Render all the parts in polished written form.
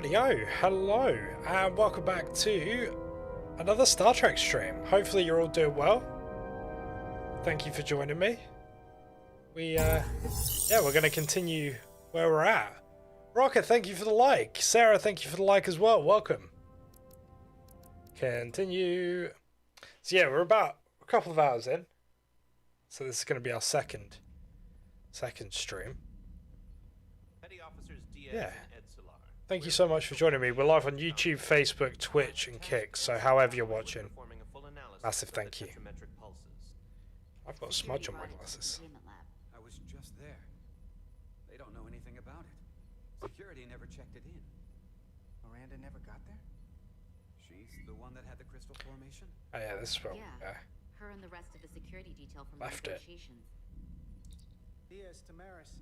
Rightio, hello, and welcome back to another Star Trek stream. Hopefully you're all doing well. Thank you for joining me. We're going to continue where we're at. Rocket, thank you for the like. Sarah, thank you for the like as well. Welcome. Continue. So yeah, we're about a couple of hours in. So this is going to be our second stream. Petty Officers Diaz Yeah. and Ed Solar. Thank you so much for joining me. We're live on YouTube, Facebook, Twitch, and Kick. So however you're watching, Performing a full analysis massive of thank the you. tetrametric pulses. I've got a smudge on my glasses. I was just there. They don't know anything about it. Security never checked it in. Miranda never got there? She's the one that had the crystal formation? Oh yeah, this is where Her and the rest of the security detail from Left the it. negotiations. Diaz, Tamaris.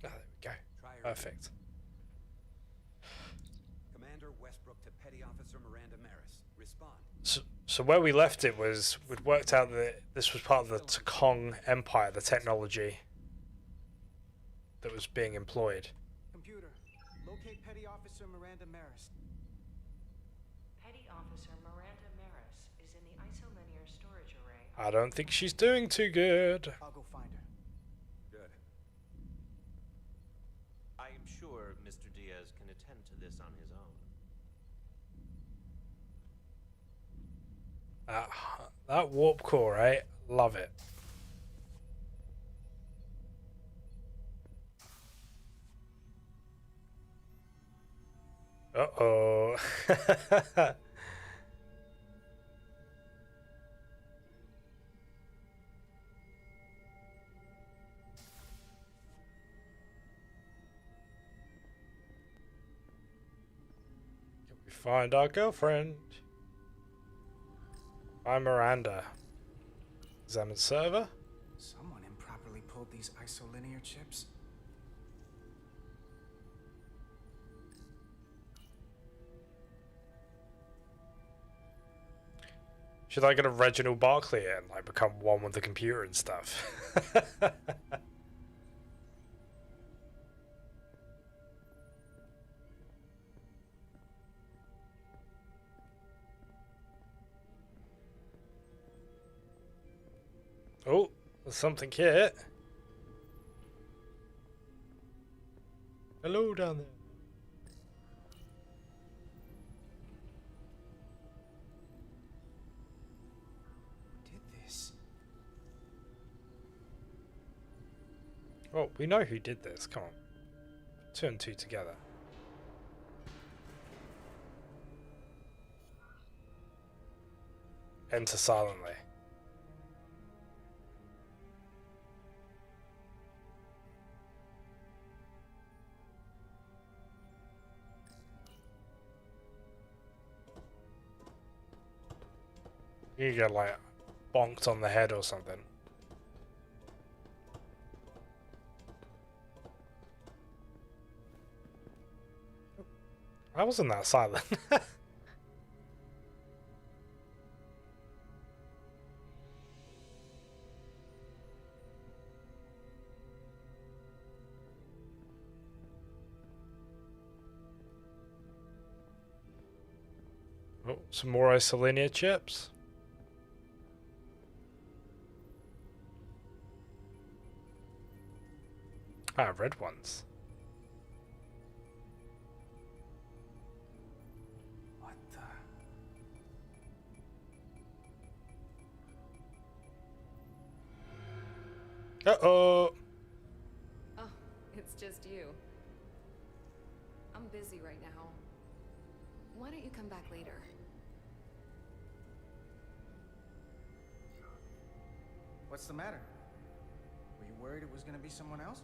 Oh, there we go. Try her. Perfect. Commander Westbrook to Petty Officer Miranda Maris. Respond. So where we left it was, we'd worked out that this was part of the Takong Empire, the technology that was being employed. Computer, locate Petty Officer Miranda Maris. Petty Officer Miranda Maris is in the isolinear storage array. I don't think she's doing too good. I'll go find her. Good. I am sure Mr. Diaz can attend to this on his own. That warp core, right? Love it. Uh-oh. Can we find our girlfriend? I'm Miranda. Examine server. Someone improperly pulled these isolinear chips. Should I get a Reginald Barclay and like become one with the computer and stuff? Oh, there's something here. Hello down there. Did this? Well, we know who did this. Come on. Two and two together. Enter silently. You get like bonked on the head or something. I wasn't that silent. Oh, some more isolinear chips. Ah, red ones. What the? Uh-oh. Oh, it's just you. I'm busy right now. Why don't you come back later? What's the matter? Were you worried it was gonna be someone else?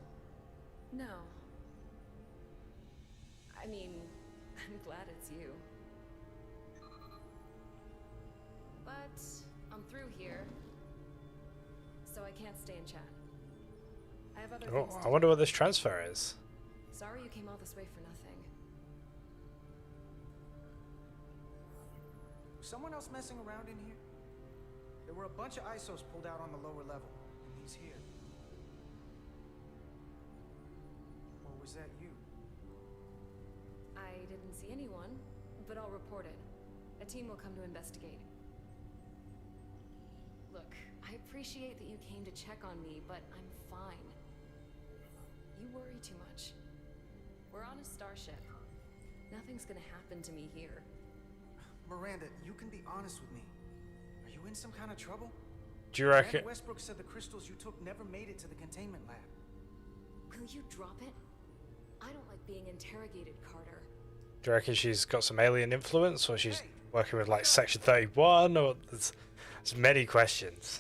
No. I mean, I'm glad it's you. But I'm through here, so I can't stay and chat. I have other Oh, things to I do. wonder what this transfer is. Sorry you came all this way for nothing. Was someone else messing around in here? There were a bunch of ISOs pulled out on the lower level, and he's here. Or was that you? I didn't see anyone, but I'll report it. A team will come to investigate. Look, I appreciate that you came to check on me, but I'm fine. You worry too much. We're on a starship. Nothing's gonna happen to me here. Miranda, you can be honest with me. Are you in some kind of trouble? Do you reckon? Ed Westbrook said the crystals you took never made it to the containment lab. Will you drop it? I don't like being interrogated, Carter. Do you reckon she's got some alien influence, or she's working with like Section 31, or there's many questions.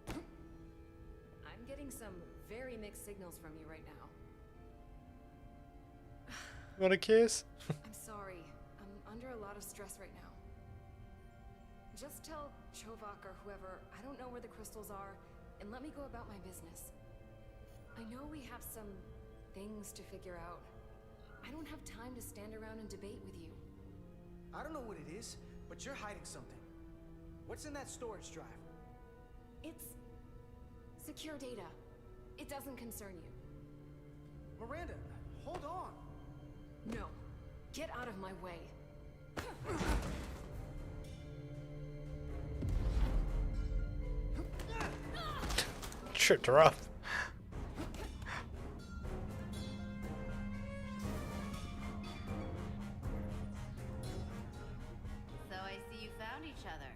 I'm getting some very mixed signals from you right now. You want a kiss? I'm sorry. I'm under a lot of stress right now. Just tell Chovak or whoever I don't know where the crystals are, and let me go about my business. I know we have some things to figure out. I don't have time to stand around and debate with you. I don't know what it is, but you're hiding something. What's in that storage drive? It's secure data. It doesn't concern you. Miranda, hold on. No. Get out of my way. Tripped her up. So I see you found each other.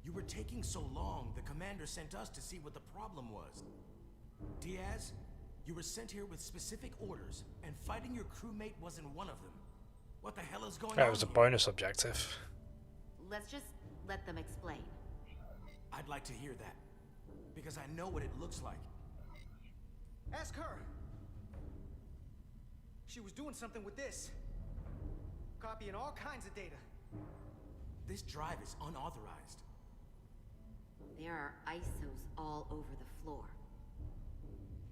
You were taking so long, the commander sent us to see what the problem was. Diaz, you were sent here with specific orders, and fighting your crewmate wasn't one of them. What the hell is going on? That was a here? bonus objective. Let's just let them explain. I'd like to hear that, because I know what it looks like. Ask her. She was doing something with this. Copying all kinds of data. This drive is unauthorized. There are ISOs all over the floor.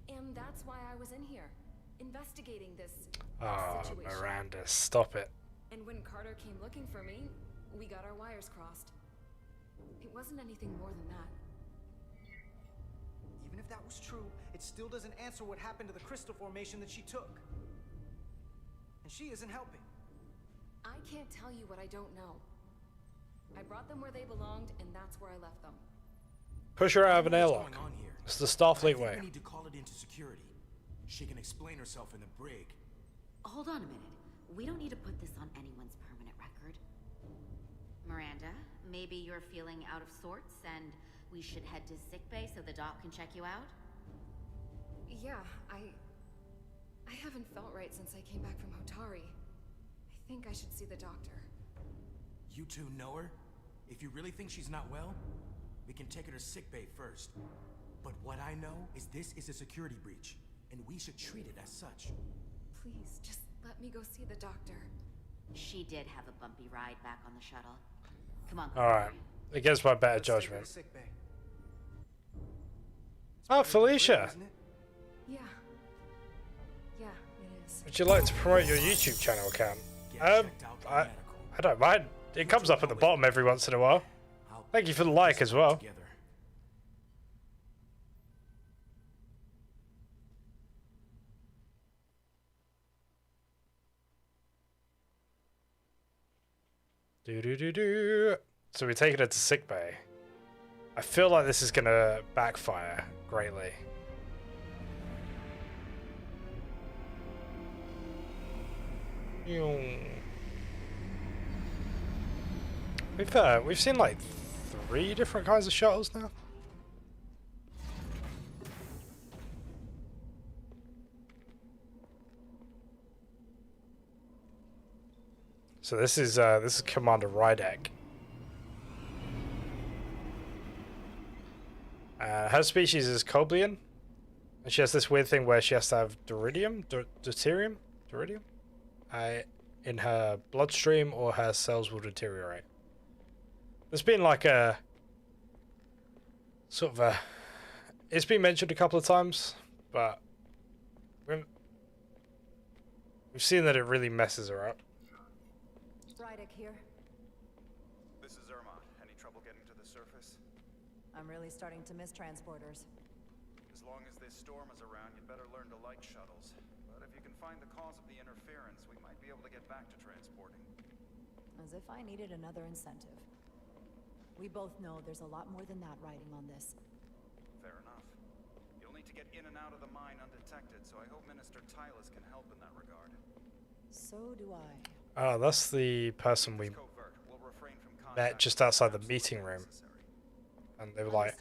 And that's why I was in here, investigating this Oh, situation. Miranda, stop it. And when Carter came looking for me, we got our wires crossed. It wasn't anything more than that. Even if that was true, it still doesn't answer what happened to the crystal formation that she took. And she isn't helping. I can't tell you what I don't know. I brought them where they belonged, and that's where I left them. Push her out of an What's airlock. going on here? It's the I Starfleet think way. we need to call it into security. She can explain herself in the brig. Hold on a minute. We don't need to put this on anyone's permanent record. Miranda, maybe you're feeling out of sorts and we should head to sickbay so the doc can check you out? Yeah, I haven't felt right since I came back from Hotari. I think I should see the doctor. You two know her? If you really think she's not well, we can take her to sickbay first. But what I know is this is a security breach, and we should treat it as such. Please, just let me go see the doctor. She did have a bumpy ride back on the shuttle. Come on. Alright. Against my better Let's take her judgment. to sick bay. Oh, Felicia. Isn't it? Yeah. Yeah, it is. Would you like to promote your YouTube channel account? Get checked out for medical. I don't mind. It comes up at the bottom every once in a while. I'll Thank you for the like as well. together. Do. So we're taking it to sickbay. I feel like this is gonna backfire greatly. We've seen like 3 different kinds of shuttles now. So this is Commander Rydeck. Her species is Coblian, and she has this weird thing where she has to have deuterium, in her bloodstream, or her cells will deteriorate. There's been like a sort of a. It's been mentioned a couple of times, but we've seen that it really messes her up. Rydeck here. This is Irma. Any trouble getting I'm really starting to miss transporters. As long as this storm is around, you better learn to like shuttles. But if you can find the cause of the interference, we might be able to get back to transporting. As if I needed another incentive. We both know there's a lot more than that riding on this. Fair enough. You'll need to get in and out of the mine undetected, so I hope Minister Tylus can help in that regard. So do I. Oh, that's the person we met just outside the meeting room. And they were like,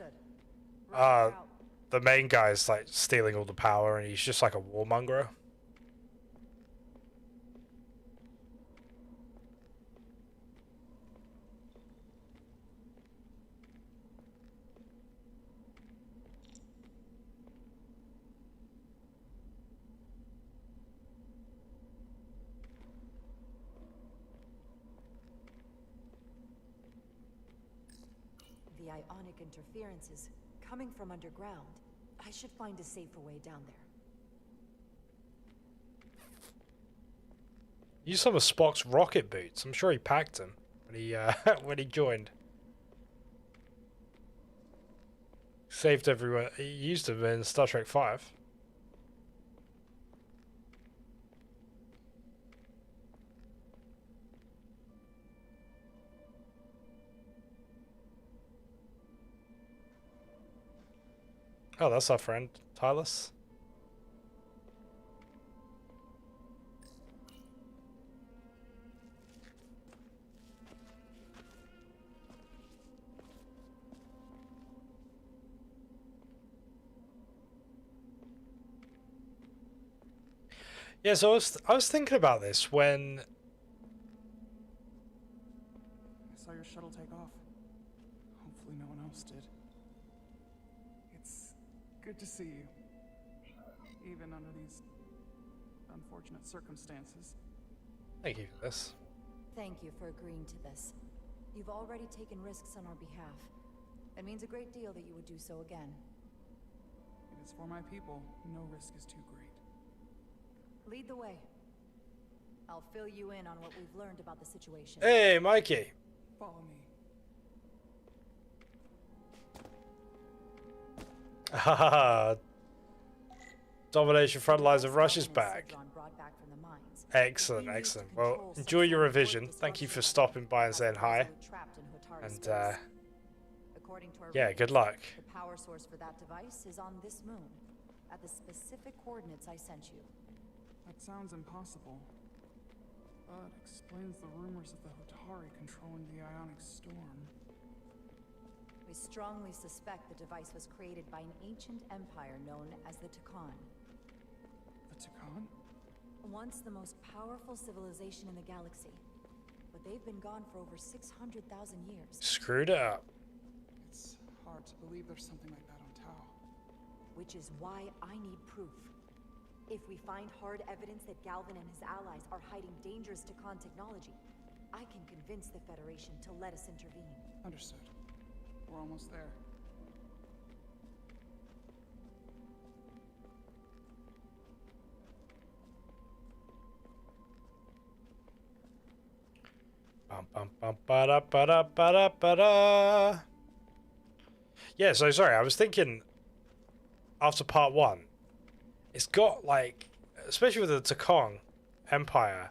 the main guy's like stealing all the power and he's just like a warmonger. The ionic interference is coming from underground. I should find a safer way down there. Use some of Spock's rocket boots. I'm sure he packed them when he when he joined. Saved everyone. He used them in Star Trek V. Oh, that's our friend, Tylus. Yeah, so I was thinking about this when I saw your shuttle take off. Hopefully no one else did. It's good to see you. Even under these unfortunate circumstances. Thank you for this. Thank you for agreeing to this. You've already taken risks on our behalf. It means a great deal that you would do so again. It is for my people. No risk is too great. Lead the way. I'll fill you in on what we've learned about the situation. Hey, Mikey. Follow me. Haha. Domination front lines of Russia's back. Excellent, excellent. Well, enjoy your revision. Thank you for stopping by and saying hi. And yeah, good luck. The power source for that device is on this moon, at the specific coordinates I sent you. That sounds impossible. But explains the rumors of the Hotari controlling the ionic storm. We strongly suspect the device was created by an ancient empire known as the Takan. The Takan? Once the most powerful civilization in the galaxy. But they've been gone for over 600,000 years. Screwed up. It's hard to believe there's something like that on Tau. Which is why I need proof. If we find hard evidence that Galvin and his allies are hiding dangerous Takan technology, I can convince the Federation to let us intervene. Understood. We're almost there. Bum, bum, bum, ba-da, ba-da, ba-da, ba-da. Yeah, so sorry, I was thinking after part 1, it's got like, especially with the Takan Empire,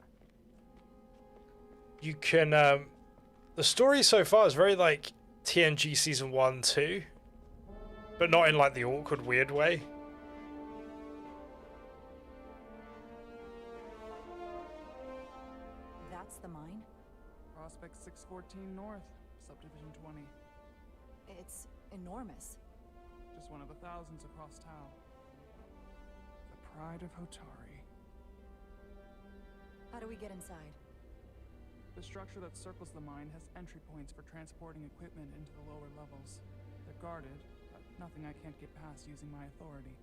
you can, the story so far is very like TNG Season 1, 2, but not in like the awkward, weird way. That's the mine? Prospect 614 North, Subdivision 20. It's enormous. Just one of the thousands across Tau. The pride of Hotari. How do we get inside? The structure that circles the mine has entry points for transporting equipment into the lower levels. They're guarded, but nothing I can't get past using my authority.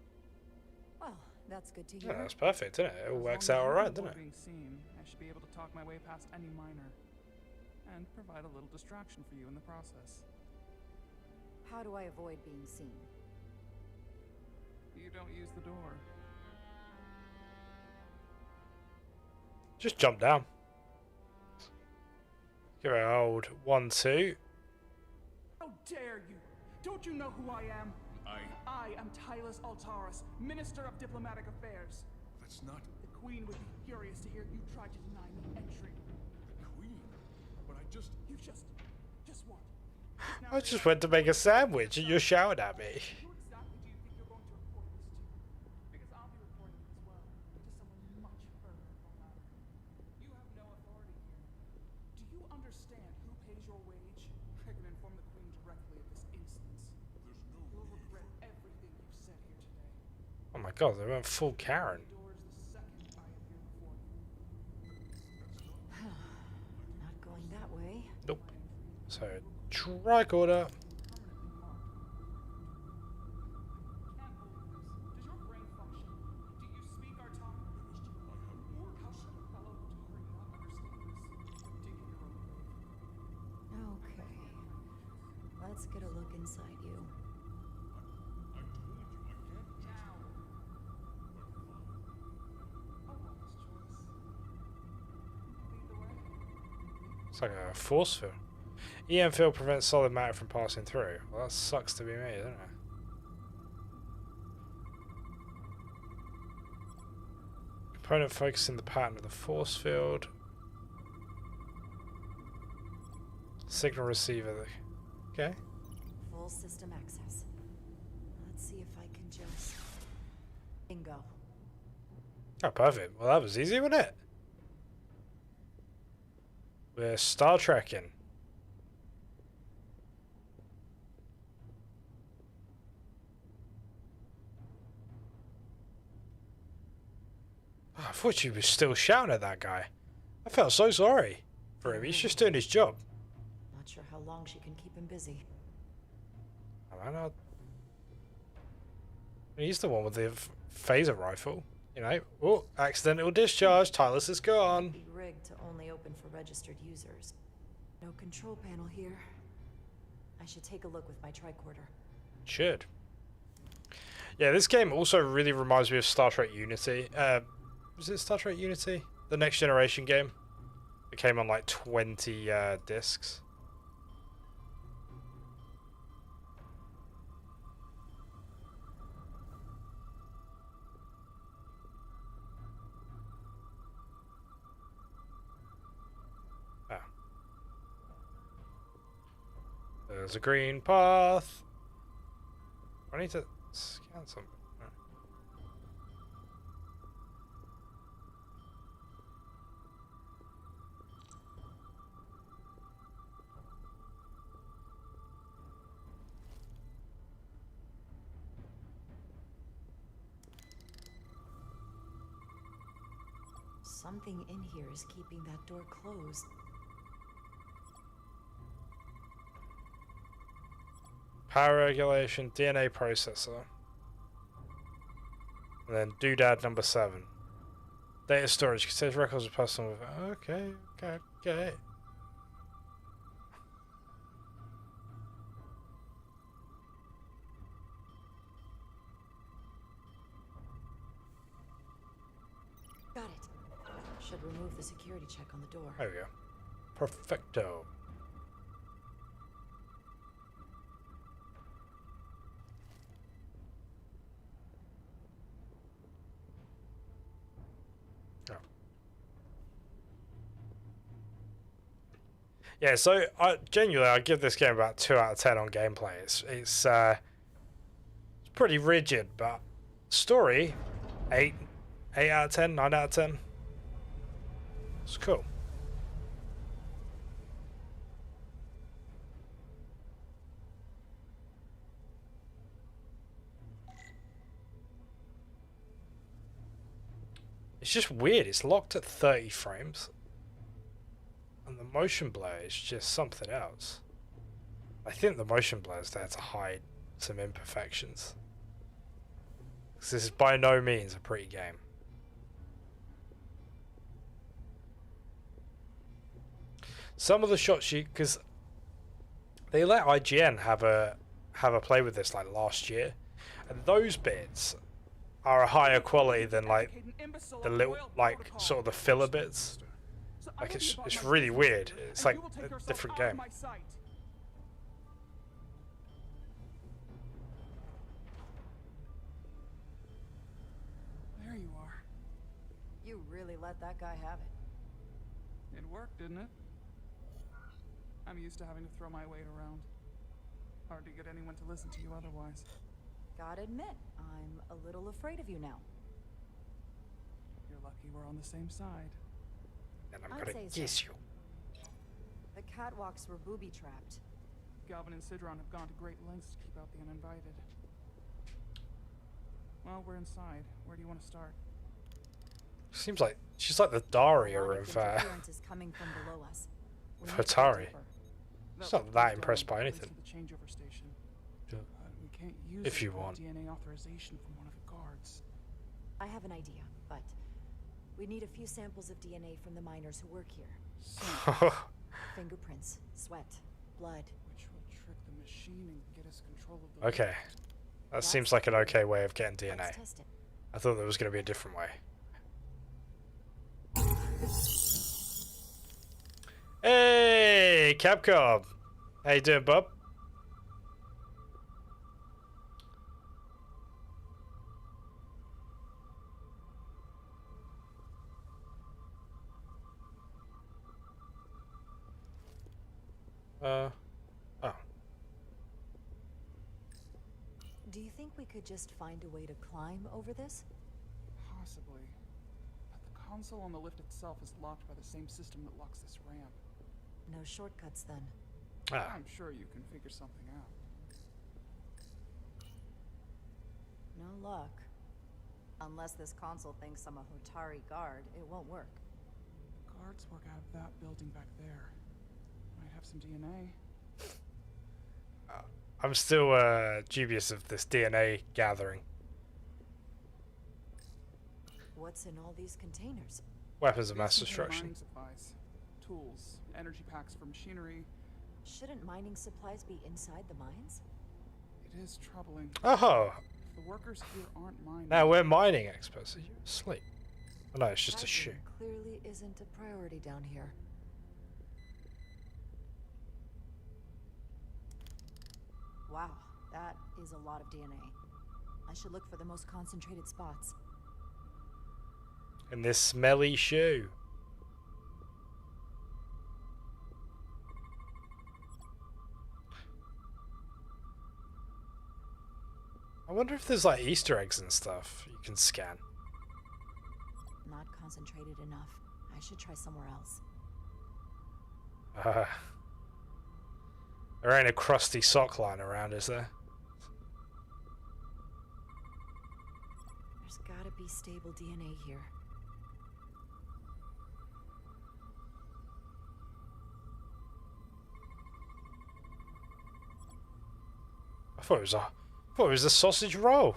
Well, that's good to hear. Yeah, that's perfect, isn't it? It all works out alright, doesn't it? Being seen, I should be able to talk my way past any miner. And provide a little distraction for you in the process. How do I avoid being seen? You don't use the door. Just jump down. Give it an old 1, 2. How dare you! Don't you know who I am? I am Tylus Altaris, Minister of Diplomatic Affairs. That's not... The Queen would be furious to hear you tried to deny me entry. the Queen. But I just... You just what? I just went to make a sandwich and you're shouting at me. Who exactly do you think you're going to report this to? Because I'll be reporting it as well, to someone much further from that. You have no authority here. Do you understand who pays your wage? I can inform the Queen directly at this instance. There's no You'll need regret everything you've said here today. Oh my god, they went full Karen. Doors the second I appear before you. Not going that way. Nope. So, tricorder. Can't believe this. Does your brain function? Do you speak our tongue? How should a fellow Tauren not understand this? Dig in your own grave. Okay. Let's get a look inside you. I told you, I can't just... Now. A wise choice. Lead the way. It's like a force field. EM field prevents solid matter from passing through. Well, that sucks to be me, doesn't it? Component focusing the pattern of the force field. Signal receiver. Okay. Full system access. Let's see if I can just... Bingo. Oh, perfect. Well, that was easy, wasn't it? We're Star Trekking. Oh, I thought you were still shouting at that guy. I felt so sorry for him. He's just doing his job. Not sure how long she can keep him busy. I might not. He's the one with the phaser rifle. You know, oh, accidental discharge. Tylus is gone. Be rigged to only open for registered users. No control panel here. I should take a look with my tricorder. Should. Yeah, this game also really reminds me of Star Trek Unity. Was it Star Trek Unity? The Next Generation game. It came on like 20 discs. There's a green path. I need to scan something. No. Something in here is keeping that door closed. Power regulation, DNA processor. And then doodad number 7. Data storage, contains records of personal... Okay. Got it. Should remove the security check on the door. There we go. Perfecto. Yeah, so genuinely, I give this game about 2 out of 10 on gameplay. It's pretty rigid, but story, 8 out of 10, 9 out of 10. It's cool. It's just weird. It's locked at 30 frames. And the motion blur is just something else. I think the motion blur is there to hide some imperfections. Because this is by no means a pretty game. Some of the shots because they let IGN have a play with this like last year, and those bits are a higher quality than like the little like sort of the filler bits. Like it's really weird. It's like a different game. You really let that guy have it. It worked, didn't it? I'm used to having to throw my weight around. Hard to get anyone to listen to you otherwise. Gotta admit, I'm a little afraid of you now. You're lucky we're on the same side. And I'm I'd gonna say so. kiss you. The catwalks were booby-trapped. Galvin and Sidron have gone to great lengths to keep out the uninvited. Well, we're inside. Where do you want to start? Seems like she's like the Daria of Interference is coming from below us. We need to go Atari. deeper. She's not that impressed by Leads to anything. the changeover station. Yeah. We can't use If it you without want. DNA authorization from one of the guards. I have an idea, but we need a few samples of DNA from the miners who work here. Fingerprints, sweat, blood. Which will trick the machine and get us control of the... Okay. That seems like an okay way of getting DNA. Let's test it. I thought there was going to be a different way. Hey, Capcom. How you doing, bub? Oh. Do you think we could just find a way to climb over this? Possibly. But the console on the lift itself is locked by the same system that locks this ramp. No shortcuts then. Ah. I'm sure you can figure something out. No luck. Unless this console thinks I'm a Hotari guard, it won't work. The guards work out of that building back there. Might have some DNA. I'm still dubious of this DNA gathering. What's in all these containers? Weapons of mass These contain destruction. mining supplies, tools, energy packs for machinery. Shouldn't mining supplies be inside the mines? It is troubling. Oh, The workers here aren't mining. now we're mining experts. Are you asleep? Oh, no, it's just a shoe. Hygiene clearly isn't a priority down here. Wow, that is a lot of DNA. I should look for the most concentrated spots. In this smelly shoe. I wonder if there's like Easter eggs and stuff you can scan. Not concentrated enough. I should try somewhere else. There ain't a crusty sock line around, is there? There's gotta be stable DNA here. I thought it was a sausage roll.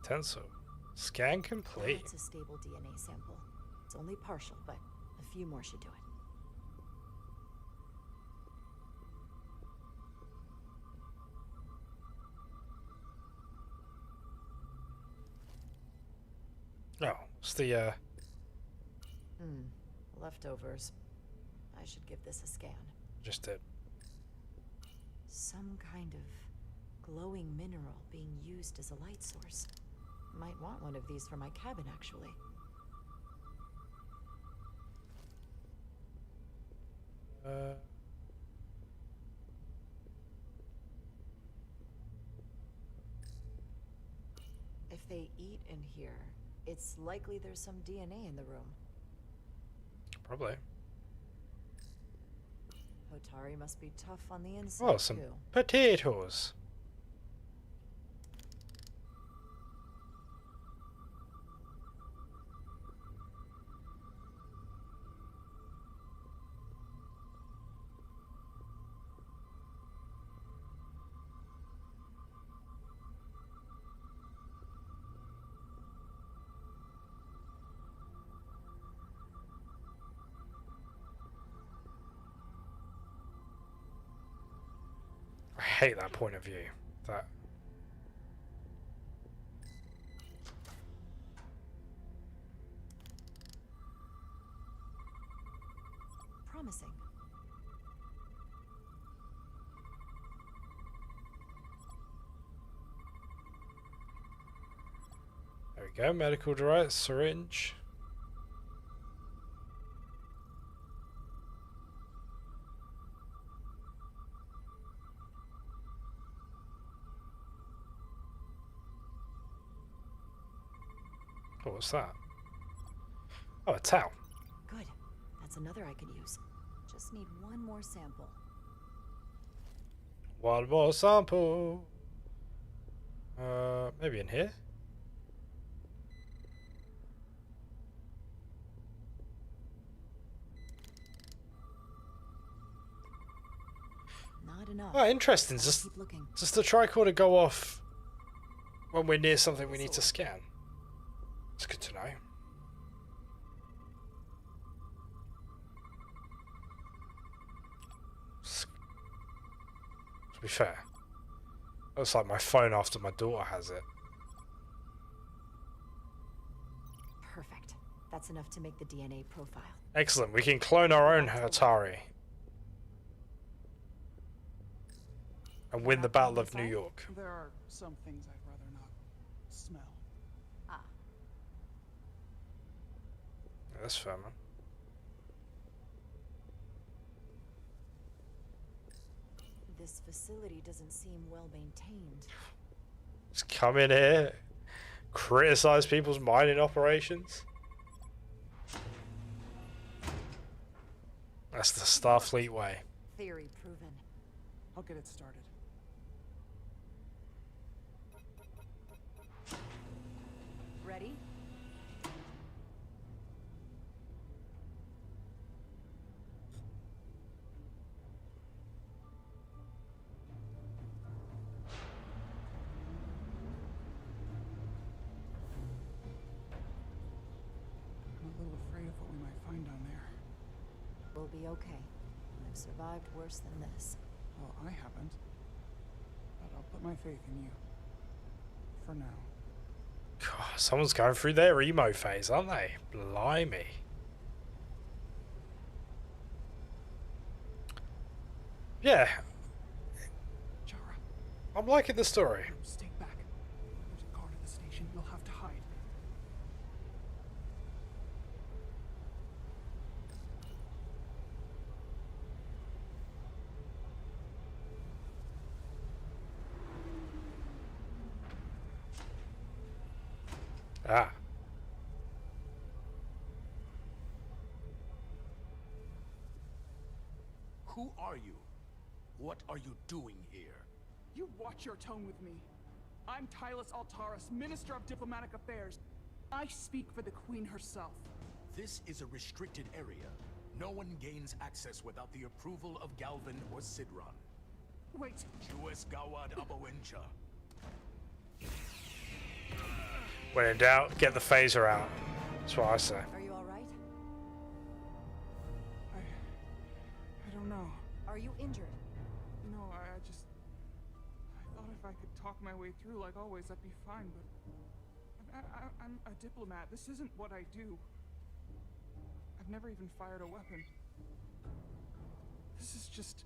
Tensor. Scan complete. That's a stable DNA sample. It's only partial, but a few more should do it. Oh, it's the Leftovers. I should give this a scan. just it. Some kind of glowing mineral being used as a light source. Might want one of these for my cabin, actually. If they eat in here, it's likely there's some DNA in the room. Probably. Hotari must be tough on the inside, Oh, some too. potatoes. I hate that point of view. That Promising. we go. Medical device, syringe. Oh, what's that? Oh, a towel. Good. That's another I could use. Just need one more sample. One more sample. Maybe in here? Not enough. Oh, interesting. I'll Just keep looking. the tricorder go off when we're near something we need to scan. It's good to know. To be fair, looks like my phone after my daughter has it. Perfect. That's enough to make the DNA profile. Excellent. We can clone our own Hatari and win the Battle of New York. There are some things I'd rather not smell. Ah. Yeah, that's fair, man. This facility doesn't seem well maintained. Just come in here, criticize people's mining operations. That's the Starfleet way. Theory proven. I'll get it started. Ready? I'm a little afraid of what we might find down there. We'll be okay. I've survived worse than this. Well, I haven't. But I'll put my faith in you. For now. God, someone's going through their emo phase, aren't they? Blimey. Yeah. Jara. I'm liking the story. Stay back. There's a guard at the station. You'll have to hide. Ah. Who are you? What are you doing here? You watch your tone with me. I'm Tylus Altaris, Minister of Diplomatic Affairs. I speak for the Queen herself. This is a restricted area. No one gains access without the approval of Galvin or Sidron. Wait. Jues Gawad Abawincha. When in doubt, get the phaser out. That's what I say. Are you all right? I don't know. Are you injured? No, I thought if I could talk my way through like always, I'd be fine, but I'm a diplomat. This isn't what I do. I've never even fired a weapon. This is just...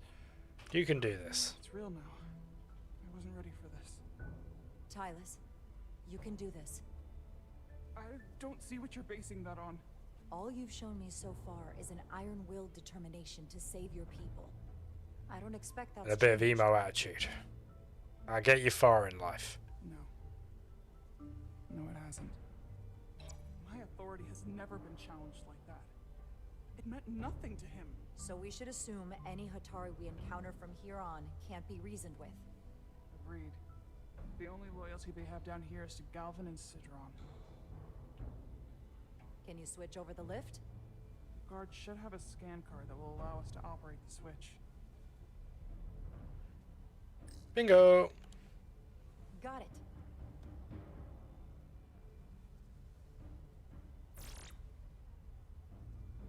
You can do this. It's real now. I wasn't ready for this. Tylus, you can do this. I don't see what you're basing that on. All you've shown me so far is an iron-willed determination to save your people. I don't expect that. And a bit of emo attitude. I get you far in life. No. No, it hasn't. My authority has never been challenged like that. It meant nothing to him. So we should assume any Hatari we encounter from here on can't be reasoned with. Agreed. The only loyalty they have down here is to Galvin and Sidron. Can you switch over the lift? The guard should have a scan card that will allow us to operate the switch. Bingo! Got it.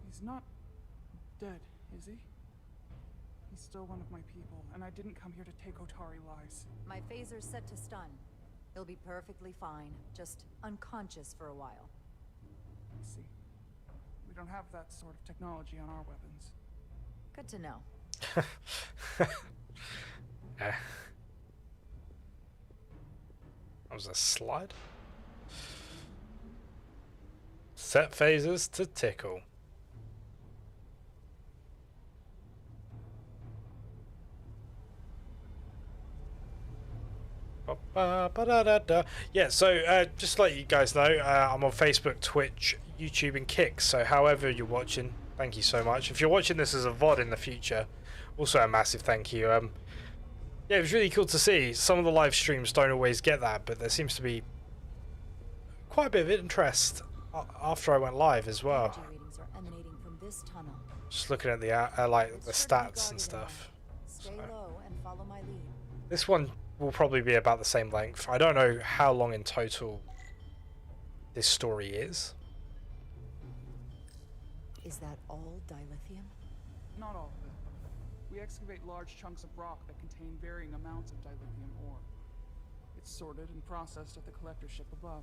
He's not dead, is he? He's still one of my people, and I didn't come here to take Otari lives. My phaser's set to stun. He'll be perfectly fine, just unconscious for a while. I see. We don't have that sort of technology on our weapons. Good to know. That was a slide? Set phasers to tickle. Yeah, so just to let you guys know, I'm on Facebook, Twitch, YouTube, and Kick. So however you're watching, thank you so much. If you're watching this as a VOD in the future, also a massive thank you. Yeah, it was really cool to see. Some of the live streams don't always get that, but there seems to be quite a bit of interest after I went live as well. Readings are emanating from this tunnel. Just looking at the like the stats and stuff. Stay low and follow my lead. This one will probably be about the same length. I don't know how long in total this story is. Is that all dilithium? Not all of it. We excavate large chunks of rock that contain varying amounts of dilithium ore. It's sorted and processed at the collector ship above.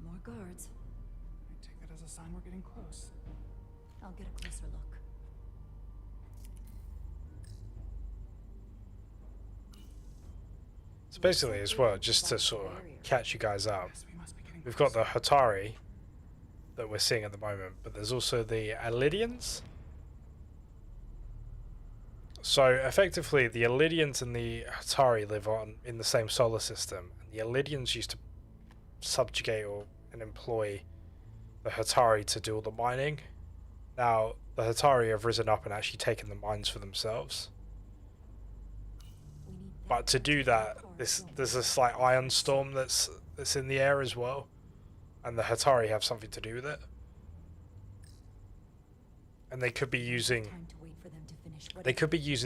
More guards. I take that as a sign we're getting close. I'll get a closer look. So basically as well, just to sort of catch you guys up, we've got the Hatari that we're seeing at the moment, but there's also the Alidians. So effectively the Alidians and the Hatari live in the same solar system, and the Alidians used to subjugate and employ the Hatari to do all the mining. Now the Hatari have risen up and actually taken the mines for themselves. But to do that, there's this like iron storm that's in the air as well, and the Hatari have something to do with it. And they could be using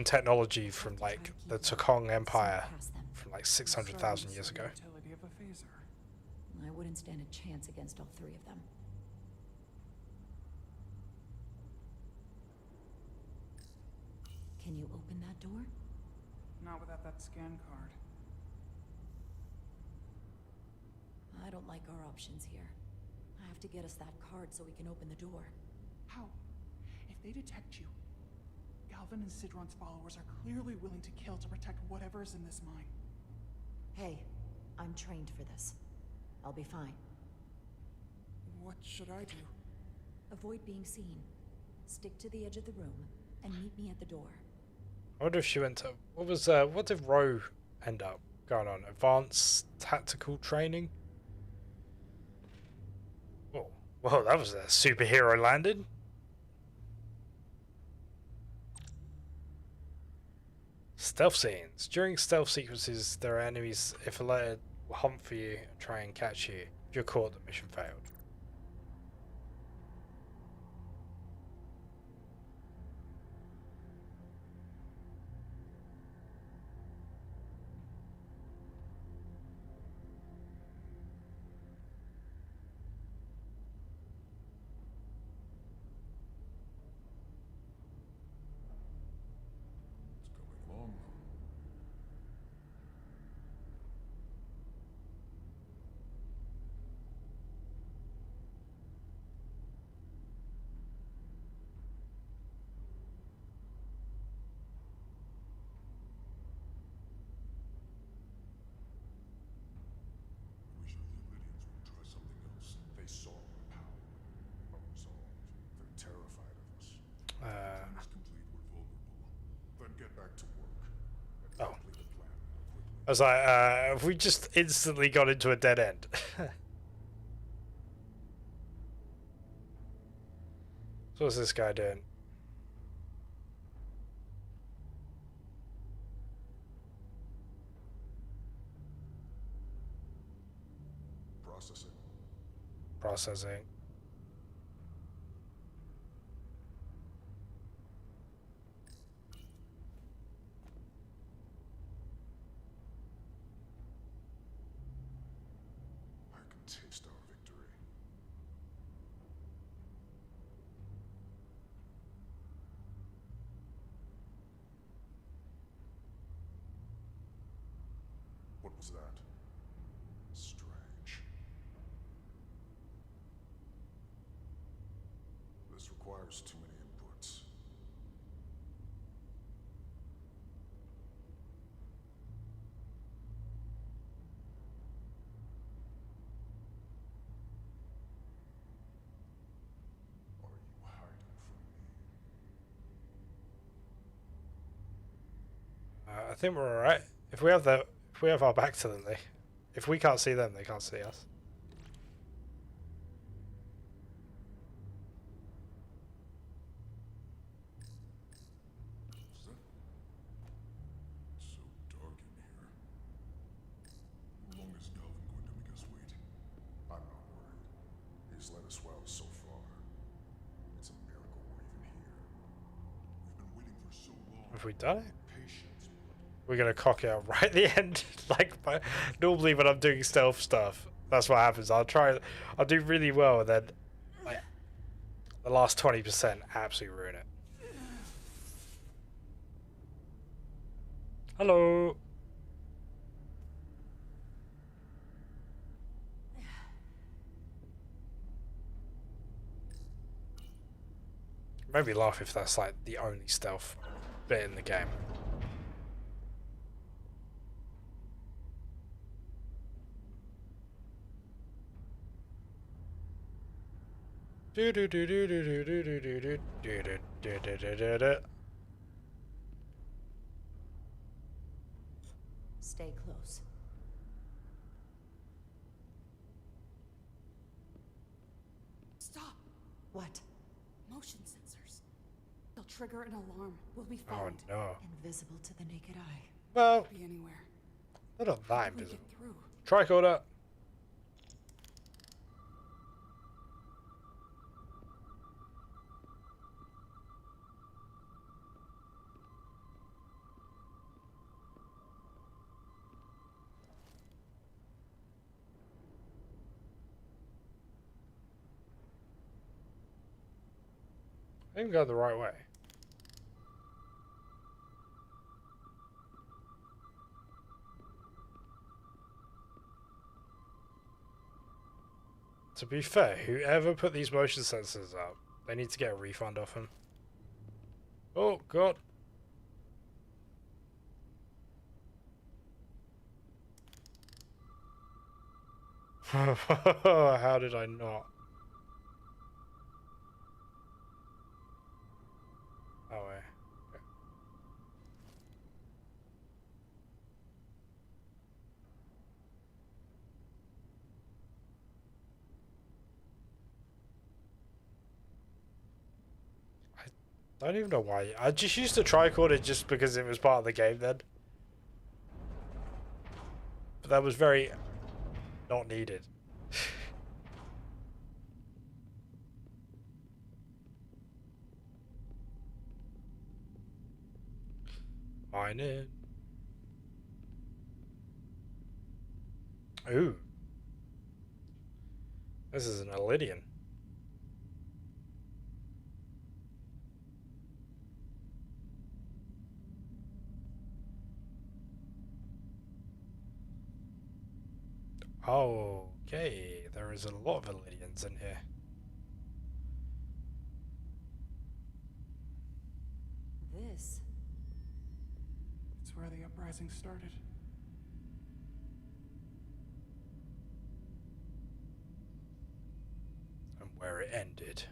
technology from like the Tokong Empire from like 600,000 years ago. I wouldn't stand a chance against all three of them. Can you open that door? Not without that scan card. I don't like our options here. I have to get us that card so we can open the door. How? If they detect you, Galvin and Sidron's followers are clearly willing to kill to protect whatever's in this mine. Hey, I'm trained for this. I'll be fine. What should I do? Avoid being seen. Stick to the edge of the room and meet me at the door. I wonder if she went to what did Ro end up going on? Advanced tactical training? Oh, well, that was a superhero landing. Stealth scenes. During stealth sequences, there are enemies. If alerted, will hunt for you and try and catch you. If you're caught, the mission failed. I was like, have we just instantly got into a dead end? So what's this guy doing? Processing. Taste our victory. was that? Strange. This requires too many inputs. Are you hiding from me? I think we're alright. If we have our back to them, if we can't see them, they can't see us. So dark in here. How long is Galvin going to make us wait? I'm not worried. He's led us well so far. It's a miracle we're even here. We've been waiting for so long. Have we done it? Patience. We're gonna cock it out right at the end. Like, normally when I'm doing stealth stuff, that's what happens. I'll do really well, and then like the last 20% absolutely ruin it. Hello. Made me laugh if that's like the only stealth bit in the game. Stay close. Stop! What? Motion sensors. They'll trigger an alarm. We'll be Oh found. no. Invisible to the naked eye. Well, Be anywhere. not a How that do we invisible. get through? Tricorder. I think we go the right way. To be fair, whoever put these motion sensors up, they need to get a refund off him. Oh god. How did I not? Oh wait. I don't even know why. I just used the tricorder just because it was part of the game then. But that was very not needed. Mine in. Ooh. This is an Illidian. Okay, there is a lot of Illidians in here. This? It's where the uprising started. And where it ended.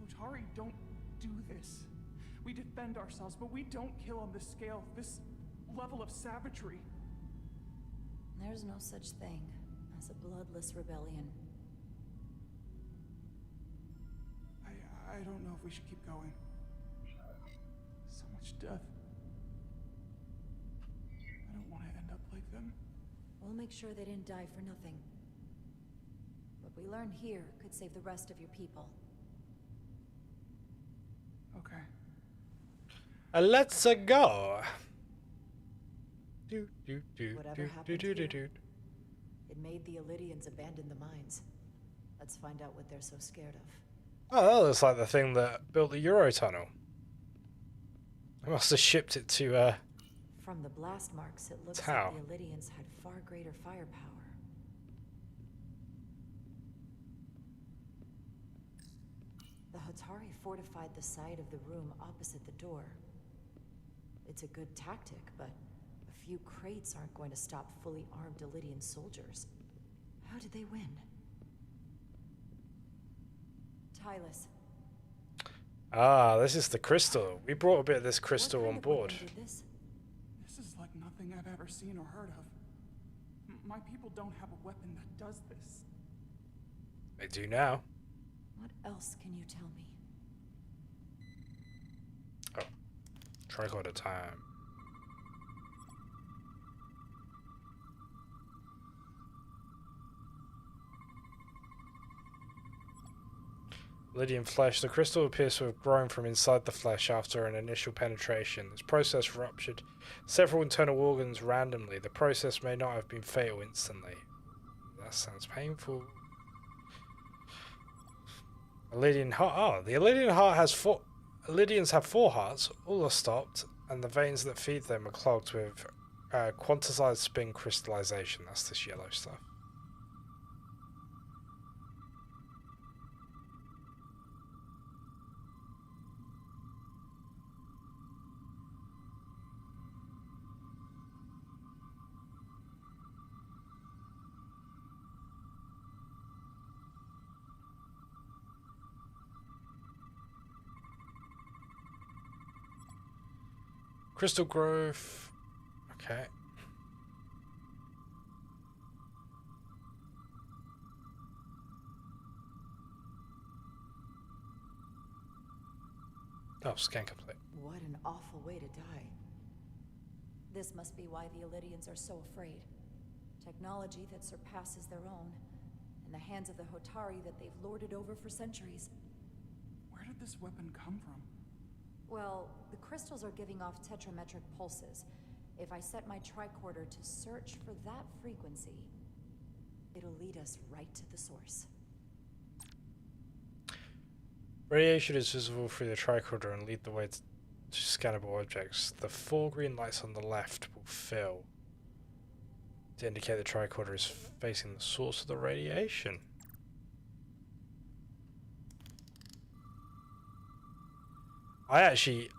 Otari, don't do this. We defend ourselves, but we don't kill on this scale, this level of savagery. There's no such thing as a bloodless rebellion. I don't know if we should keep going. So much death. I don't want to end up like them. We'll make sure they didn't die for nothing. What we learn here could save the rest of your people. Okay. Let's go. Whatever happened here, it made the Illidians abandon the mines. Let's find out what they're so scared of. Oh, that looks like the thing that built the Eurotunnel. I must have shipped it to, From the blast marks, it looks Tau. like the Illydians had far greater firepower. The Hotari fortified the side of the room opposite the door. It's a good tactic, but a few crates aren't going to stop fully armed Illydian soldiers. How did they win? Tylus. Ah, this is the crystal. We brought a bit of this crystal What on kind of board. weapon did this? This is like nothing I've ever seen or heard of. My people don't have a weapon that does this. They do now. What else can you tell me? Oh, tricorder time. Lydian flesh. The crystal appears to have grown from inside the flesh after an initial penetration. This process ruptured several internal organs randomly. The process may not have been fatal instantly. That sounds painful. A Lydian heart. Oh, the Lydian heart has four. Lydians have 4 hearts. All are stopped, and the veins that feed them are clogged with quantized spin crystallization. That's this yellow stuff. Crystal growth. Okay. Oh, scan complete. What an awful way to die. This must be why the Illydians are so afraid. Technology that surpasses their own, in the hands of the Hotari that they've lorded over for centuries. Where did this weapon come from? Well, the crystals are giving off tetrametric pulses. If I set my tricorder to search for that frequency, it'll lead us right to the source. Radiation is visible through the tricorder and lead the way to scannable objects. The 4 green lights on the left will fill to indicate the tricorder is facing the source of the radiation. I actually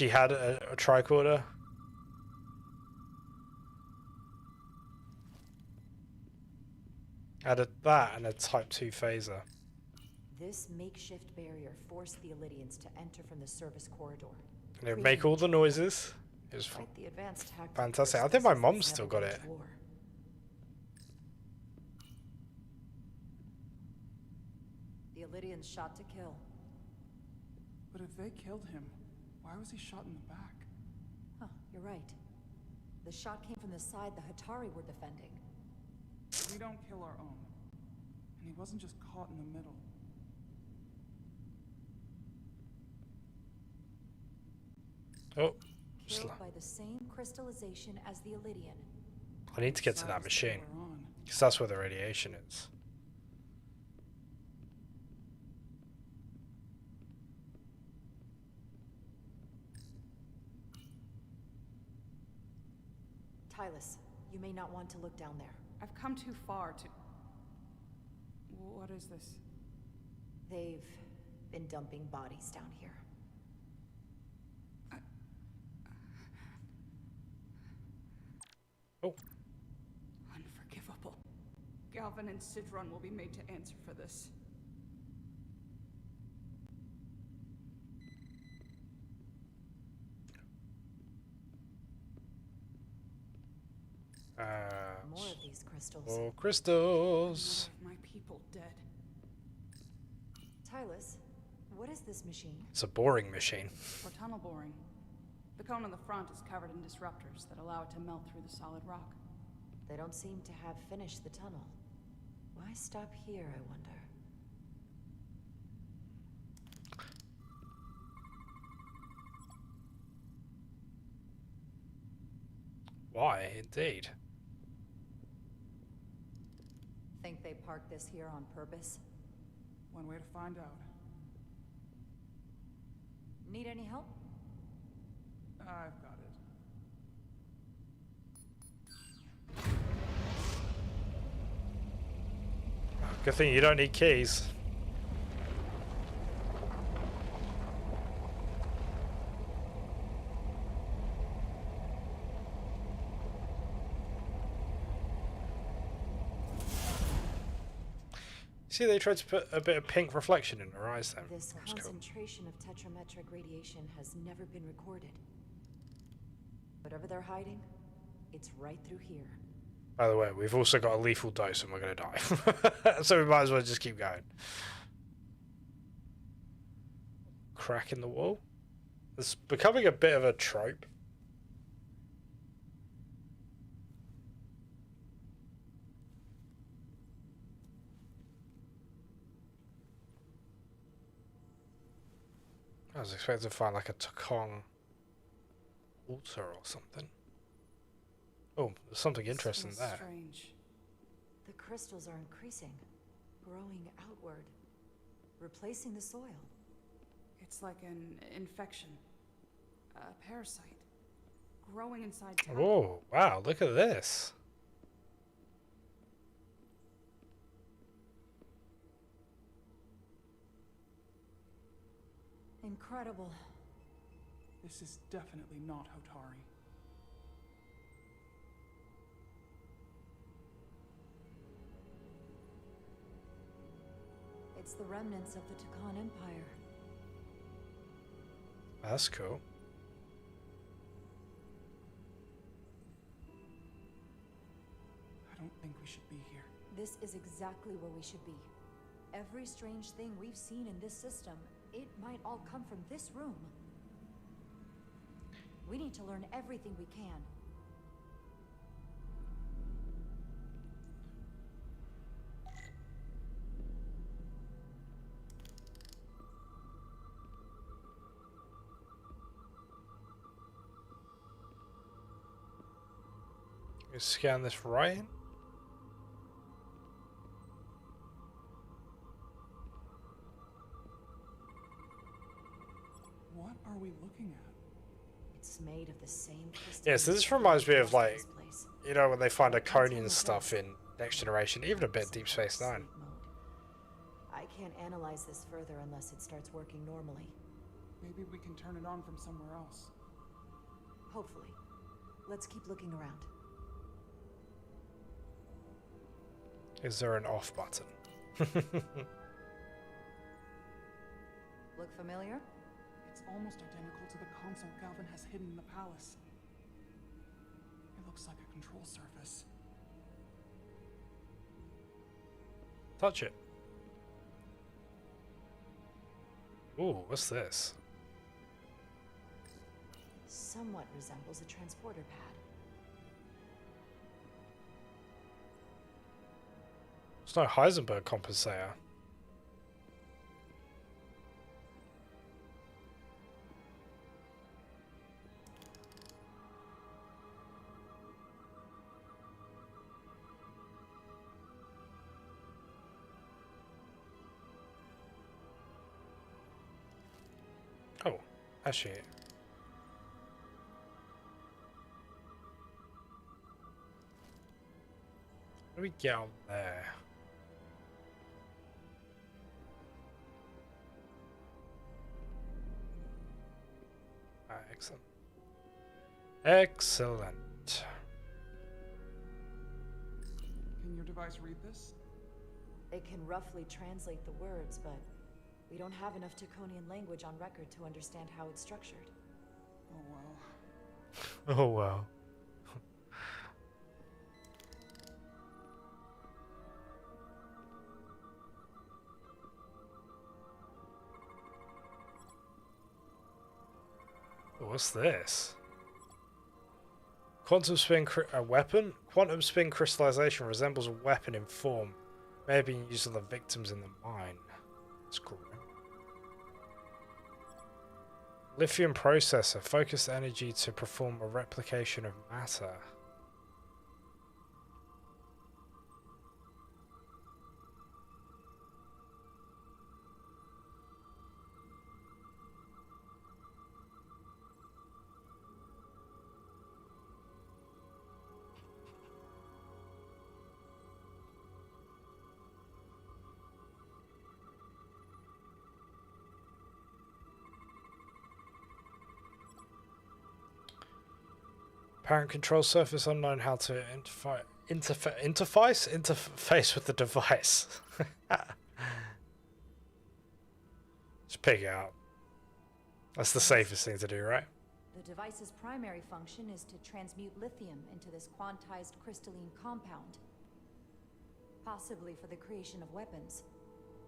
had a tricorder. I had that and a Type 2 phaser. This makeshift barrier forced the Illydians to enter from the service corridor. And it would make all the noises. It was Quite the advanced tactic fantastic. for I think my species mom that's still never got been it. to war. The Illydians shot to kill. But if they killed him, why was he shot in the back? Huh, you're right. The shot came from the side the Hotari were defending. We don't kill our own. And he wasn't just caught in the middle. Oh, Killed by the same crystallization as the Illydian. I need to get to that Besides, they machine were on. because that's where the radiation is. Tylus, you may not want to look down there. I've come too far to... What is this? They've been dumping bodies down here. Oh. Unforgivable. Galvin and Sidron will be made to answer for this. More of these crystals. More crystals. My people dead. Tylus, what is this machine? It's a boring machine. For tunnel boring. The cone on the front is covered in disruptors that allow it to melt through the solid rock. They don't seem to have finished the tunnel. Why stop here, I wonder? Why, indeed. Think they parked this here on purpose? One way to find out. Need any help? I've got it. Good thing you don't need keys. See, they tried to put a bit of pink reflection in her eyes then. This That was cool. concentration of tetrametric radiation has never been recorded. Whatever they're hiding, it's right through here. By the way, we've also got a lethal dose and we're going to die. So we might as well just keep going. Crack in the wall? It's becoming a bit of a trope. I was expecting to find like a Takong altar or something. Oh, there's something interesting there. Strange. The crystals are increasing, growing outward, replacing the soil. It's like an infection. A parasite. Growing inside town. Oh, wow, look at this. Incredible. This is definitely not Hotari. It's the remnants of the Takan Empire. That's cool. I don't think we should be here. This is exactly where we should be. Every strange thing we've seen in this system, it might all come from this room. We need to learn everything we can. You scan this right. What are we looking at? It's made of the same crystal. Yeah, so this reminds me of like, this place. you know, when they find Iconian stuff in Next Generation, even a bit Deep Space Nine. Sleep mode. I can't analyze this further unless it starts working normally. Maybe we can turn it on from somewhere else. Hopefully. Let's keep looking around. Is there an off button? Look familiar? It's almost identical to the console Galvin has hidden in the palace. It looks like a control surface. Touch it. Ooh, what's this? Somewhat resembles a transporter pad. It's no Heisenberg compensator. Oh, actually. How do we get on there? Excellent. Excellent. Can your device read this? It can roughly translate the words, but we don't have enough Taconian language on record to understand how it's structured. Oh well. Oh wow. What's this? Quantum spin a weapon? Quantum spin crystallization resembles a weapon in form. May have been used on the victims in the mine. That's cool. Lithium processor. Focused energy to perform a replication of matter. Apparent control surface unknown. How to interface with the device. Just pick it up. That's the safest thing to do, right? The device's primary function is to transmute lithium into this quantized crystalline compound. Possibly for the creation of weapons.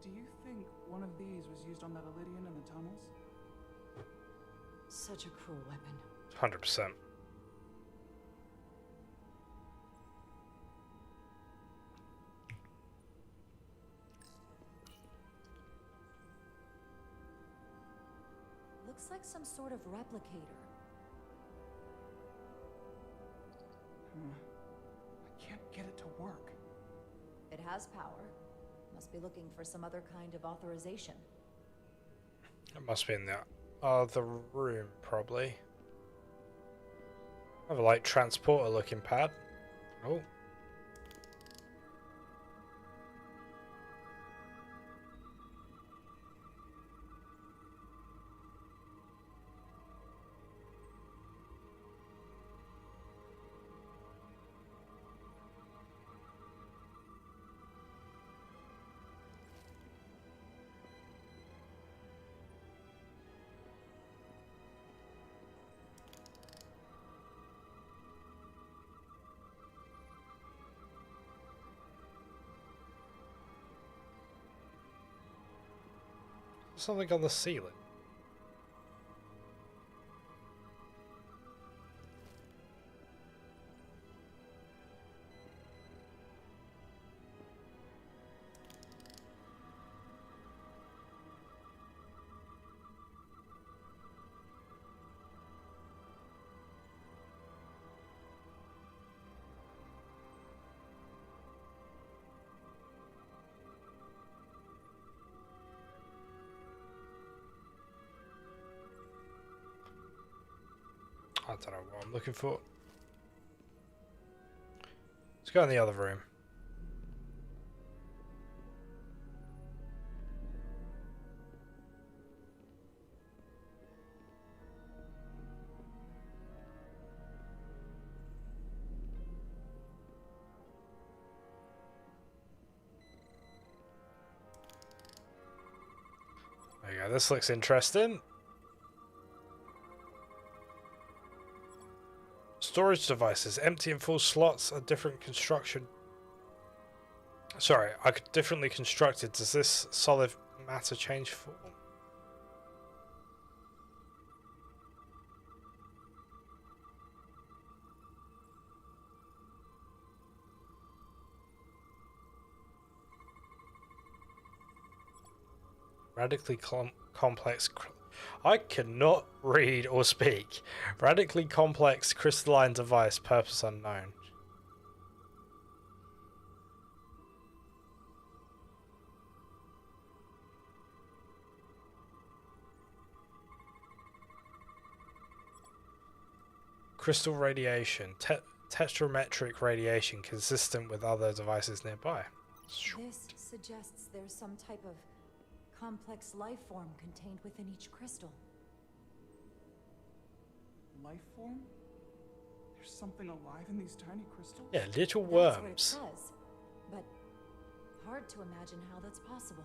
Do you think one of these was used on that Elydian in the tunnels? Such a cruel weapon. 100%. Looks like some sort of replicator. I can't get it to work. It has power. Must be looking for some other kind of authorization. It must be in the other room, probably. I have a like transporter looking pad. Oh. Something on the ceiling. I don't know what I'm looking for. Let's go in the other room. There you go, this looks interesting. Storage devices, empty and full slots are different construction. Sorry, are differently constructed. Does this solid matter change form? Radically complex. I cannot read or speak. Radically complex crystalline device, purpose unknown. Crystal radiation, tetrametric radiation consistent with other devices nearby. This suggests there's some type of complex life form contained within each crystal. Life form? There's something alive in these tiny crystals? Yeah, little That's worms. what it says, but hard to imagine how that's possible.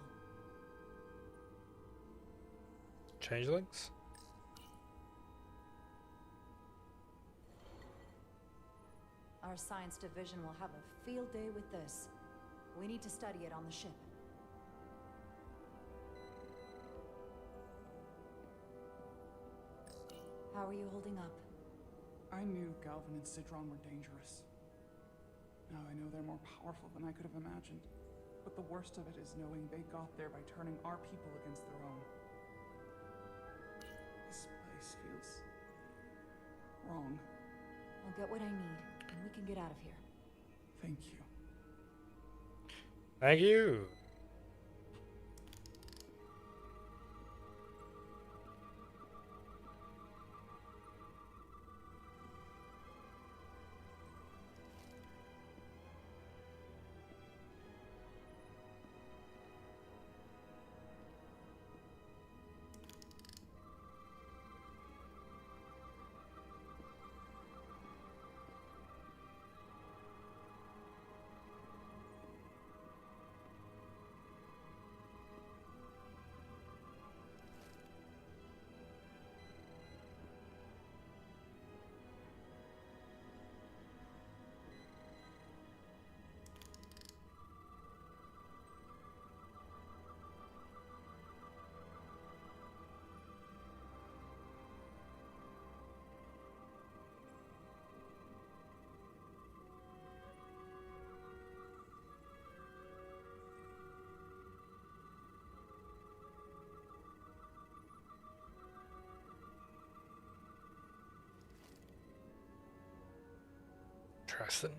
Changelings? Our science division will have a field day with this. We need to study it on the ship. How are you holding up? I knew Galvin and Sidron were dangerous. Now I know they're more powerful than I could have imagined. But the worst of it is knowing they got there by turning our people against their own. This place feels wrong. I'll get what I need, and we can get out of here. Thank you. Thank you. interesting.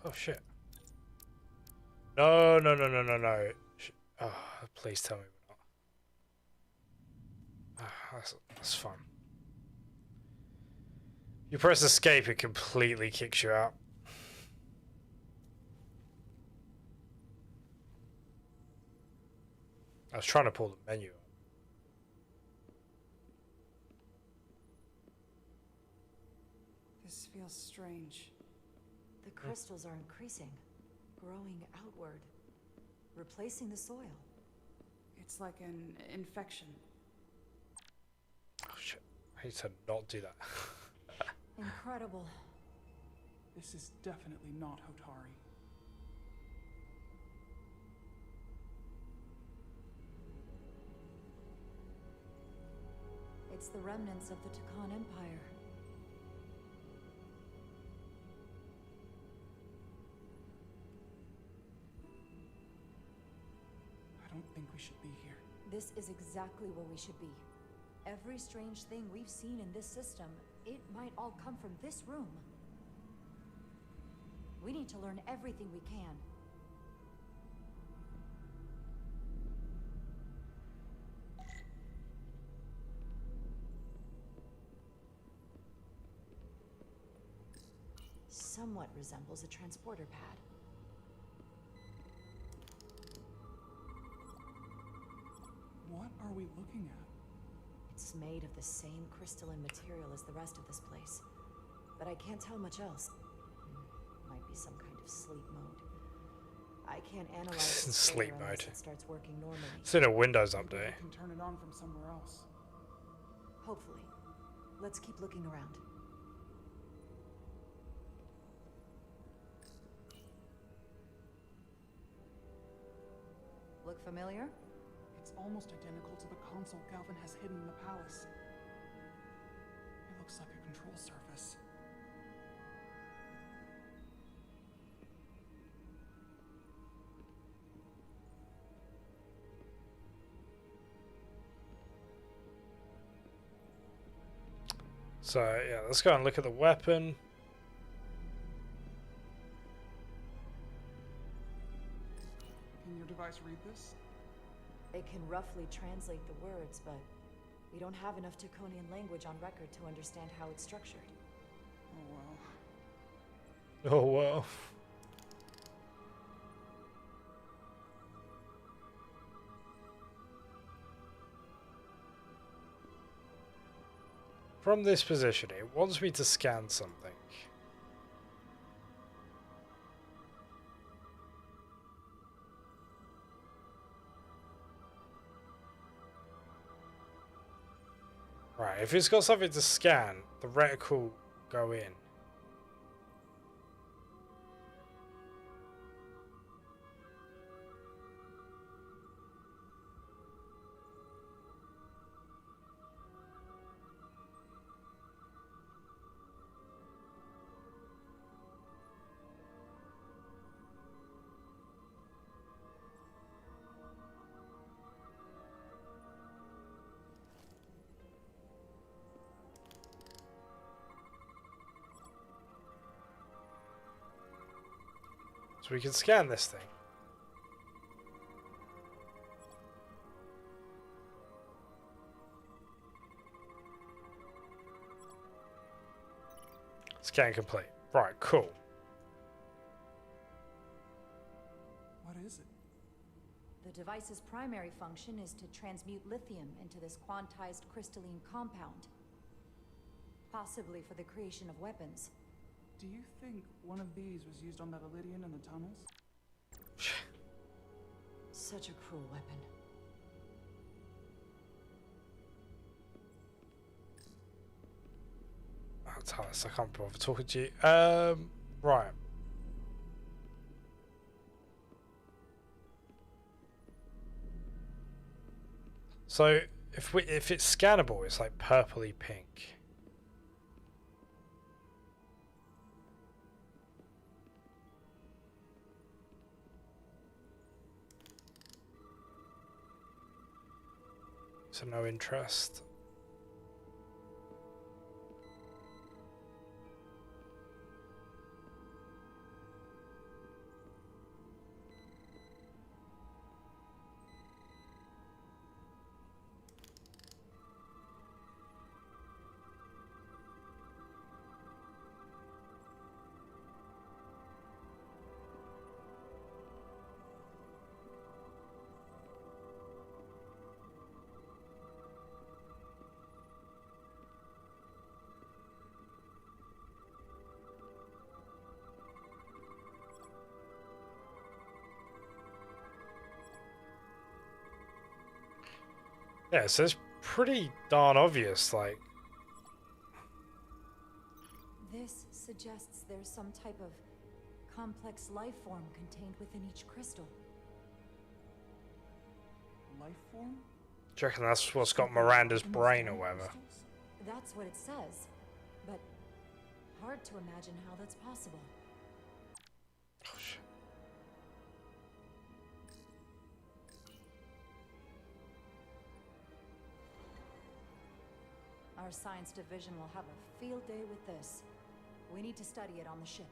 Oh shit. No, no, no, no, no, no. Oh, please tell me we're not. That's fun. You press escape, it completely kicks you out. I was trying to pull the menu up. This feels strange. The crystals are increasing, growing outward, replacing the soil. It's like an infection. Oh shit. I need to not do that. Incredible. This is definitely not Hotari. It's the remnants of the Takan Empire. I don't think we should be here. This is exactly where we should be. Every strange thing we've seen in this system, it might all come from this room. We need to learn everything we can. Somewhat resembles a transporter pad. What are we looking at? It's made of the same crystalline material as the rest of this place, but I can't tell much else. Might be some kind of sleep mode. I can't analyze it Sleep unless mode. it starts working normally. It's in a Windows Maybe update. we can turn it on from somewhere else. Hopefully. Let's keep looking around. Look familiar? It's almost identical to the console Galvin has hidden in the palace. It looks like a control surface. So yeah, let's go and look at the weapon. Can your device read this? It can roughly translate the words, but we don't have enough Taconian language on record to understand how it's structured. Oh well. Oh well. From this position, it wants me to scan something. Right, if it's got something to scan, the reticle go in. So we can scan this thing. Scan complete. Right, cool. What is it? The device's primary function is to transmute lithium into this quantized crystalline compound. Possibly for the creation of weapons. Do you think one of these was used on that Elydian in the tunnels? Such a cruel weapon. Oh, Talis, I can't bother talking to you. Right. So if it's scannable, it's like purpley pink. So no interest. Yeah, so it's pretty darn obvious, like. This suggests there's some type of complex life form contained within each crystal. Life form? Do you reckon that's what's got Miranda's brain or whatever? That's what it says, but hard to imagine how that's possible. Oh, shit. Our science division will have a field day with this. We need to study it on the ship.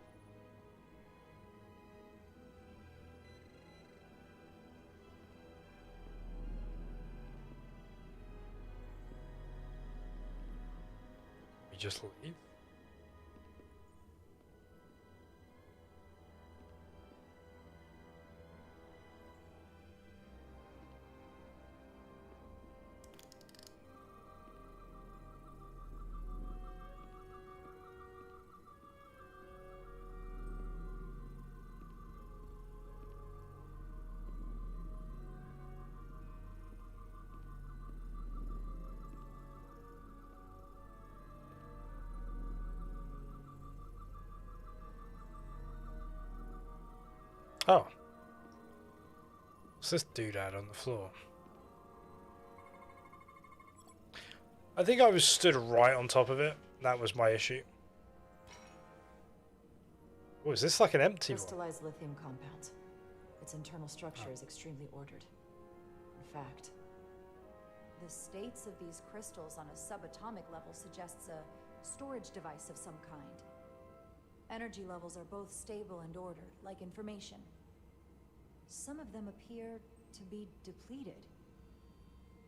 We just leave? Oh. What's this doodad on the floor? I think I was stood right on top of it. That was my issue. Oh, is this like an empty one? Crystallized lithium compound. Its internal structure is extremely ordered. In fact, the states of these crystals on a subatomic level suggests a storage device of some kind. Energy levels are both stable and ordered, like information. Some of them appear to be depleted.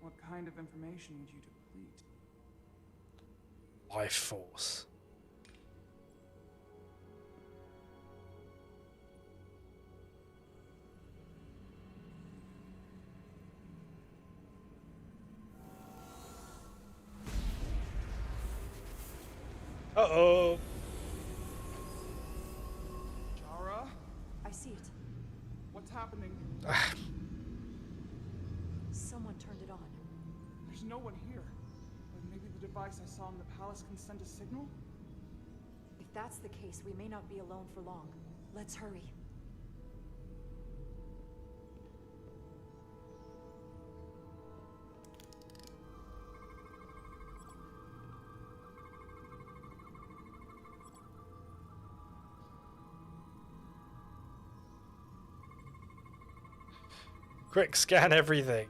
What kind of information would you deplete? Life force. Uh-oh. Jara? I see it. What's happening? Someone turned it on. There's no one here. But maybe the device I saw in the palace can send a signal? If that's the case, we may not be alone for long. Let's hurry. Quick, scan everything.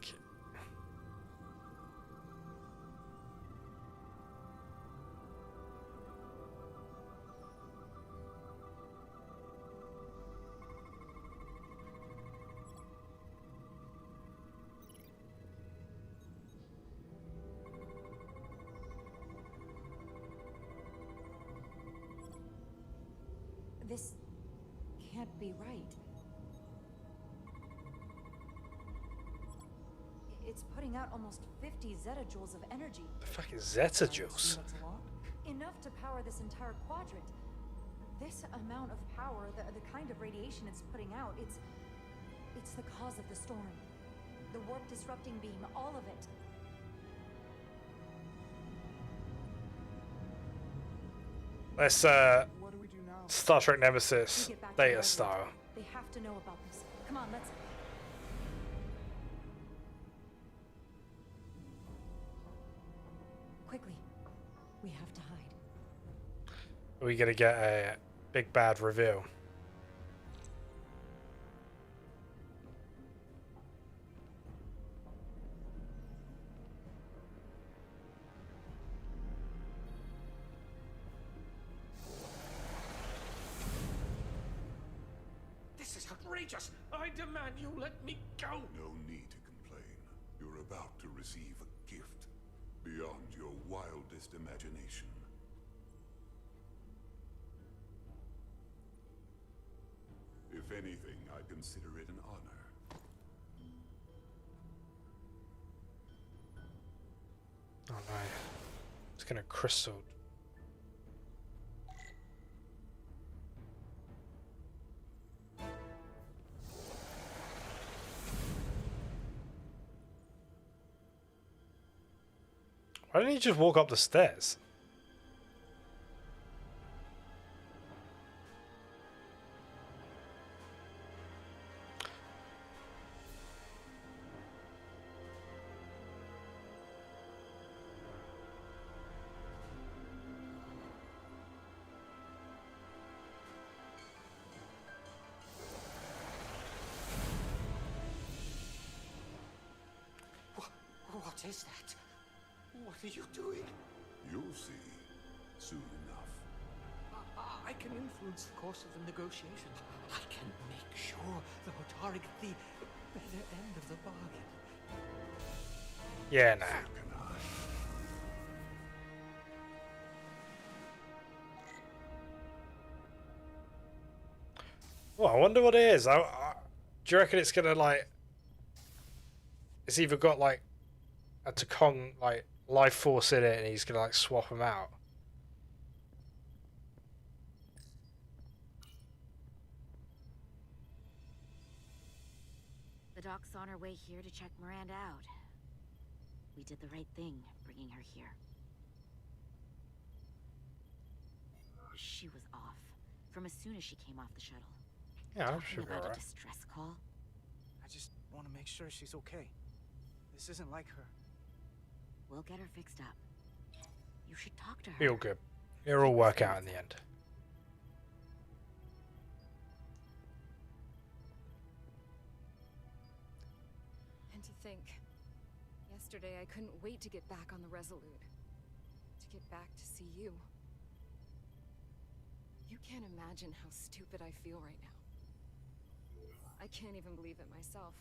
This can't be right. It's putting out almost 50 zetajoules of energy. The fuck is zetajoules? That's a lot. Enough to power this entire quadrant. This amount of power, the kind of radiation it's putting out, it's the cause of the storm. The warp disrupting beam, all of it. Let's What do we do now? Star Trek Nemesis We get back to data Voyager. style. They have to know about this. Come on, let's... Quickly. We have to hide. Are we gonna get a big bad reveal? This is outrageous! I demand you let me go! No need to complain. You're about to receive a gift beyond your wildest imagination. If anything, I consider it an honor. Oh no. It's gonna crystal. Why didn't he just walk up the stairs? What is that? What are you doing? You'll see soon enough. I can influence the course of the negotiation. I can make sure the Hotari get the better end of the bargain. Yeah, nah. So can I. Well, I wonder what it is. Do you reckon it's gonna like? It's either got like a Takong like life force in it, and he's gonna like swap them out. The doc's on her way here to check Miranda out. We did the right thing, bringing her here. She was off from as soon as she came off the shuttle. Yeah, I'm Talking sure we're about a alright. distress call. I just want to make sure she's okay. This isn't like her. We'll get her fixed up. You should talk to her. Be all good. It'll all work out in the end. And to think, yesterday I couldn't wait to get back on the Resolute. To get back to see you. You can't imagine how stupid I feel right now. I can't even believe it myself.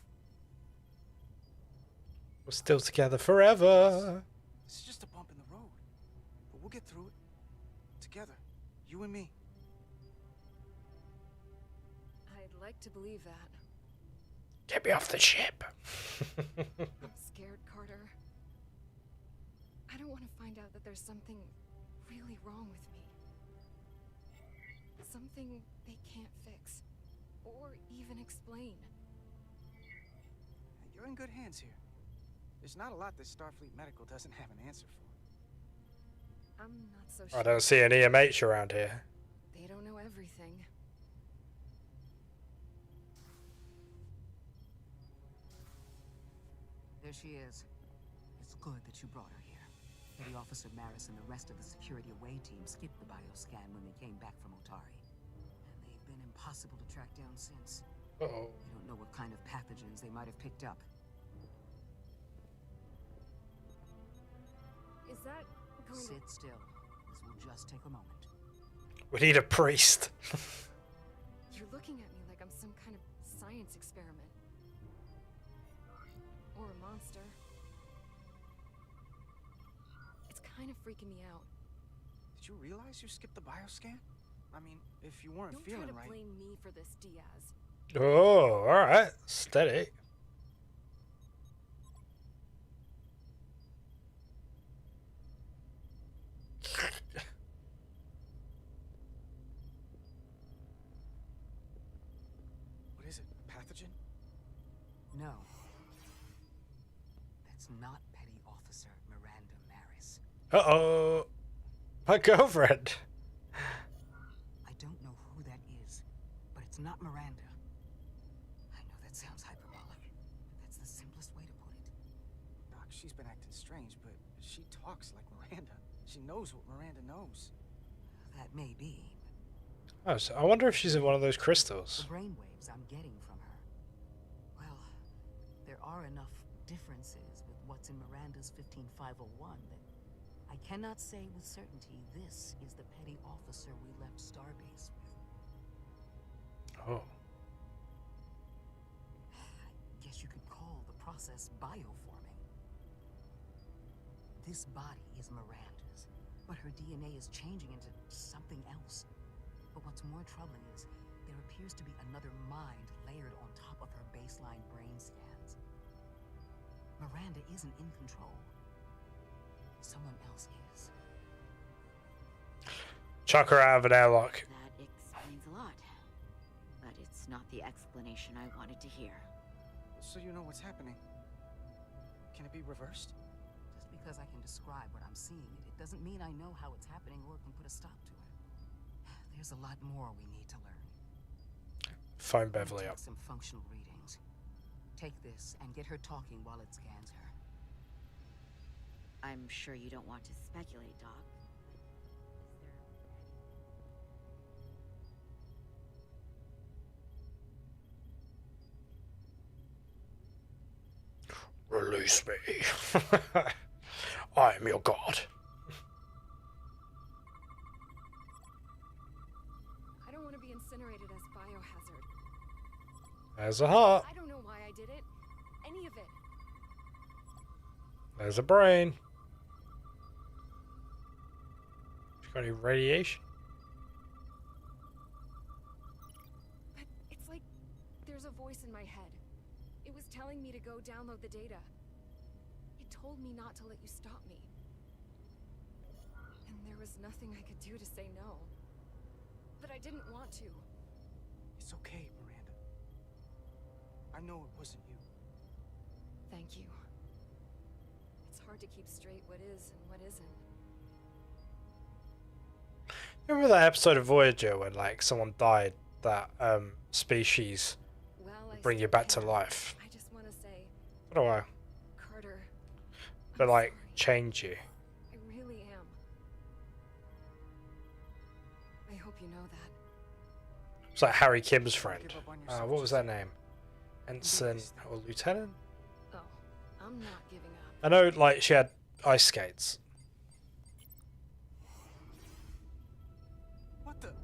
We're still together forever. This is just a bump in the road. But we'll get through it. Together. You and me. I'd like to believe that. Get me off the ship. I'm scared, Carter. I don't want to find out that there's something really wrong with me. Something they can't fix. Or even explain. You're in good hands here. There's not a lot that Starfleet Medical doesn't have an answer for. I'm not so sure. I don't see an EMH around here. They don't know everything. There she is. It's good that you brought her here. The Officer Maris and the rest of the security away team skipped the bioscan when they came back from Otari. And they've been impossible to track down since. Uh-oh. You don't know what kind of pathogens they might have picked up. Is that going Sit still. This will just take a moment. We need a priest. You're looking at me like I'm some kind of science experiment. Or a monster. It's kind of freaking me out. Did you realize you skipped the bioscan? I mean, if you weren't Don't feeling try to right. blame me for this, Diaz. Oh, alright. Steady. No. That's not Petty Officer Miranda Maris. Uh-oh. My girlfriend. I don't know who that is, but it's not Miranda. I know that sounds hyperbolic, but that's the simplest way to put it. Doc, she's been acting strange, but she talks like Miranda. She knows what Miranda knows. That may be. Oh, so I wonder if she's in one of those crystals. The brainwaves I'm getting from her. Well, there are enough differences with what's in Miranda's 15501 that I cannot say with certainty this is the petty officer we left Starbase with. Oh. I guess you could call the process bioforming. This body is Miranda's, but her DNA is changing into something else. But what's more troubling is there appears to be another mind layered on top of her baseline brain scans. Miranda isn't in control. Someone else is. Chuck her out of an airlock. That explains a lot. But it's not the explanation I wanted to hear. So you know what's happening. Can it be reversed? Just because I can describe what I'm seeing, it doesn't mean I know how it's happening or can put a stop to it. There's a lot more we need to learn. Phone Beverly Take up. some functional readings. Take this and get her talking while it scans her. I'm sure you don't want to speculate, Doc. Release me. I am your god. I don't want to be incinerated as biohazard. There's a heart. I don't know why I did it. Any of it. There's a brain. You got any radiation? But it's like there's a voice in my head. It was telling me to go download the data. It told me not to let you stop me. And there was nothing I could do to say no. But I didn't want to. It's okay, Miranda. I know it wasn't you. Thank you. It's hard to keep straight what is and what isn't. Remember that episode of Voyager when like someone died, that species Well, would bring you back to life? I just want to say, I don't know. Carter, But like change you. I really am. I hope you know that. It's like Harry Kim's friend. What was their name? Ensign or Lieutenant? Oh, I'm not giving up. I know, like she had ice skates. What the?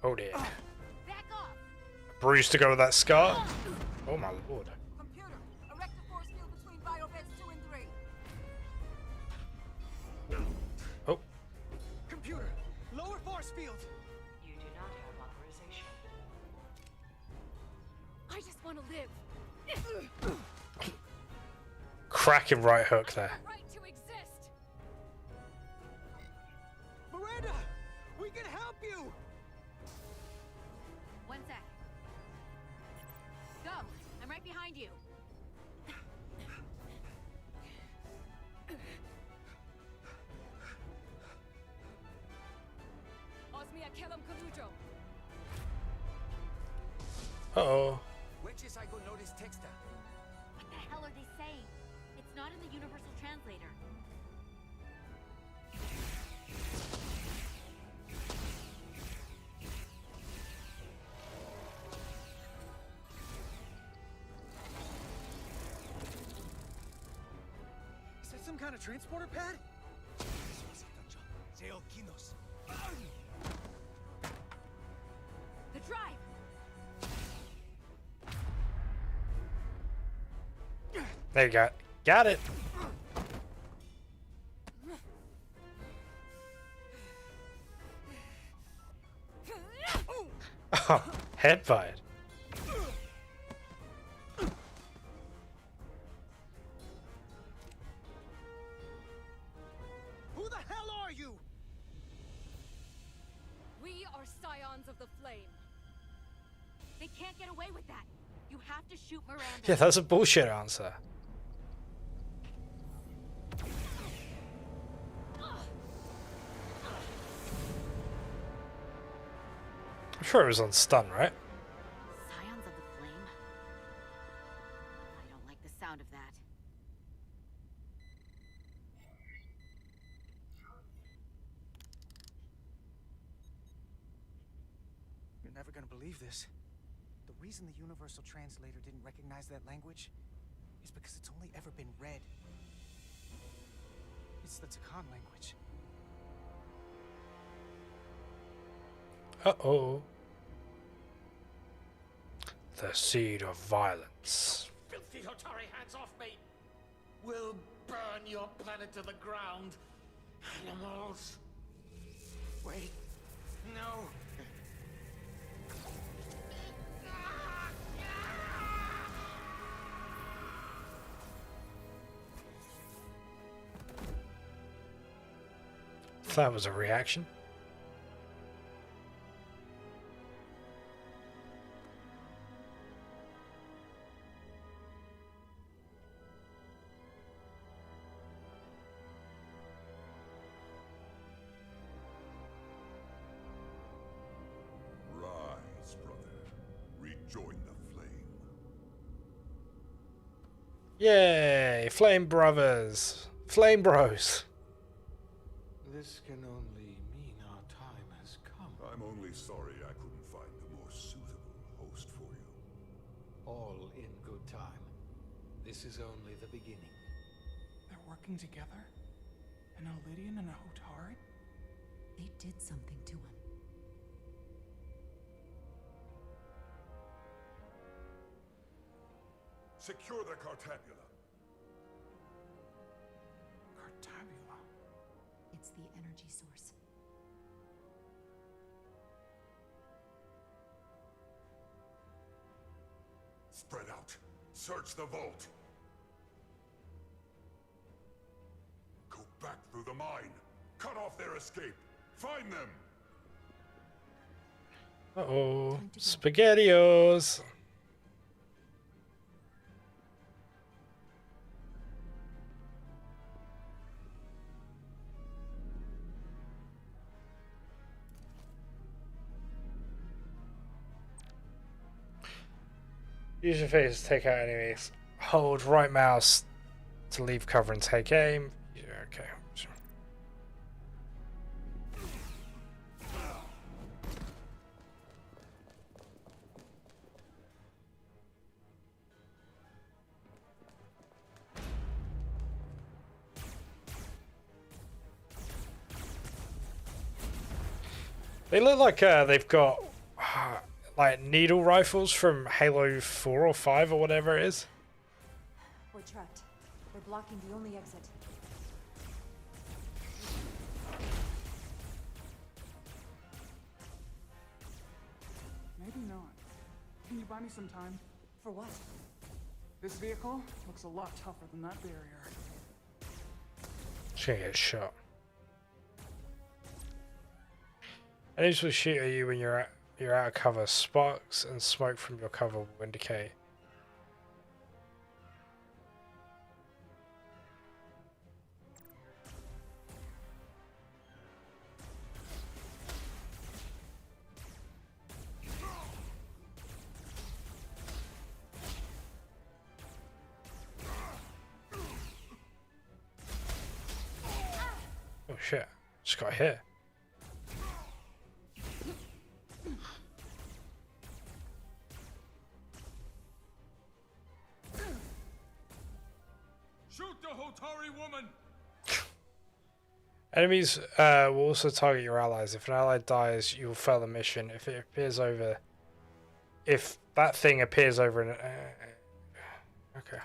Oh dear. Back off! Bruised to go with that scar. Oh my lord. Computer, erect a force field between biobeds 2 and 3. Oh. Computer, lower force field. You do not have authorization. I just want to live. Cracking right hook there. Right to exist. Miranda, we can help you. One sec. Go! I'm right behind you. Osmia Kelam Kalujo. Uh-oh. Witches I go notice texta. What the hell are they saying? It's not in the universal translator. Is that some kind of transporter pad? The drive! There you go. Got it. Oh, headbutt. Who the hell are you? We are scions of the flame. They can't get away with that. You have to shoot Miranda. Yeah, that's a bullshit answer. I'm sure it was on stun, right? Scions of the Flame. I don't like the sound of that. You're never gonna believe this. The reason the Universal Translator didn't recognize that language is because it's only ever been read. It's the Takan language. Uh-oh. The seed of violence. Filthy Hotari, hands off me! We'll burn your planet to the ground. Animals. Wait. No. That was a reaction. Rise, brother. Rejoin the flame. Yay! Flame brothers! Flame bros! This can only mean our time has come. I'm only sorry I couldn't find the more suitable host for you. All in good time. This is only the beginning. They're working together? An Illydian and a Hotari? They did something to him. Secure the Cartabula. Cartabula? It's the energy source. Spread out. Search the vault. Go back through the mine. Cut off their escape. Find them. Uh-oh. SpaghettiOs! Use your face to take out enemies. Hold right mouse to leave cover and take aim. Yeah, okay. Sure. They look like they've got like needle rifles from Halo 4 or 5 or whatever it is. We're trapped. They're blocking the only exit. Maybe not. Can you buy me some time? For what? This vehicle looks a lot tougher than that barrier. She's gonna get shot. Enemies will shoot at you when you're out of cover. Sparks and smoke from your cover will indicate. Oh shit, just got hit. Shoot the Hotari woman! Enemies will also target your allies. If an ally dies, you will fail the mission. If it appears over... If that thing appears over an... okay.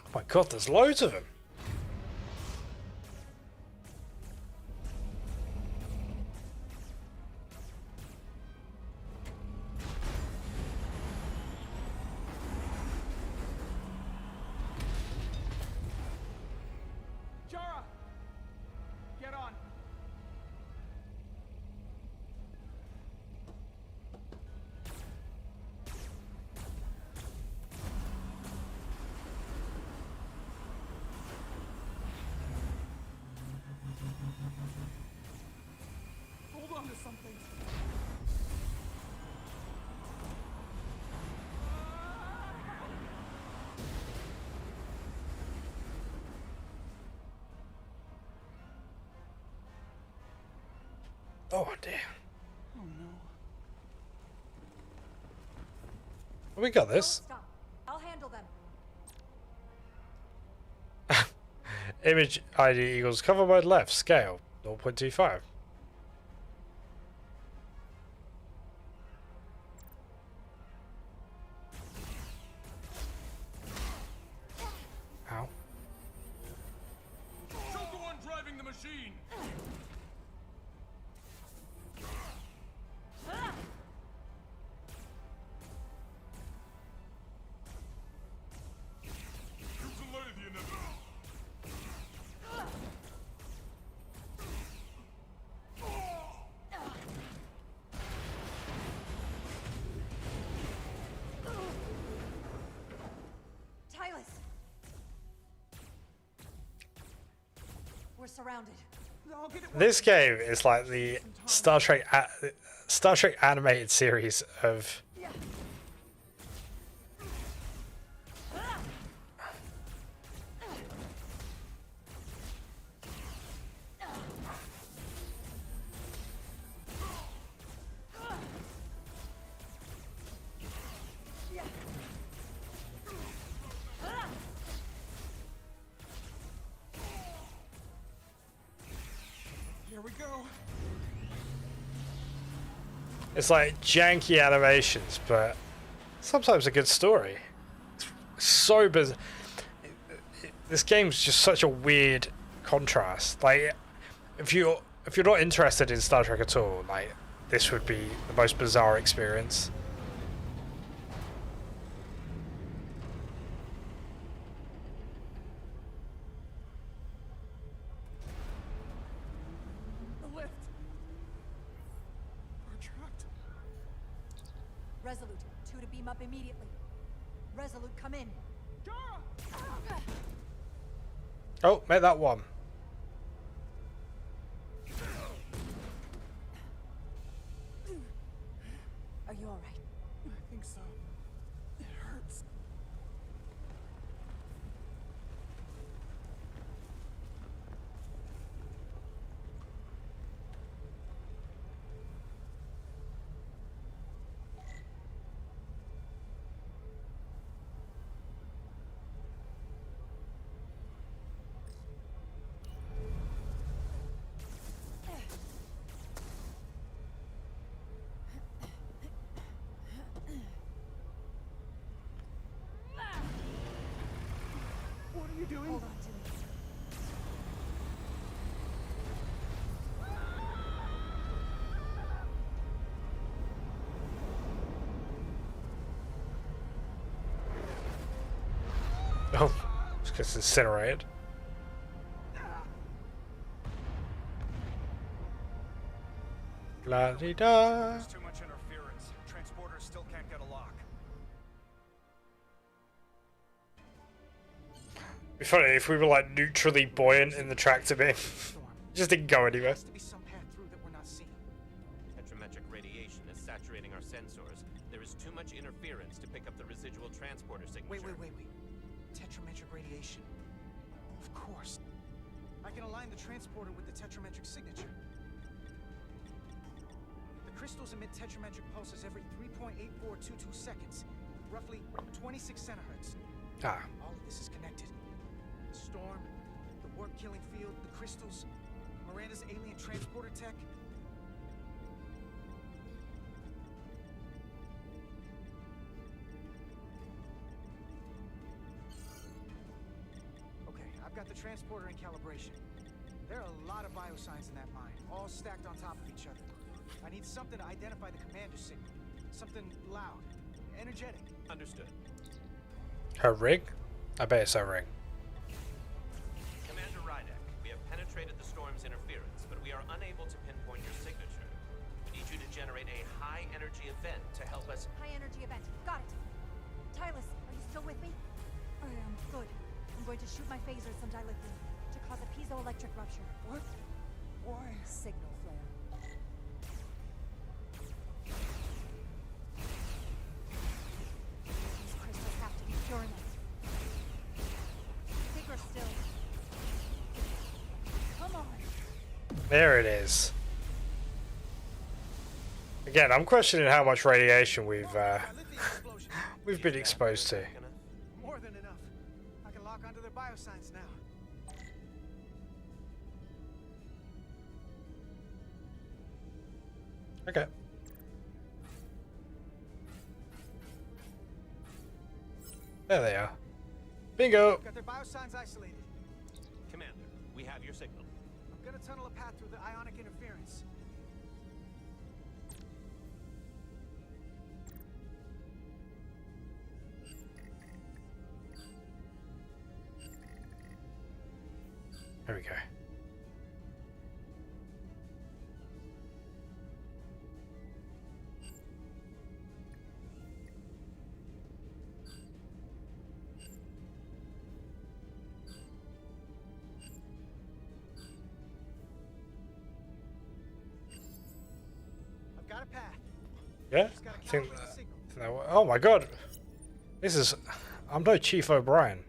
Oh my god, there's loads of them. Oh dear. Oh no. We got this. Don't stop. I'll handle them. Image ID equals cover word left, scale 0.25. Ow. Shoot the one driving the machine! Use the lathe, Nemesis. Tylus! We're surrounded. This game is like the Star Trek animated series of Here we go. it's like janky animations, but sometimes a good story. It's so bizarre. This game's just such a weird contrast. Like, if you're not interested in Star Trek at all, like this would be the most bizarre experience. The lift. We're trapped. Resolute, 2 to beam up immediately. Resolute, come in. Jara! Oh, make that one. Are you all right? I think so. It hurts. What are you doing? Hold on to me. Oh, it's because it's incinerated. La-di-da. There's too much interference. Transporters still can't get a lock. It'd be funny if we were like neutrally buoyant in the tractor beam. Just didn't go anywhere. There has to be some path through that we're not seeing. Tetrametric radiation is saturating our sensors. There is too much interference to pick up the residual transporter signature. Wait. Tetrametric radiation. Of course. I can align the transporter with the tetrametric signature. The crystals emit tetrametric pulses every 3.8422 seconds, roughly 26 centihertz. Ah. All of this is connected. The storm, the warp-killing field, the crystals, Miranda's alien transporter tech. Okay, I've got the transporter in calibration. There are a lot of biosigns in that mine, all stacked on top of each other. I need something to identify the commander signal. Something loud, energetic. Understood. Her rig? I bet it's her rig. Commander Rydeck, we have penetrated the storm's interference, but we are unable to pinpoint your signature. We need you to generate a high-energy event to help us. High energy event. Got it. Tylus, are you still with me? I am. Good. I'm going to shoot my phaser at some dilithium to cause a piezoelectric rupture. What? Why? Signal flare. These crystals have to be pure enough. Bigger still. Come on. There it is. Again, I'm questioning how much radiation we've we've been exposed to. More than enough. I can lock onto their biosigns now. Okay. There they are. Bingo! Got their biosigns isolated. Commander, we have your signal. I'm gonna tunnel a path through the ionic interference. There we go. I've got a path. Yeah? I think that, oh my god. This is... I'm no Chief O'Brien.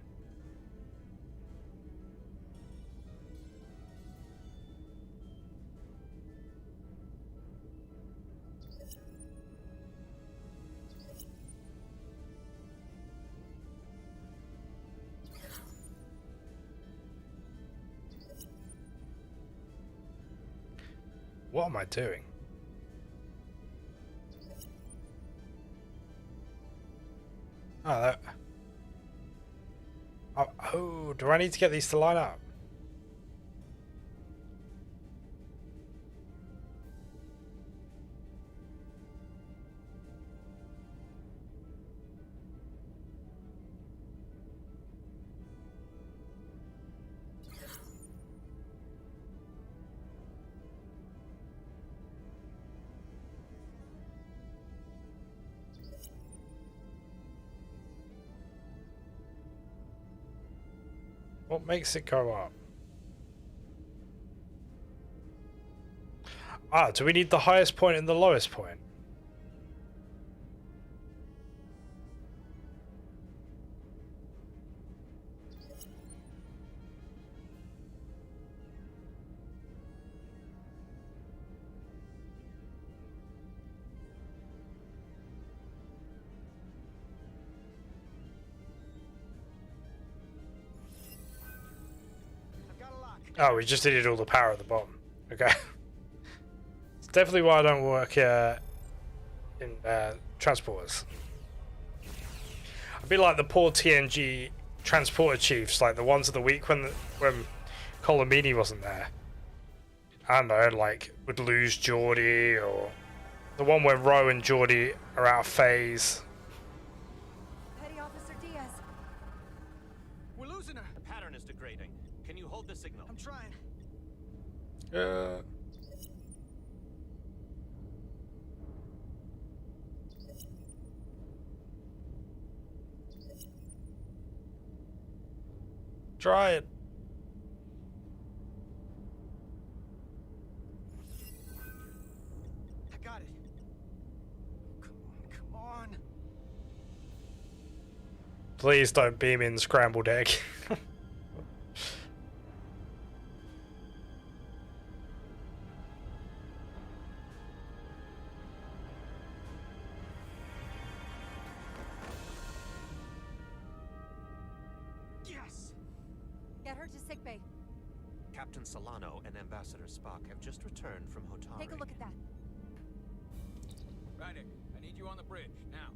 What am I doing? Oh, that... Oh, do I need to get these to line up? What makes it go up? Ah, do we need the highest point and the lowest point? Oh, we just needed all the power at the bottom. Okay. It's definitely why I don't work in transporters. I'd be like the poor TNG transporter chiefs, like the ones of the week when Colomini wasn't there. I don't know, like would lose Geordie, or the one where Ro and Geordie are out of phase. Petty Officer Diaz. We're losing her. The pattern is degrading. Can you hold the signal? I'm trying. Try it. I got it. Come on. Please don't beam in scrambled egg. Get her to sickbay. Captain Solano and Ambassador Spock have just returned from Hotari. Take a look at that. Rydeck, I need you on the bridge, now.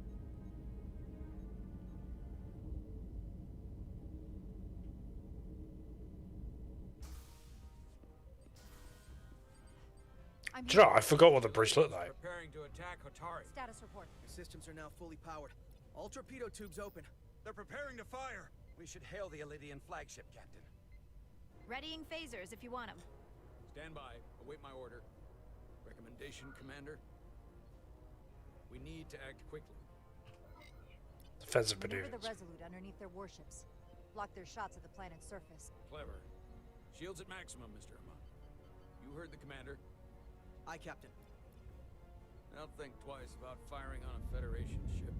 Do you know, I forgot what the bridge looked like. Preparing to attack Hotari. Status report. The systems are now fully powered. All torpedo tubes open. They're preparing to fire. We should hail the Elydian flagship, Captain. Readying phasers if you want them. Stand by. Await my order. Recommendation, Commander? We need to act quickly. Defensive Maneuver maneuvers. the Resolute underneath their warships. Block their shots at the planet's surface. Clever. Shields at maximum, Mr. Amon. You heard the Commander. Aye, Captain. Now think twice about firing on a Federation ship.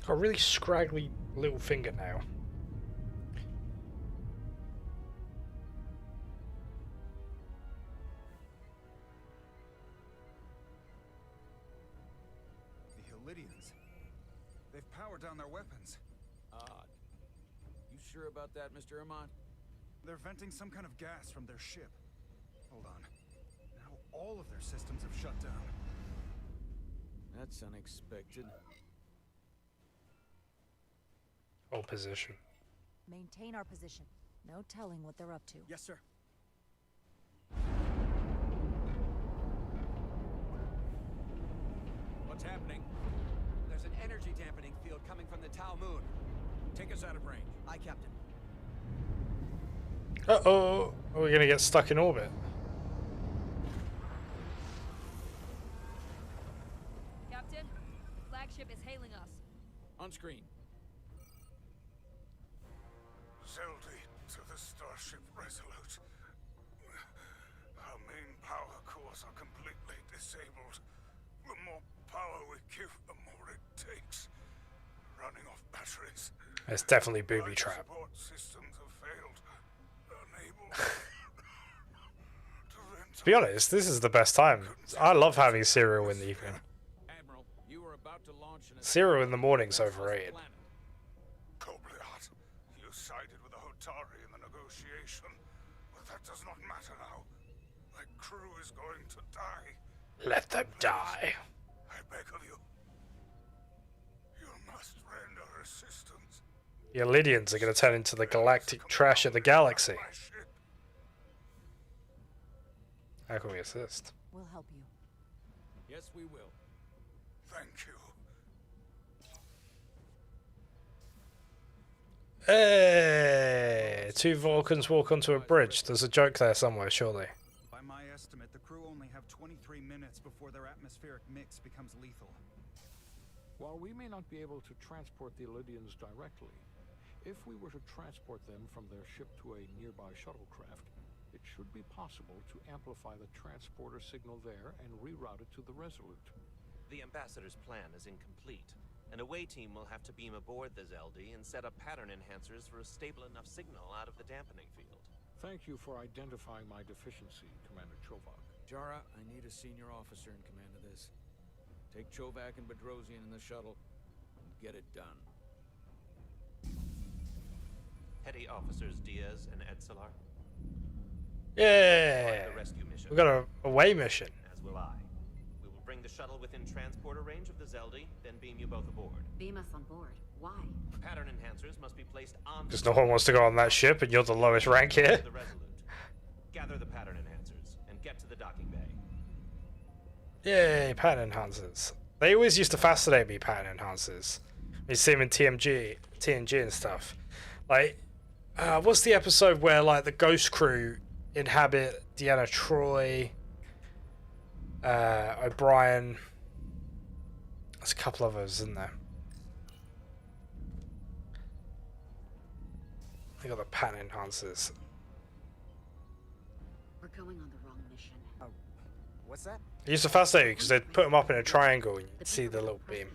Got a really scraggly little fingernail. weapons. Odd. You sure about that, Mr. Armand? They're venting some kind of gas from their ship. Hold on. Now all of their systems have shut down. That's unexpected. Hold position. Maintain our position. No telling what they're up to. Yes, sir. What's happening? There's an energy dampening field coming from the Tau moon. Take us out of range. Aye, Captain. Uh-oh. Are we going to get stuck in orbit? Captain, the flagship is hailing us. On screen. Zeldy to the Starship Resolute. Our main power cores are completely disabled. The more power we give, the more it takes. Running off batteries. It's definitely booby trap. Support systems have failed. Unable To be honest, this is the best time. I love having cereal in the evening. Admiral, you were about to launch an Cereal in the morning's overrated. Kobliat, you sided with the Hotari in the negotiation, but that does not matter now. My crew is going to die. Let them die. I beg of you. You must render assistance. Your Lydians are going to turn into the galactic trash of the galaxy. How can we assist? We'll help you. Yes, we will. Thank you. Hey! Two Vulcans walk onto a bridge. There's a joke there somewhere, surely. By my estimate, the crew only have 23 minutes before their atmospheric mix becomes lethal. While we may not be able to transport the Lydians directly, if we were to transport them from their ship to a nearby shuttlecraft, it should be possible to amplify the transporter signal there and reroute it to the Resolute. The Ambassador's plan is incomplete. An away team will have to beam aboard the Zeldy and set up pattern enhancers for a stable enough signal out of the dampening field. Thank you for identifying my deficiency, Commander Chovak. Jara, I need a senior officer in command of this. Take Chovak and Bedrosian in the shuttle and get it done. Petty Officers Diaz and Edselar. Yeah! The rescue mission. We got a away mission. As will I. We will bring the shuttle within transporter range of the Zeldy, then beam you both aboard. Beam us on board. Why? Pattern enhancers must be placed on. Because no one wants to go on that ship, and you're the lowest rank here. The Resolute. Gather the pattern enhancers and get to the docking bay. Yay, pattern enhancers. They always used to fascinate me, pattern enhancers. You see them in TNG and stuff. Like, what's the episode where like the Ghost Crew inhabit Deanna Troi, O'Brien? There's a couple of us in there. They got the pattern enhancers. We're going on the wrong mission. Oh, what's that? It used to fascinate me because they'd put them up in a triangle and you'd see the little beam.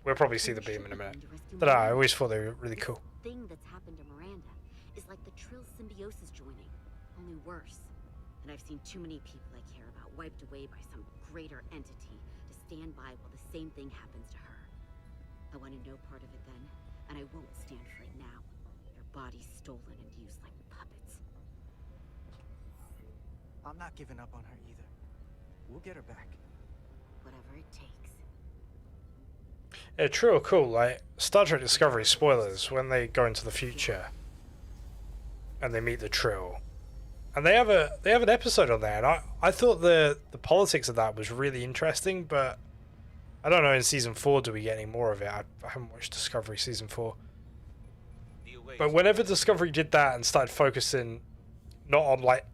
We'll probably see the beam in a minute. Don't know, I always thought they were really cool. Thing that's happened to Miranda is like the Trill symbiosis joining, only worse. And I've seen too many people I care about wiped away by some greater entity to stand by while the same thing happens to her. I wanted no part of it then, and I won't stand for it now. Your body's stolen and used like puppets. I'm not giving up on her either. We'll get her back. Whatever it takes. Yeah, true or cool, like Star Trek Discovery spoilers, when they go into the future and they meet the Trill. And they have an episode on there, and I thought the politics of that was really interesting, but I don't know, in season 4 do we get any more of it? I haven't watched Discovery season 4. But whenever Discovery did that and started focusing not on like,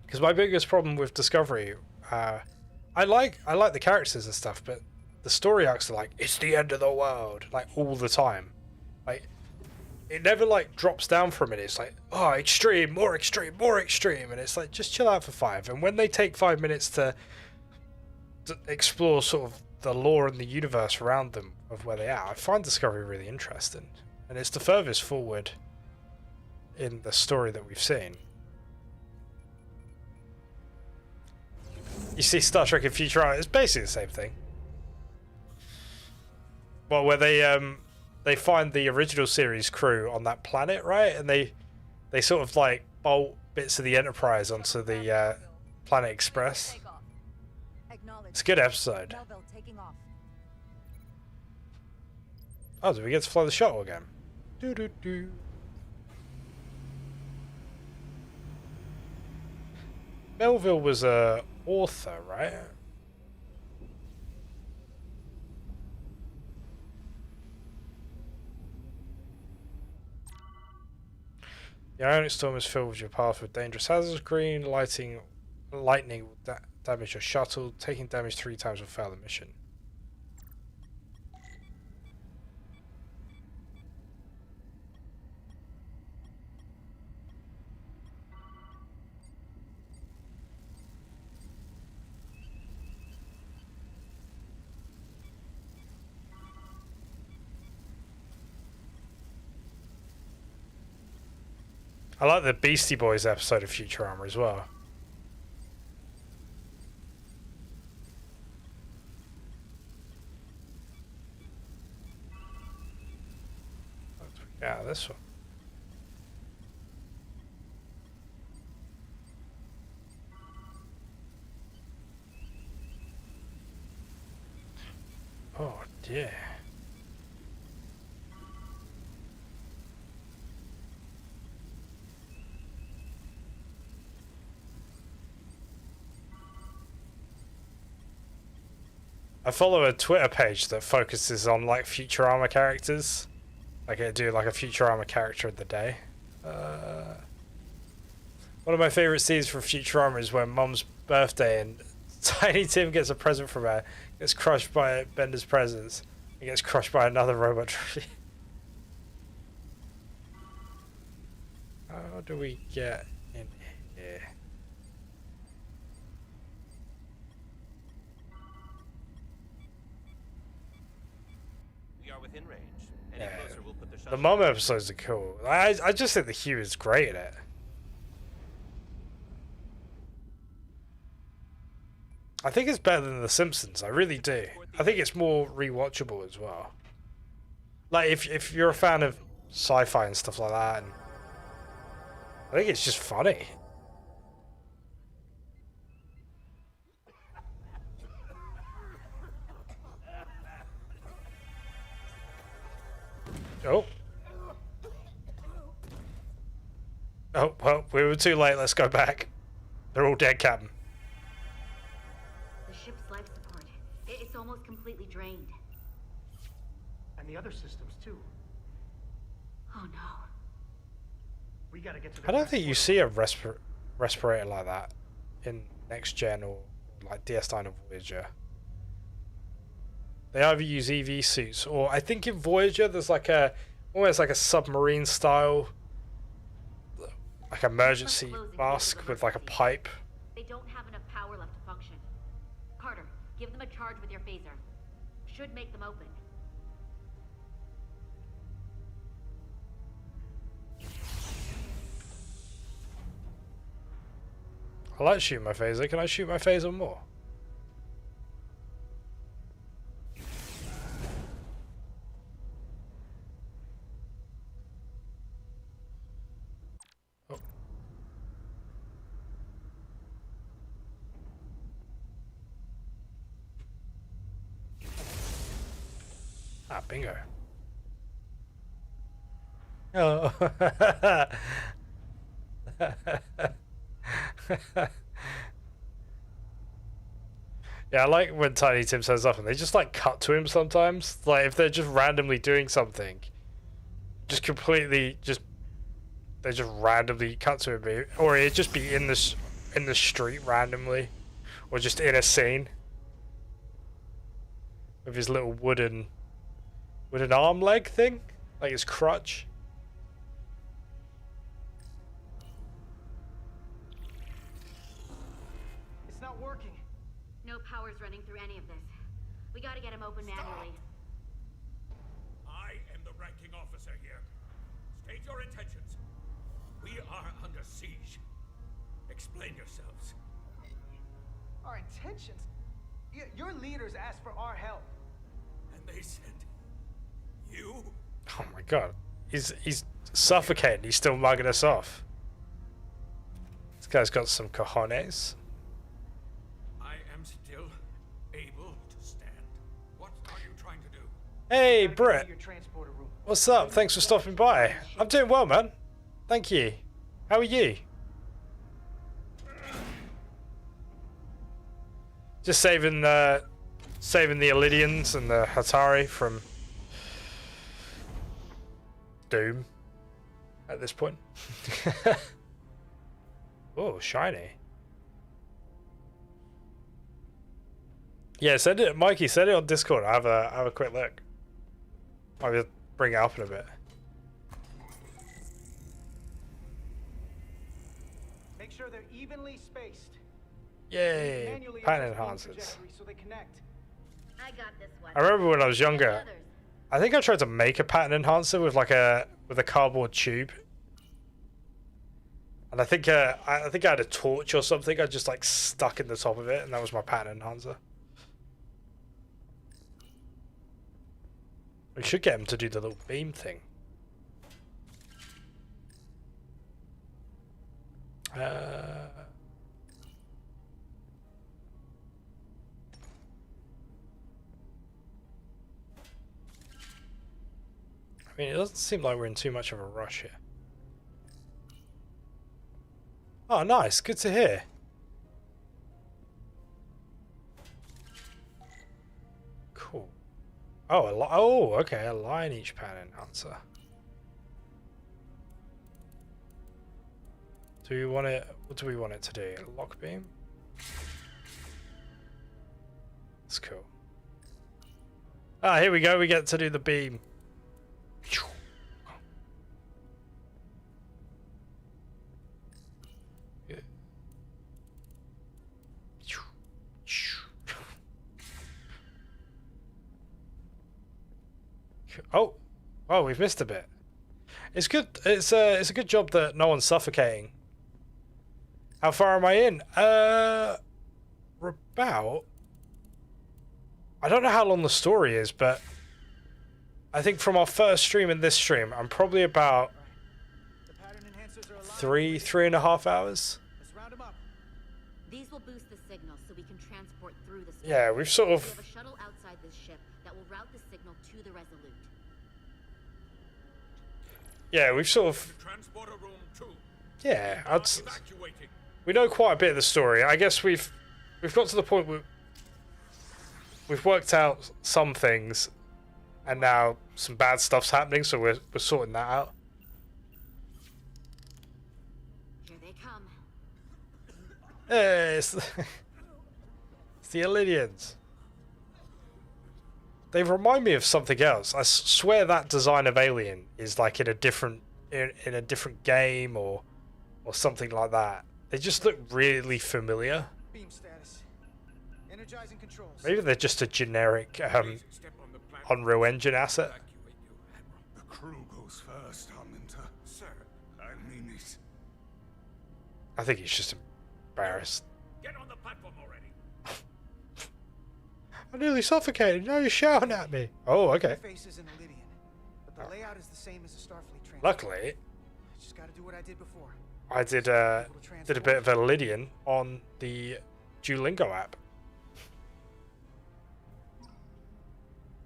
because my biggest problem with Discovery, I like the characters and stuff, but the story arcs are like, it's the end of the world, like all the time. Like, it never like drops down for a minute. It's like, oh, extreme, more extreme, more extreme, and it's like, just chill out for 5. And when they take 5 minutes to explore sort of the lore and the universe around them of where they are, I find Discovery really interesting, and it's the furthest forward in the story that we've seen. You see Star Trek in Futurama, it's basically the same thing. Well, where they they find the original series crew on that planet, right? And they sort of like bolt bits of the Enterprise onto the Planet Express. It's a good episode. Oh, do we get to fly the shuttle again? Doo-doo-doo. Melville was a author, right? The ionic storm is filled with your path with dangerous hazards. Green lightning will damage your shuttle. Taking damage 3 times will fail the mission. I like the Beastie Boys episode of Futurama as well. Yeah, this one. Oh dear. I follow a Twitter page that focuses on like Futurama characters. Like I do like a Futurama character of the day. One of my favourite scenes from Futurama is when Mom's birthday and Tiny Tim gets a present from her, gets crushed by Bender's presents, and gets crushed by another robot tree. How do we get in here? We are within range. Any closer, we'll put the The shuttle. Mom episodes are cool. I just think the Hugh is great at it. I think it's better than The Simpsons. I really do. I think it's more rewatchable as well. Like if you're a fan of sci-fi and stuff like that, and I think it's just funny. Oh. Oh, well, we were too late. Let's go back. They're all dead, Captain. The ship's life support. It's almost completely drained. And the other systems, too. Oh no. We gotta get to the I don't think you see a respirator like that in Next Gen or like DS9 or Voyager. They either use EV suits, or I think in Voyager there's like a almost like a submarine style like emergency mask with like a pipe. They don't have enough power left to function. Carter, give them a charge with your phaser. Should make them open. I like shooting my phaser. Can I shoot my phaser more? Oh. Ah, bingo. Oh. Yeah, I like when Tiny Tim says up and they just like cut to him sometimes. Like if they're just randomly doing something, just completely they just randomly cut to him, or it'd just be in the street randomly, or just in a scene with his little wooden arm leg thing, like his crutch. It's not working. No power's running through any of this. We gotta get him open manually. I am the ranking officer here. State your intentions. We are under siege. Explain yourselves. Our intentions? Your leaders asked for our help. And they sent you? God. He's suffocating. He's still mugging us off. This guy's got some cojones. I am still able to stand. What are you trying to do? Hey, Britt. What's up? Thanks for stopping by. I'm doing well, man. Thank you. How are you? Just saving the Illidians and the Hatari from doom at this point. Oh, shiny. Yeah, send it, Mikey. Send it on Discord. I'll have a quick look. I'll bring it up in a bit. Make sure they're evenly spaced. Yay! Pattern enhancers. So they connect. I got this one. I remember when I was younger, I think I tried to make a pattern enhancer with like a cardboard tube, and I think I had a torch or something. I just like stuck in the top of it, and that was my pattern enhancer. We should get him to do the little beam thing. I mean, it doesn't seem like we're in too much of a rush here. Oh, nice. Good to hear. Cool. Oh, okay. A line each pattern enhancer. Do we want it? What do we want it to do? A lock beam? That's cool. Ah, here we go. We get to do the beam. Oh, we've missed a bit. It's good. It's a good job that no one's suffocating. How far am I in? We're about. I don't know how long the story is, but I think from our first stream and this stream, I'm probably about 3.5 hours. These will boost the signal so we can transport through the space. Yeah, we've sort of. We have a shuttle outside this ship that will route the signal to the Resolute. Yeah, we've sort of. Yeah, we know quite a bit of the story. I guess we've got to the point where we've worked out some things, and now some bad stuff's happening. So we're sorting that out. Here they come. Hey, it's the Illidians. They remind me of something else. I swear that design of alien is like in a different game or something like that. They just look really familiar. Beam status. Energizing controls. Maybe they're just a generic Unreal Engine asset. The crew goes first, Harminter. Sir, I mean it. I think he's just embarrassed. Get on the platform already. I'm nearly suffocated. Now you're shouting at me. Oh, okay. Face is an Illidian, but the layout is the same as a Starfleet train. Luckily, Just gotta do what I did before. I did a bit of Illidian on the Duolingo app.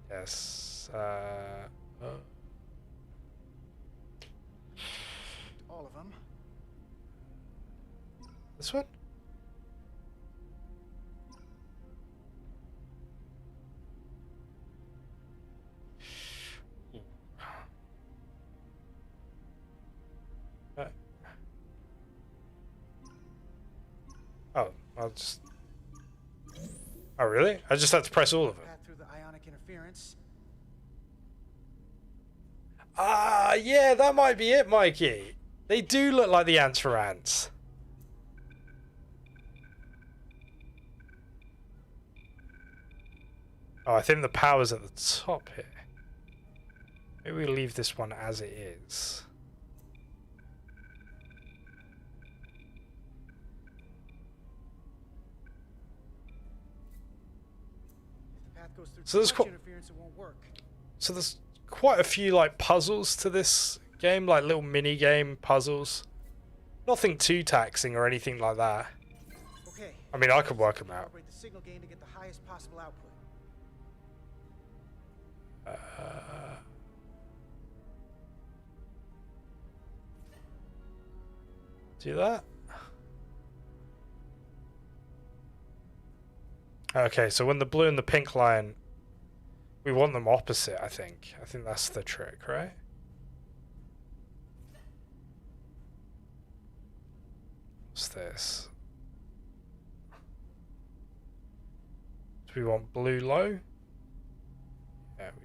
Yes. All of them. This one? Oh, I'll just. Oh, really? I just have to press all of them. Path through the ionic interference. Ah, yeah, that might be it, Mikey. They do look like the ants for ants. Oh, I think the power's at the top here. Maybe we leave this one as it is. Goes through So there's interference, it won't work. So there's quite a few like puzzles to this game, like little mini game puzzles. Nothing too taxing or anything like that. Okay. I mean, I could work them out. Calibrate the signal gain to get the highest possible output. Do that. Okay, so when the blue and the pink line, we want them opposite, I think. I think that's the trick, right? What's this? Do we want blue low? Yeah, we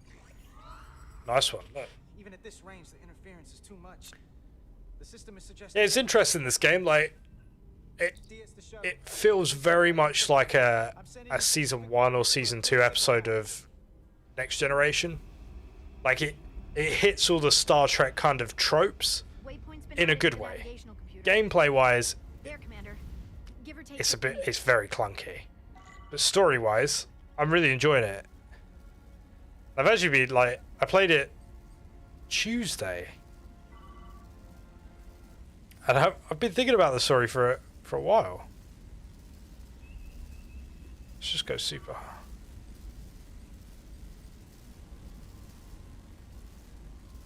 do. Nice one, look. Even at this range, the interference is too much. The system is suggesting. Yeah, it's interesting, this game. Like, it feels very much like a season 1 or season 2 episode of Next Generation. Like it hits all the Star Trek kind of tropes in a good way. Gameplay wise, it's very clunky, but story wise, I'm really enjoying it. I've actually been like, I played it Tuesday, and I've been thinking about the story for a while. Let's just go super hard.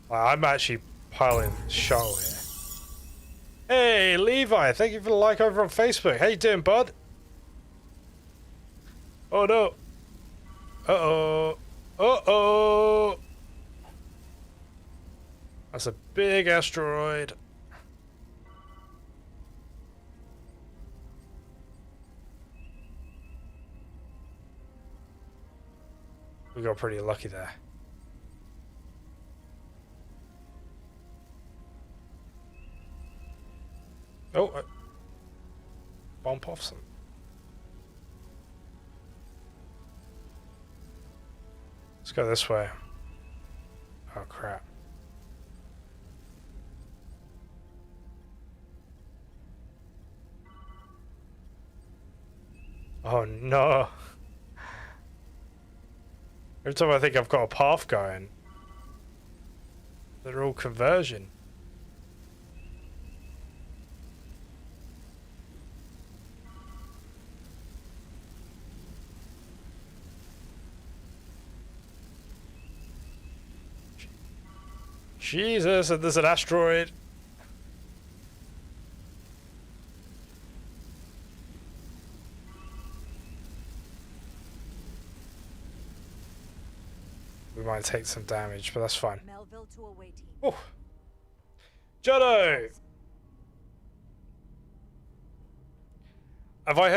Wow, I'm actually piling shuttle here. Hey, Levi, thank you for the like over on Facebook. How you doing, bud? Oh, no. Uh-oh. Uh-oh. That's a big asteroid. We got pretty lucky there. Oh, bump off some. Let's go this way. Oh, crap. Oh, no. Every time I think I've got a path going, they're all conversion. Jesus, and there's an asteroid. We might take some damage, but that's fine. Melville to away team. Oh, Jono! Have I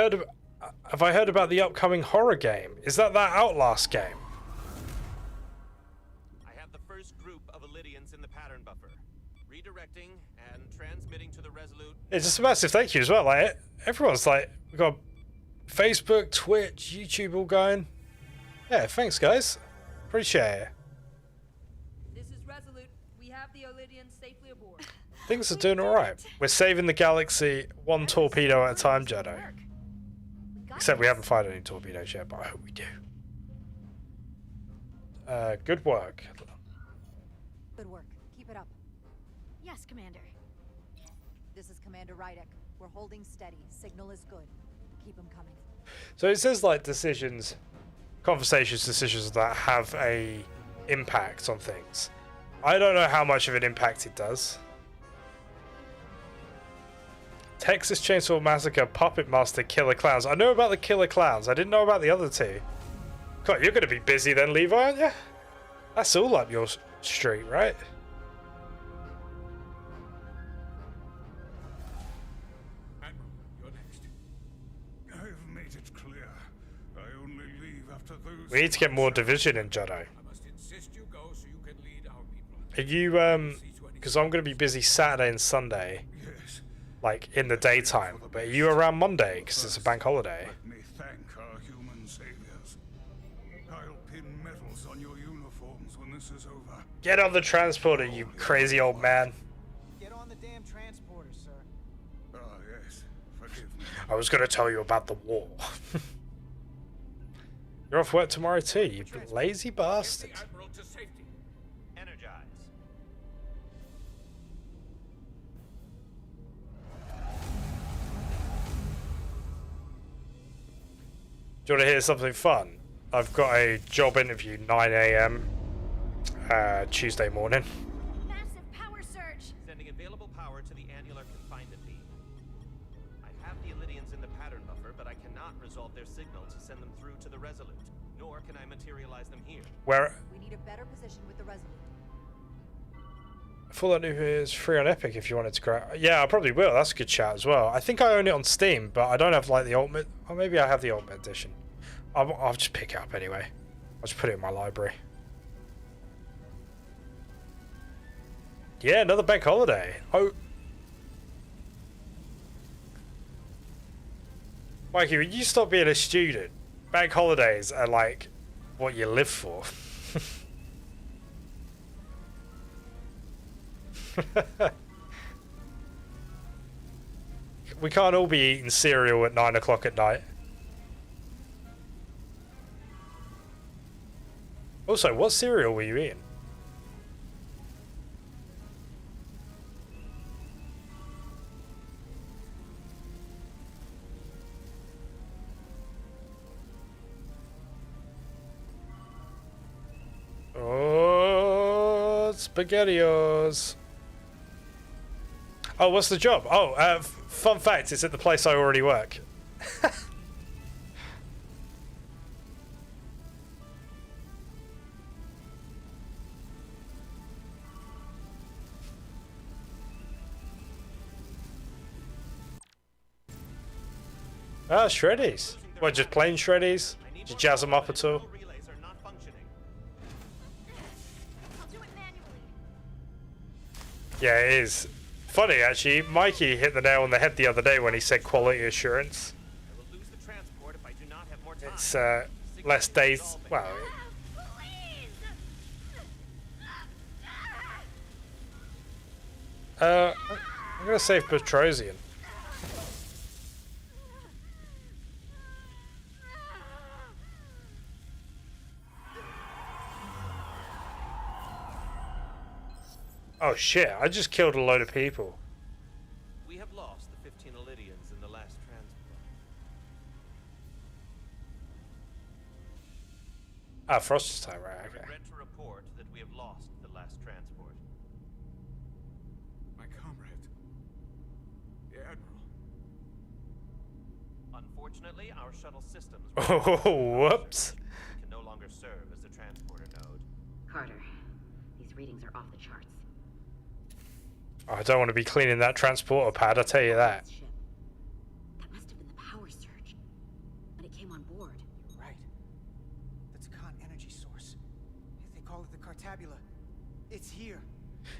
heard about the upcoming horror game? Is that Outlast game? I have the first group of Illydians in the pattern buffer, redirecting and transmitting to the Resolute. It's just a massive thank you as well. Like, everyone's like, we've got Facebook, Twitch, YouTube all going. Yeah, thanks guys. Appreciate it. This is Resolute. We have the Illydians safely aboard. Things are doing alright. We're saving the galaxy one torpedo at a time, Jedi. Except we haven't fired any torpedoes yet, but I hope we do. Good work. Good work. Keep it up. Yes, Commander. This is Commander Rydeck. We're holding steady. Signal is good. Keep them coming. So it says like decisions, conversations, decisions that have a impact on things. I don't know how much of an impact it does. Texas Chainsaw Massacre, Puppet Master, Killer Clowns. I know about the Killer Clowns. I didn't know about the other two. God, you're going to be busy then, Levi, aren't you? That's all up your street, right? Admiral, you're next. I've made it clear. I only leave after those. We need to get more division in Jedi. I must insist you go so you can lead our people. Are you, because I'm going to be busy Saturday and Sunday. Yes. Like, in the daytime. But are you around Monday? Because it's a bank holiday. Let me thank our human saviors. I'll pin medals on your uniforms when this is over. Get on the transporter, you crazy old man. Get on the damn transporter, sir. Ah, yes. Forgive me. I was going to tell you about the war. You're off work tomorrow too, you lazy bastard. Admiral to safety. Energize. Do you want to hear something fun? I've got a job interview 9 AM Tuesday morning. Massive power surge. Sending available power to the annular confinement beam. I have the Illidians in the pattern buffer, but I cannot resolve their signal to send them through to the Resolute. Nor can I materialize them here. Where? We need a better position with the Resolute. Fallout New is free on Epic if you wanted to grab. Yeah, I probably will. That's a good chat as well. I think I own it on Steam, but I don't have like the ultimate. Or maybe I have the ultimate edition. I'll just pick it up anyway. I'll just put it in my library. Yeah, another bank holiday. Oh. Mikey, when you stop being a student, bank holidays are like what you live for. We can't all be eating cereal at 9 o'clock at night. Also, what cereal were you eating? Oh, SpaghettiOs. Oh, what's the job? Oh, fun fact, it's at the place I already work. Ah, shreddies. What, just plain shreddies? Did you jazz them up at all? Yeah, it is. Funny, actually. Mikey hit the nail on the head the other day when he said quality assurance. It's less days. Well, I'm gonna save Petrosian. Oh shit, I just killed a load of people. We have lost the 15 Illidians in the last transport. Ah, Frost's time, right, okay. I regret to report that we have lost the last transport. My comrade. The Admiral. Unfortunately, our shuttle systems Oh, whoops. can no longer serve as the transporter node. Carter, these readings are off the charts. I don't want to be cleaning that transporter pad, I'll tell you that. That must have been the power surge when it came on board. You're right. That's a con energy source. They call it the Cartabula. It's here.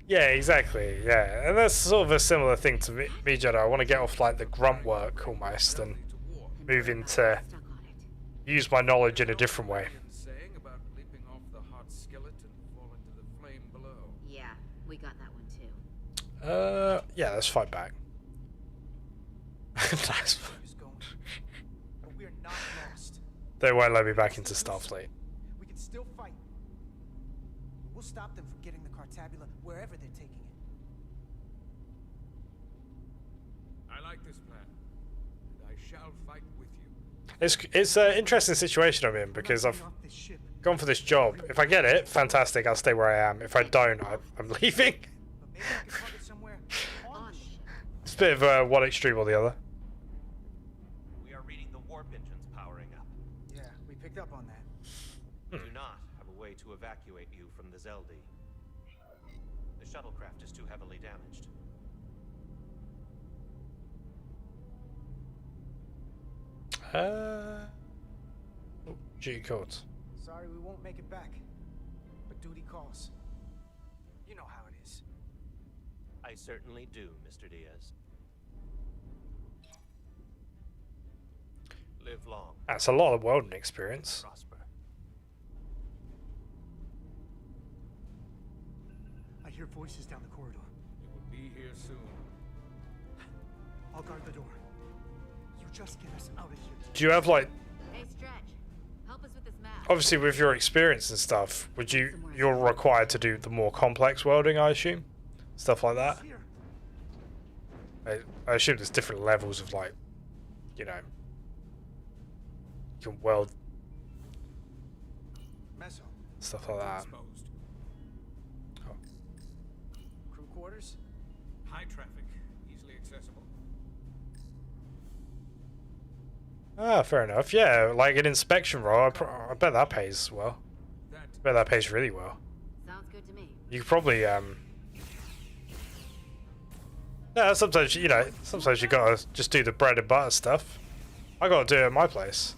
Yeah, exactly, yeah. And that's sort of a similar thing to me, Jedi. I want to get off like the grunt work almost and move into use my knowledge in a different way. Saying about leaping off the hot skillet and falling to the flame below. Yeah, we got that one too. Yeah, let's fight back. Nice. But we're not lost. They won't let me back into Starfleet. We can still fight. We'll stop them from getting the Cartabula wherever they're taking it. I like this plan. And I shall fight with you. It's an interesting situation I'm in because I've gone for this job. If I get it, fantastic, I'll stay where I am. If I don't, I'm leaving. It's a bit of one extreme or the other. We are reading the warp engines powering up. Yeah, we picked up on that. We do not have a way to evacuate you from the Zeldi. The shuttlecraft is too heavily damaged. G codes. Sorry we won't make it back. But duty calls. You know how it is. I certainly do, Mr. Diaz. Live long. That's a lot of welding experience. Prosper. I hear voices down the corridor. It will be here soon. I'll guard the door. You just get us out of here. Do you have like Hey, Stretch. help us with this map? Obviously, with your experience and stuff, you're required to do the more complex welding, I assume, stuff like that. I assume there's different levels of, like, you know, you can weld stuff like that. Oh. Crew quarters? High traffic, easily accessible. Ah, fair enough. Yeah, like an inspection role, I bet that pays well. I bet that pays really well. Sounds good to me. You could probably, yeah, sometimes, you know, sometimes you gotta just do the bread and butter stuff. I gotta do it at my place.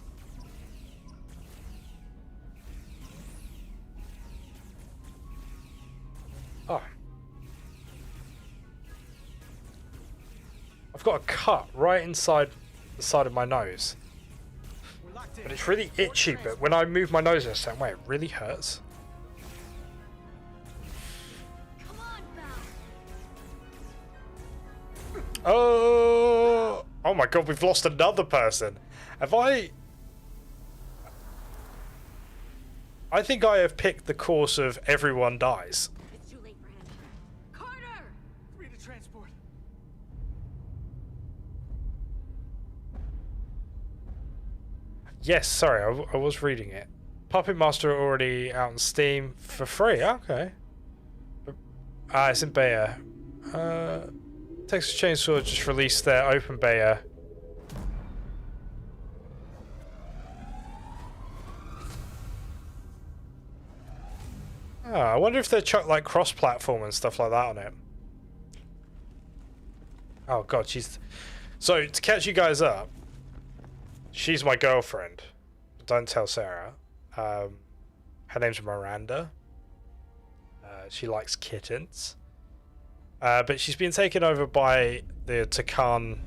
Oh. I've got a cut right inside the side of my nose. But it's really itchy, but when I move my nose in a certain way, it really hurts. Oh! Oh my god, we've lost another person. Have I think I have picked the course of everyone dies. It's too late for him. Carter! Free to transport. Yes, sorry, I was reading it. Puppet Master already out on Steam for free. Okay. It's in beta. Texas Chainsaw just released their open beta. I wonder if they chuck like cross-platform and stuff like that on it. Oh god, she's... So, to catch you guys up, she's my girlfriend. Don't tell Sarah. Her name's Miranda. She likes kittens. But she's been taken over by the Takan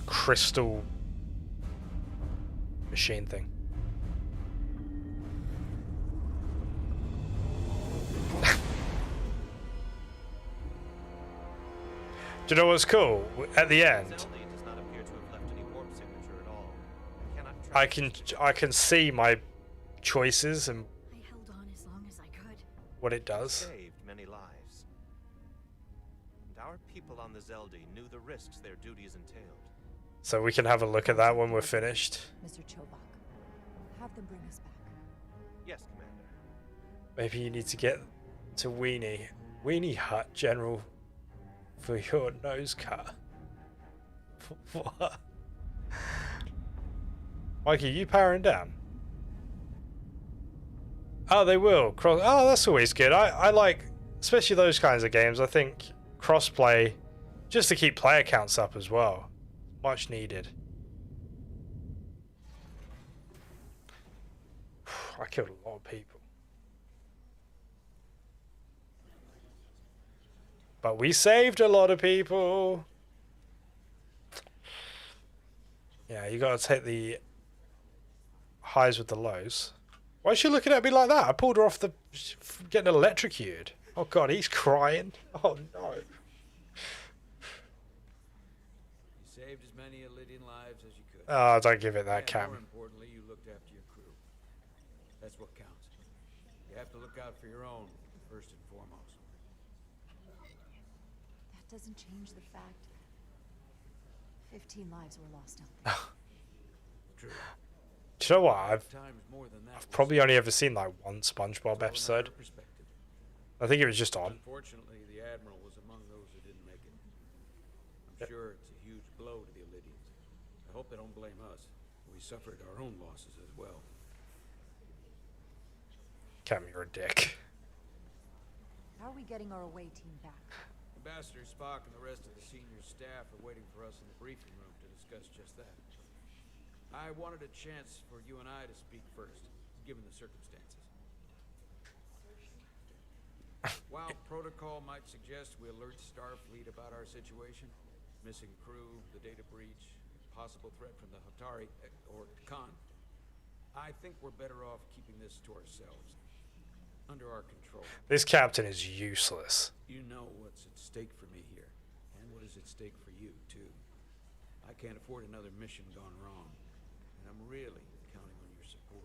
crystal machine thing. Do you know what's cool? At the end, I can see my choices and I held on as long as I could. what it does. Saved many lives. And our people on the Zeldi knew the risks their duties entailed. So we can have a look at that when we're finished. Mr. Chovak, have them bring us back. Yes, Commander. Maybe you need to get to Weenie Hut General for your nose cut. What? Mikey, you powering down? Oh, they will. Oh, that's always good. I like, especially those kinds of games. I think crossplay, just to keep player counts up as well. Much needed. I killed a lot of people. But we saved a lot of people. Yeah, you gotta take the highs with the lows. Why is she looking at me like that? I pulled her off the... getting electrocuted. Oh god, he's crying. Oh no. You saved as many Elydian lives as you could. Oh, don't give it that, Cam. More importantly, you looked after your crew. That's what counts. You have to look out for your own, first and foremost. That doesn't change the fact 15 lives were lost out there. True. Do you know what? I've probably only ever seen like one SpongeBob episode. I think it was just on. Unfortunately, the Admiral was among those who didn't make it. I'm sure it's a huge blow to the Elydians. I hope they don't blame us. We suffered our own losses as well. Cam, you're a dick. How are we getting our away team back? Ambassador Spock and the rest of the senior staff are waiting for us in the briefing room to discuss just that. I wanted a chance for you and I to speak first, given the circumstances. While protocol might suggest we alert Starfleet about our situation, missing crew, the data breach, possible threat from the Hatari, or Khan, I think we're better off keeping this to ourselves, under our control. This captain is useless. You know what's at stake for me here, and what is at stake for you, too. I can't afford another mission gone wrong, and I'm really counting on your support.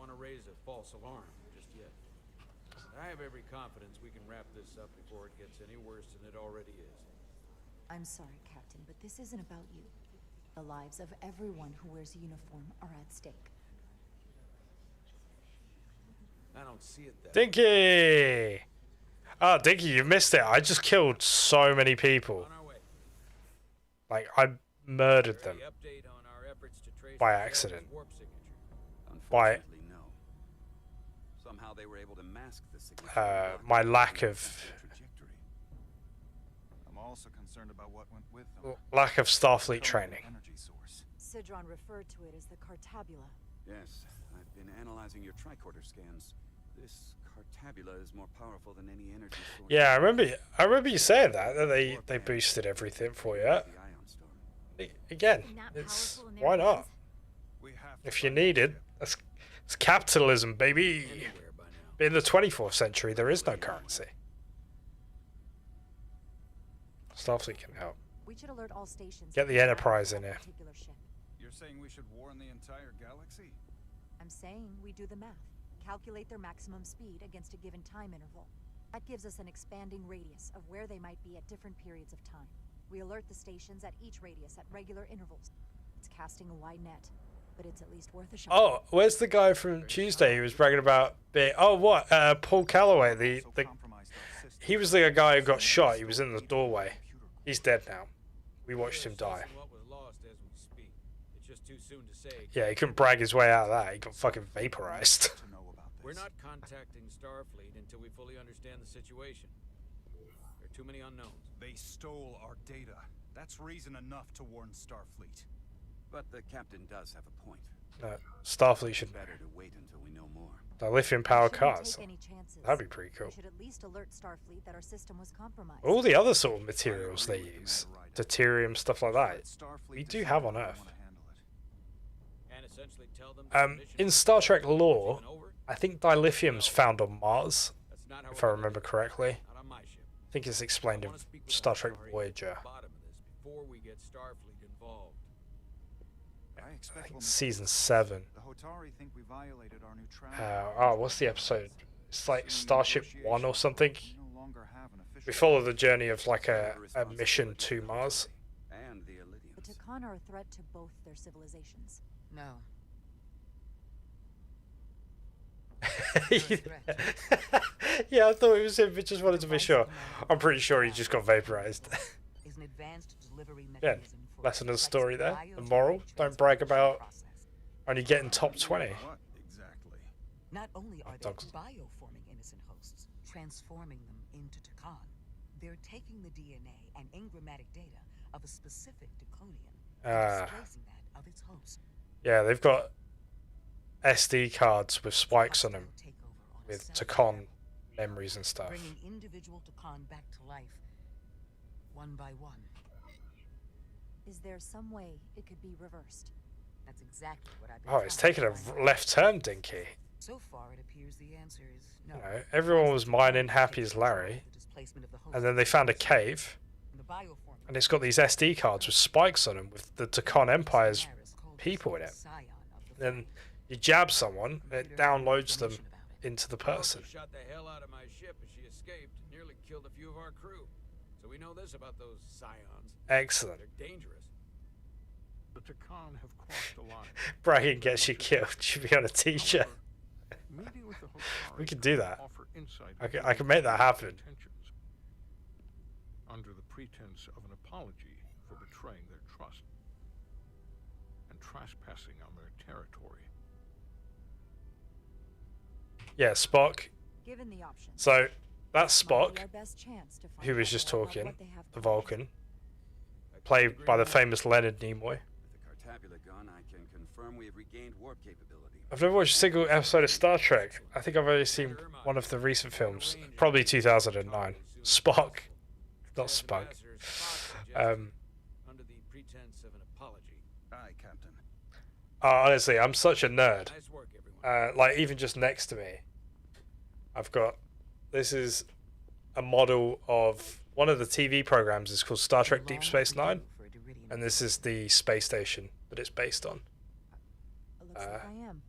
want to raise a false alarm just yet. I have every confidence we can wrap this up before it gets any worse than it already is. I'm sorry, Captain, but this isn't about you. The lives of everyone who wears a uniform are at stake. I don't see it that Dinky! Oh, Dinky, you missed it. I just killed so many people. Like, I murdered them. By accident. By Unfortunately, no. Somehow they were able to mask the signature. my lack of I'm also concerned about what went with them. lack of Starfleet training. Sidron referred to it as the Cartabula. Yes, I've been analyzing your tricorder scans. This Cartabula is more powerful than any energy source. Yeah, I remember you saying that they boosted everything for you. Again, it's why not? If you need it, it's capitalism, baby. In the 24th century, there is no currency. Starfleet can help. We should alert all stations. Get the Enterprise in here. You're saying we should warn the entire galaxy? I'm saying we do the math. Calculate their maximum speed against a given time interval. That gives us an expanding radius of where they might be at different periods of time. We alert the stations at each radius at regular intervals. It's casting a wide net, but it's at least worth a shot. Oh, where's the guy from Tuesday who was bragging about being... Oh, what? Paul Calloway. He was the guy who got shot. He was in the doorway. He's dead now. We watched him die. Yeah, he couldn't brag his way out of that. He got fucking vaporized. We're not contacting Starfleet until we fully understand the situation. There are too many unknowns. They stole our data. That's reason enough to warn Starfleet. But the captain does have a point. Starfleet should better to wait until we know more. Dilithium powered cars. Take any chances. That'd be pretty cool. We should at least alert Starfleet that our system was compromised. All the other sort of materials they use, deuterium, stuff like that, we do have on Earth. In Star Trek lore, I think dilithium's found on Mars, if I remember correctly. I think it's explained in Star Trek Voyager. Before we get Starfleet involved. I think season 7. The Hotari think we violated our neutrality. Oh, what's the episode? It's like Starship 1 or something. We follow the journey of like a mission to Mars. And the Illyrians. The Takan are a threat to both their civilizations. No. Yeah, I thought it was him, but just wanted to be sure. I'm pretty sure he just got vaporized. Is an advanced delivery Yeah, mechanism for lesson of the story there. The moral: don't brag about only getting top 20. What exactly? Not only are they Dogs. bioforming innocent hosts, transforming them into Takan, they're taking the DNA and engrammatic data of a specific Declonian and displacing that of its host. Yeah, they've got SD cards with spikes on them, with Takan memories and stuff. Bringing individual Takan back to life, one by one. Is there some way it could be reversed? That's exactly what I've been Oh, it's trying taken to a find. left turn, Dinky. So far, it appears the answer is no. You know, everyone was mining happy as Larry, and then they found a cave, and it's got these SD cards with spikes on them with the Takan Empire's people in it. Then you jab someone, it downloads them into the person. Shot the hell out of my ship as she escaped, nearly killed a few of our crew. So we know this about those scions. Excellent. They're dangerous. The Takan have crossed the line. Bragging gets you killed. Should be on a t-shirt. Meeting with the Hotari We could do that. offer insight I can make that happen. intentions, under the pretense of an apology for betraying their trust and trespassing on their territory. Yeah, Spock. Given the option. So that's Might be Spock, our best chance to find who was out just more about talking, what they have the to Vulcan, played by the famous Leonard Nimoy. With the Cartabula gone, I can confirm we have regained warp capability. I've never watched a single episode of Star Trek. I think I've only seen one of the recent films, probably 2009. Spock, not Spock. Under the pretense of an apology. Aye, Captain. Honestly, I'm such a nerd. Nice work, everyone. Like even just next to me, I've got. This is a model of one of the TV programs. It's called Star Trek Deep Space Nine, and this is the space station that it's based on. It looks like I am.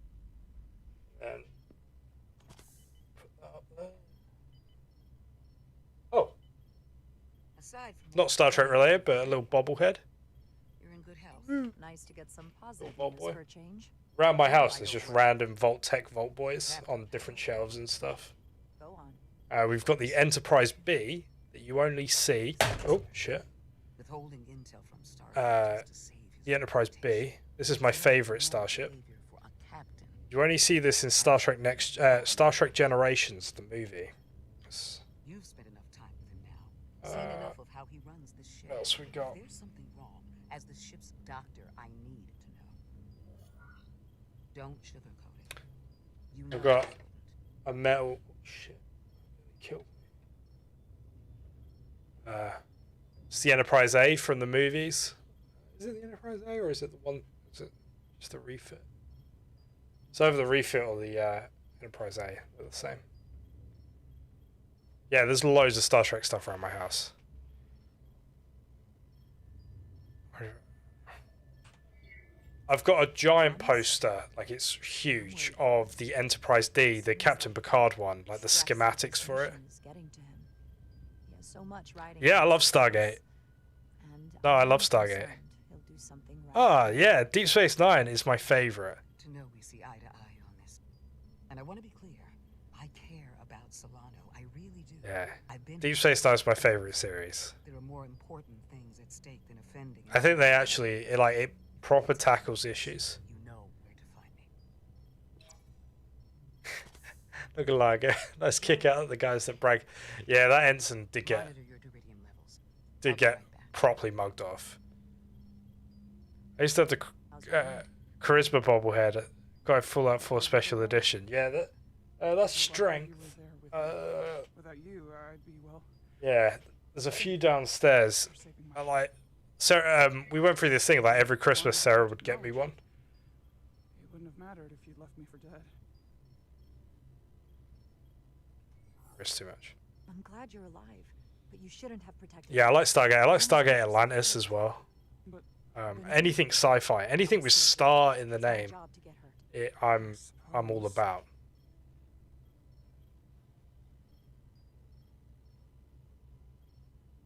Aside from Not Star Trek related, but a little bobblehead. you're in good health. Nice to get some positive Vault news boy. for a change. Around my house, there's just random Vault boys on different shelves and stuff. Go on. We've got the Enterprise B that you only see. Oh shit. Withholding intel from Star The Enterprise B. This is my favorite starship. You only see this in Star Trek Star Trek Generations, the movie. You've spent enough time with him now. Seen enough of how he runs this ship. What else we got? If there's something wrong, as the ship's doctor, I need to know. Don't sugarcoat it. You know I've got a metal. Shit. Kill. It's the Enterprise A from the movies. Is it the Enterprise A or is it the one? Is it just a refit? It's either the refit or the Enterprise A. They're the same. Yeah, there's loads of Star Trek stuff around my house. I've got a giant poster, like it's huge, of the Enterprise D, the Captain Picard one, like the schematics for it. Yeah, I love Stargate. No, I love Stargate. Ah, yeah, Deep Space Nine is my favorite. To know we see eye to eye on this. And I want to be clear, I care about Solano. I really do. Yeah, Deep Space Nine is my favorite series. There are more important things at stake than offending. I think they actually, it proper tackles issues. You know where to find me. Look at Lager. Nice kick out at the guys that brag. Yeah, that ensign did get properly mugged off. I used to have the charisma bobblehead. Got a full out for special edition. Yeah, that's strength. Without you, I'd be well. Yeah, there's a few downstairs. Sarah, we went through this thing like every Christmas Sarah would get me one. It wouldn't have mattered if you'd left me for dead. It's too much. I'm glad you're alive, but you shouldn't have protected. Yeah, I like Stargate. I like Stargate Atlantis as well. Anything sci-fi, anything with star in the name, I'm all about.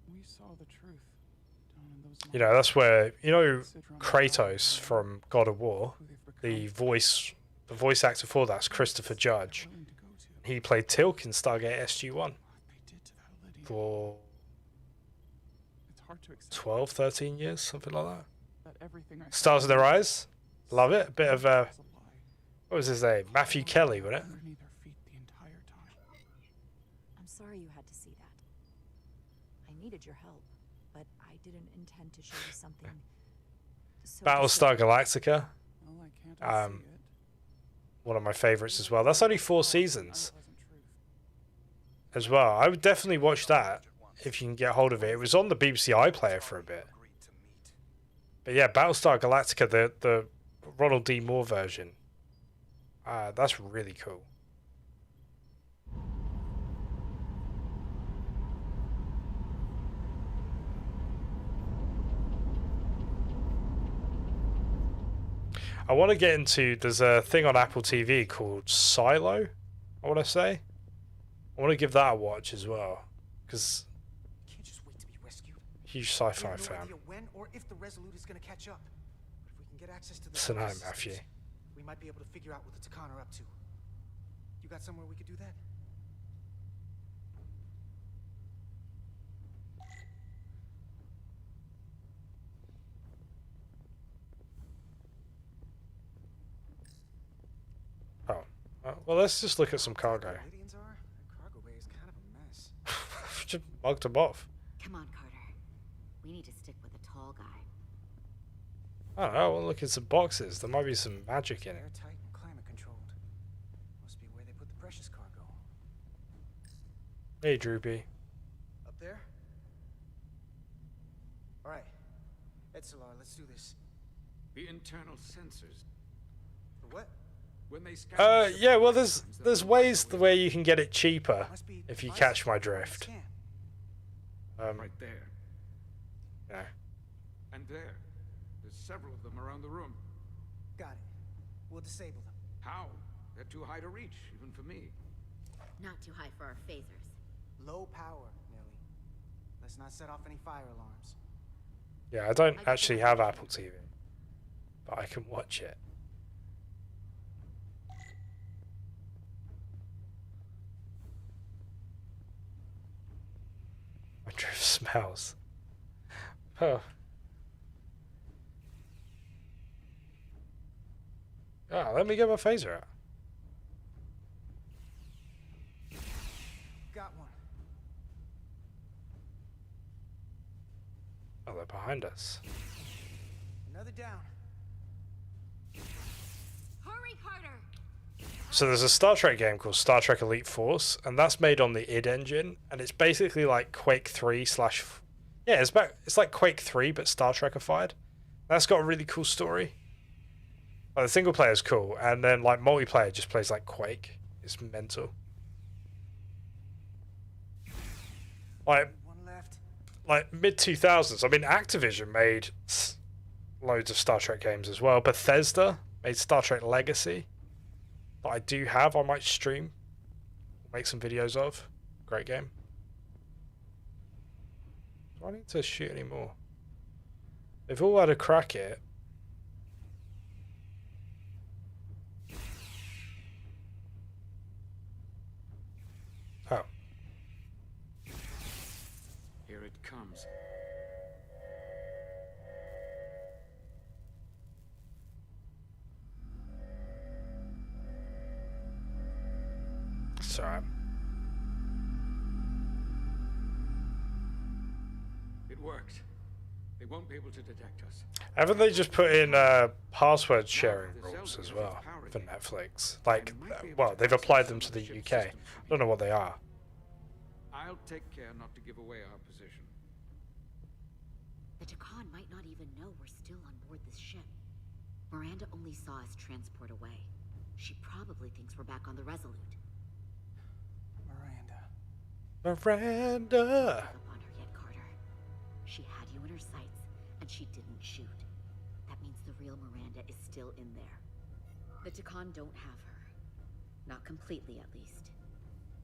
We saw the truth down in those. You know, that's where, you know, Kratos from God of War, the voice actor for that's Christopher Judge. He played Tilk in Stargate SG-1 for 12, 13 years, something like that. Stars in Their Eyes, love it. A bit of what was his name? Matthew Kelly, wasn't it? I'm sorry you had to see that. I needed your help, but I didn't intend to show you something. Battlestar Galactica, one of my favorites as well. That's only 4 seasons as well. I would definitely watch that if you can get hold of it. It was on the BBC iPlayer for a bit. But yeah, Battlestar Galactica, the Ronald D. Moore version. That's really cool. I want to get into, there's a thing on Apple TV called Silo, I want to say. I want to give that a watch as well, because huge sci-fi fan. When or if the Resolute is going to catch up. But if we can get access to the So now, Matthew. we might be able to figure out what the Takan are up to. You got somewhere we could do that? Oh. Well, let's just look at some cargo. Aliens are? The cargo bay is kind of a mess. Just mugged him off. Come on, Carter. We need to stick with the tall guy. I don't know, we'll look at some boxes. There might be some magic in it. Airtight and climate controlled. Must be where they put the precious cargo. Hey, Droopy. Up there? Alright. Etzelar, let's do this. The internal sensors. The what? When they scan Yeah, well, there's ways the way you can get it cheaper, if you catch my drift. Right there. Yeah. And there. There's several of them around the room. Got it. We'll disable them. How? They're too high to reach, even for me. Not too high for our phasers. Low power, Nelly. Let's not set off any fire alarms. Yeah, I don't actually have Apple TV, but I can watch it. I wonder if it smells. Oh. Ah, let me get my phaser out. Got one. Oh, they're behind us. Another down. Hurry, Carter! So there's a Star Trek game called Star Trek Elite Force, and that's made on the id engine, and it's basically like Quake 3 slash... Yeah, it's like Quake 3, but Star Trekified. That's got a really cool story. Like, the single player is cool, and then like multiplayer just plays like Quake. It's mental. Like mid 2000s. I mean, Activision made loads of Star Trek games as well. Bethesda made Star Trek Legacy that I do have. I might stream, make some videos of. Great game. Do I need to shoot anymore? They've all had a crack at it. Oh. Here it comes. Sorry. It worked. They won't be able to detect us. Haven't they just put in password sharing rules as well for Netflix? Like, well, they've applied them to the UK. I don't know what they are. I'll take care not to give away our position. The Takan might not even know we're still on board this ship. Miranda only saw us transport away. She probably thinks we're back on the Resolute. Miranda! Up on her yet, Carter. She had you in her sights, and she didn't shoot. That means the real Miranda is still in there. The Takan don't have her. Not completely, at least.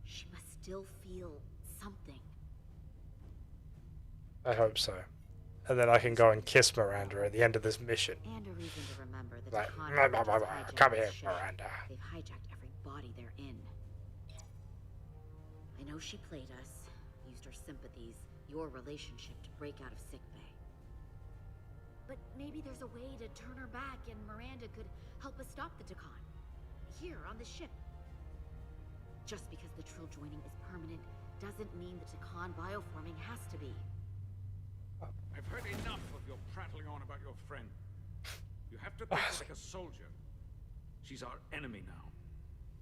She must still feel something. I hope so. And then I can go and kiss Miranda at the end of this mission. And a reason to remember the Like, Takan come here, Miranda. They've hijacked every body they're in. I know she played us, used her sympathies, your relationship to break out of sickbay. But maybe there's a way to turn her back and Miranda could help us stop the Takan. Here, on the ship. Just because the Trill joining is permanent doesn't mean the Takan bioforming has to be. I've heard enough of your prattling on about your friend. You have to think like a soldier. She's our enemy now.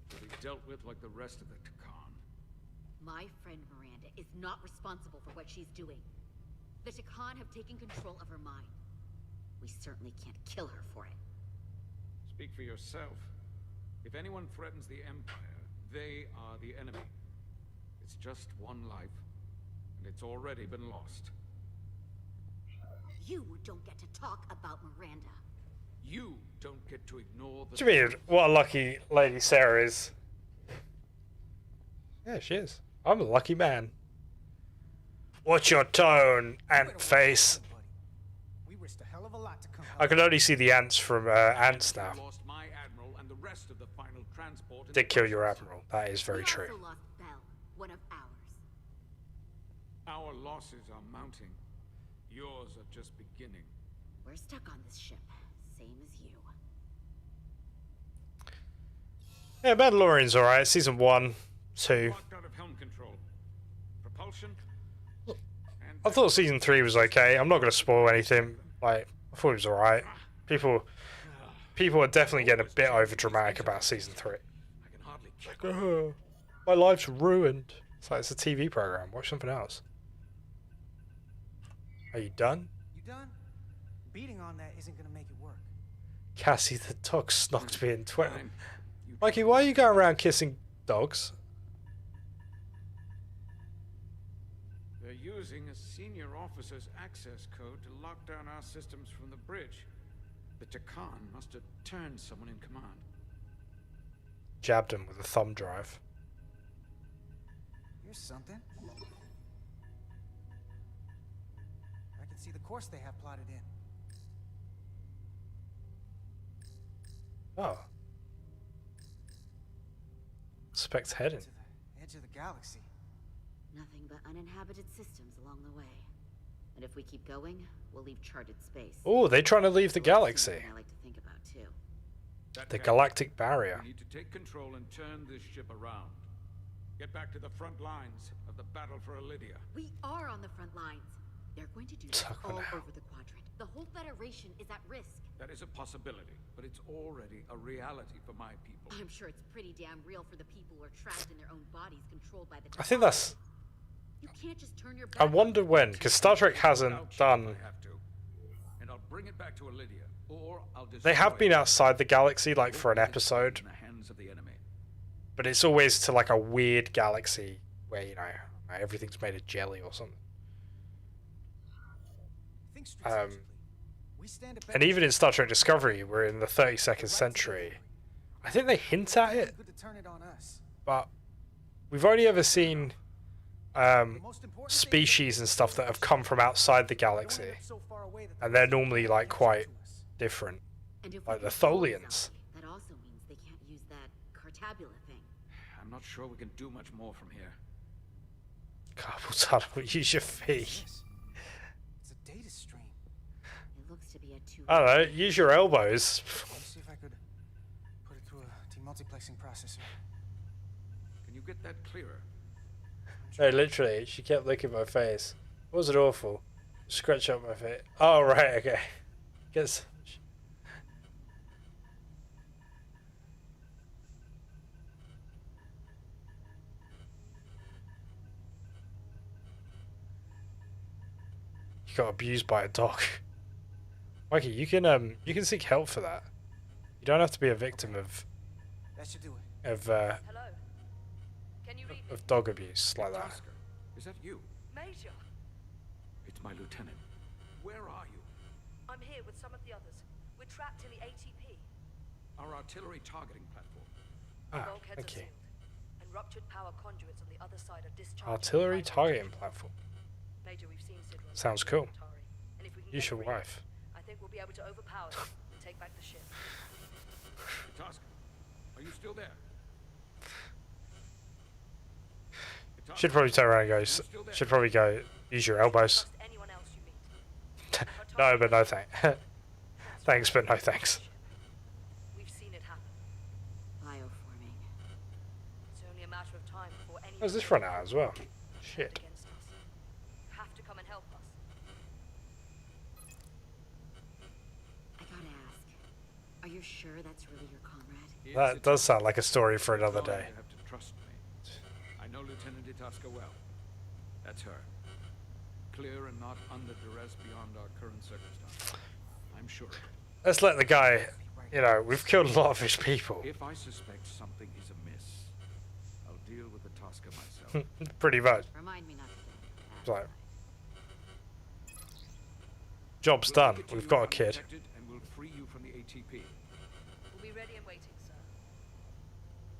To be dealt with like the rest of the Takan. My friend Miranda is not responsible for what she's doing. The Takan have taken control of her mind. We certainly can't kill her for it. Speak for yourself. If anyone threatens the Empire, they are the enemy. It's just one life, and it's already been lost. You don't get to talk about Miranda. You don't get to ignore the... What do you mean? What a lucky lady Sarah is. Yeah, she is. I'm a lucky man. What's your tone, ant face? We risked a hell of a lot to come. I can only see the ants from ants now. Lost my admiral and the rest of the final transport. Did kill your admiral. That is very true. We also lost Bell, one of ours. Our losses are mounting. Yours are just beginning. We're stuck on this ship, same as you. Yeah, Mandalorian's alright. Season 1, 2. Locked out of helm control. Propulsion. I thought season 3 was okay. I'm not going to spoil anything. Like, I thought it was alright. People are definitely getting a bit over dramatic about season 3. Like, oh, my life's ruined. It's like it's a TV program. Watch something else. Are you done? You done? Beating on that isn't gonna make it work. Cassie the dog snocked me in 20. Mikey, why are you going around kissing dogs? They're using a senior officer's access code to lock down our systems from the bridge. The Takan must have turned someone in command. Jabbed him with a thumb drive. Here's something. could see the course they have plotted in. Oh. Spec's heading. To the edge of the galaxy. Nothing but uninhabited systems along the way. And if we keep going, we'll leave charted space. Oh, they're trying to leave the galaxy. I like to think about too. The galactic barrier. We need to take control and turn this ship around. Get back to the front lines of the battle for Elydia. We are on the front lines. They're going to do this all over the quadrant. The whole Federation is at risk. That is a possibility, but it's already a reality for my people. I'm sure it's pretty damn real for the people who are trapped in their own bodies controlled by the... I think that's... You can't just turn your back. I wonder when, because Star Trek hasn't done... And I'll bring it back to Elydia, or I'll They have been outside the galaxy, like, for an episode. in the hands of the enemy. But it's always to, like, a weird galaxy where, you know, everything's made of jelly or something. And even in Star Trek Discovery, we're in the 32nd century. I think they hint at it, but we've only ever seen species and stuff that have come from outside the galaxy, and they're normally like quite different, like the Tholians. That also means they can't use that Cartabula thing. I'm not sure we can do much more from here. Carpal tunnel, use your feet. It's a data stream. It looks to be a two. I don't know, use your elbows. Let's see if I could put it through a demultiplexing processor. Can you get that clearer? No, literally, she kept licking my face. Was it awful? Scratch up my face. Oh, right, okay. Guess. You got abused by a dog. Mikey, you can seek help for that. You don't have to be a victim of That should do it. of of dog abuse like that. Oscar, is that you? Major, It's my lieutenant. Where are you? I'm here with some of the others. We're trapped in the ATP. Our artillery targeting platform. Ah, Bulkheads thank are you. sealed, and ruptured power conduits on the other side are discharging. Artillery targeting platform. Major, we've seen signals. Sounds cool. And if we can Use get your free, wife. I think we'll be able to overpower them and take back the ship. Tosca, are you still there? Should probably turn around and go. Should probably go. Use your elbows. Anyone else you meet. No, but no thanks. Thanks, but no thanks. We've seen it happen. Bioforming. It's only a matter of time before any. How's this run out as well? Shit. Against us. You have to come and help us. I gotta ask. Are you sure that's really your comrade? That does sound like a story for another day. You have to trust me. I know Lieutenant Tosca well. That's her. Clear and not under duress beyond our current circumstances. I'm sure. Let's let the guy. You know, we've killed a lot of his people. If I suspect something is amiss, I'll deal with the Tosca myself. Pretty much. Remind me not to It's like, job's done. We've got a kid. And we'll free you from the ATP. We'll be ready and waiting, sir.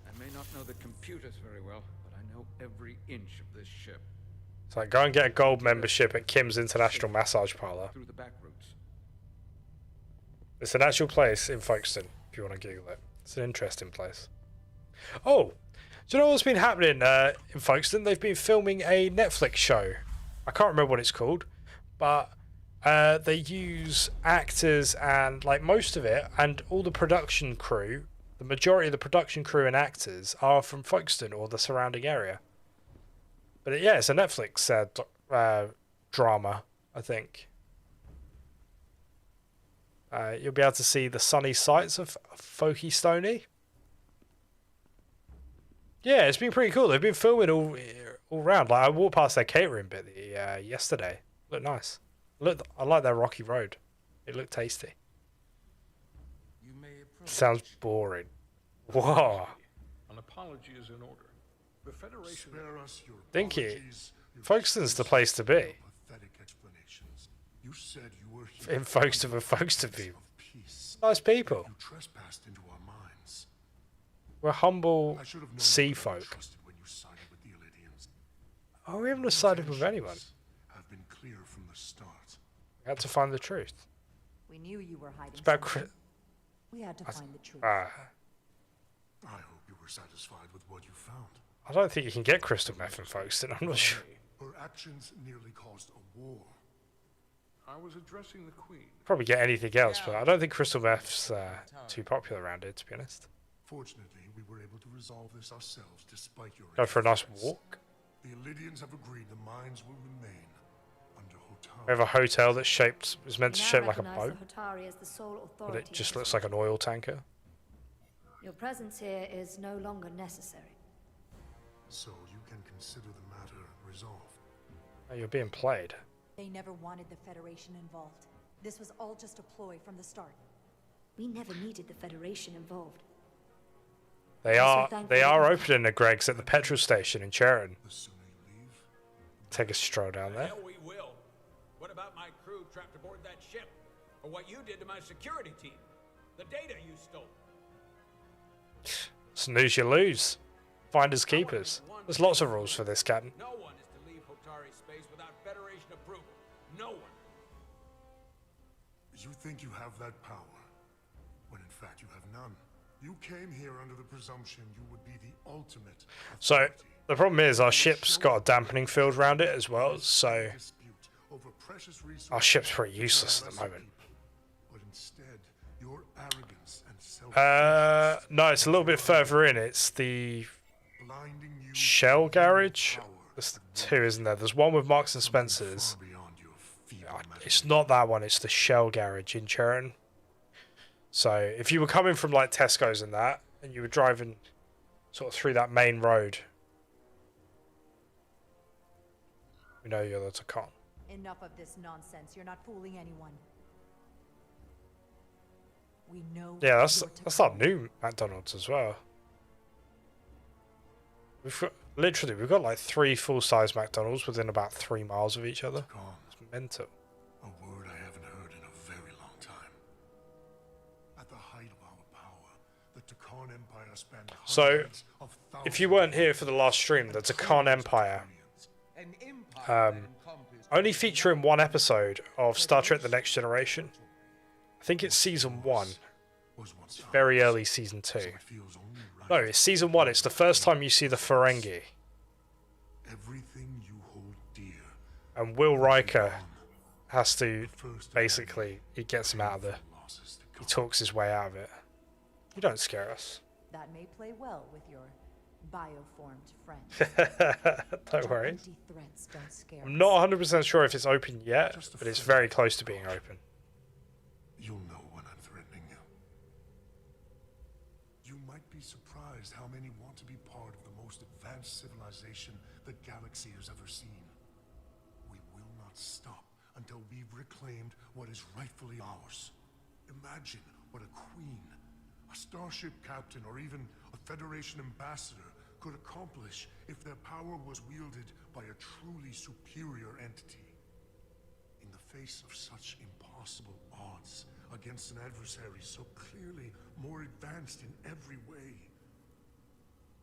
I may not know the computers very well, but I know every inch of this ship. It's like, go and get a gold membership at Kim's International Massage Parlour. Through the back routes. It's an actual place in Folkestone, if you want to Google it. It's an interesting place. Oh, do you know what's been happening in Folkestone? They've been filming a Netflix show. I can't remember what it's called, but they use actors and, like, most of it, and all the production crew, the majority of the production crew and actors are from Folkestone or the surrounding area. But yeah, it's a Netflix drama, I think. You'll be able to see the sunny sights of Folkestone. Yeah, it's been pretty cool. They've been filming all round. Like, I walked past their catering bit yesterday. Looked nice. I like their rocky road. It looked tasty. Sounds boring. Whoa. An apology is in order. The Federation. Thank you. Folkestone's the place to be. You said you were here In Folkestone for Folkestone people. Nice people. You trespassed into our minds. We're humble I should have known sea you folk. trusted when you sided with the Elydians. Oh, we haven't sided with anyone. Have been clear from the start. We had to find the truth. We knew you were hiding. It's about something. We had to find the truth. I hope you were satisfied with what you found. I don't think you can get crystal meth in Folkestone. I'm not sure. Her actions nearly caused a war. I was addressing the Queen. Probably get anything else, but I don't think crystal meth's too popular around here, to be honest. Fortunately, we were able to resolve this ourselves despite your Go for a nice interference. walk. The Illydians have agreed the mines will remain under Hotari. We have a hotel that's shaped, is meant to shape like a boat, The Hotari as the sole but authority it just looks like an oil tanker. Your presence here is no longer necessary. So you can consider the matter resolved. Oh, you're being played. They never wanted the Federation involved. This was all just a ploy from the start. We never needed the Federation involved. They are opening a Greg's at the petrol station in Cheriton. Take a stroll down there. Hell, we will. What about my crew trapped aboard that ship? Or what you did to my security team? The data you stole? Snooze, you lose. Finders keepers. There's lots of rules for this, Captain. No one is to leave Hotari space without Federation approval. No one. You think you have that power, when in fact you have none. You came here under the presumption you would be the ultimate. So, the problem is our ship's got a dampening field around it as well, so our ship's pretty useless at the moment. But instead, your arrogance and self No, it's a little bit further in. It's the Shell Garage. There's two, isn't there? There's one with Marks and Spencer's. It's not that one, it's the Shell Garage in Cheriton. So, if you were coming from like Tesco's and that, and you were driving sort of through that main road, we know you're the con. Enough of this nonsense. You're not fooling anyone. We know. Yeah, that's our new McDonald's as well. We've got like 3 full-size McDonald's within about 3 miles of each other. It's mental. A word I haven't heard in a very long time. At the height of our power, the Takan Empire spanned So, hundreds of if you weren't here for the last stream, the Takan Empire only featuring 1 episode of Star Trek The Next Generation. I think it's season 1. It's very early season 2. No, it's season 1. It's the first time you see the Ferengi. Everything you hold dear. And Will Riker has to, basically, he gets him out of the... He talks his way out of it. You don't scare us. That may play well with your bioformed friend. Don't worry. Empty threats don't scare I'm not 100% sure if it's open yet, but it's very close to being open. You'll know when I'm threatening you. You might be surprised how many want to be part of the most advanced civilization the galaxy has ever seen. We will not stop until we've reclaimed what is rightfully ours. Imagine what a queen, a starship captain, or even a Federation ambassador could accomplish if their power was wielded by a truly superior entity. In the face of such impossible odds against an adversary so clearly more advanced in every way,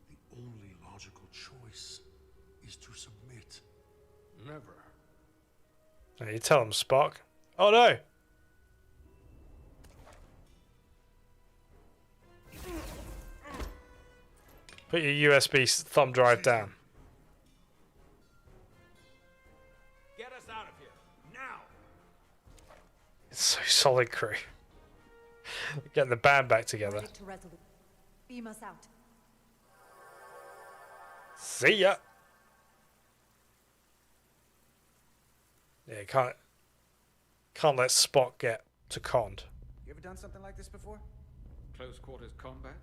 the only logical choice is to submit. Never. Now you tell him, Spock. Oh no! Put your USB thumb drive down. Get us out of here now. It's so solid, crew. Getting the band back together. To Resolute. Beam us out. See ya. Yeah, can't let Spock get to conned. You ever done something like this before? Close quarters combat?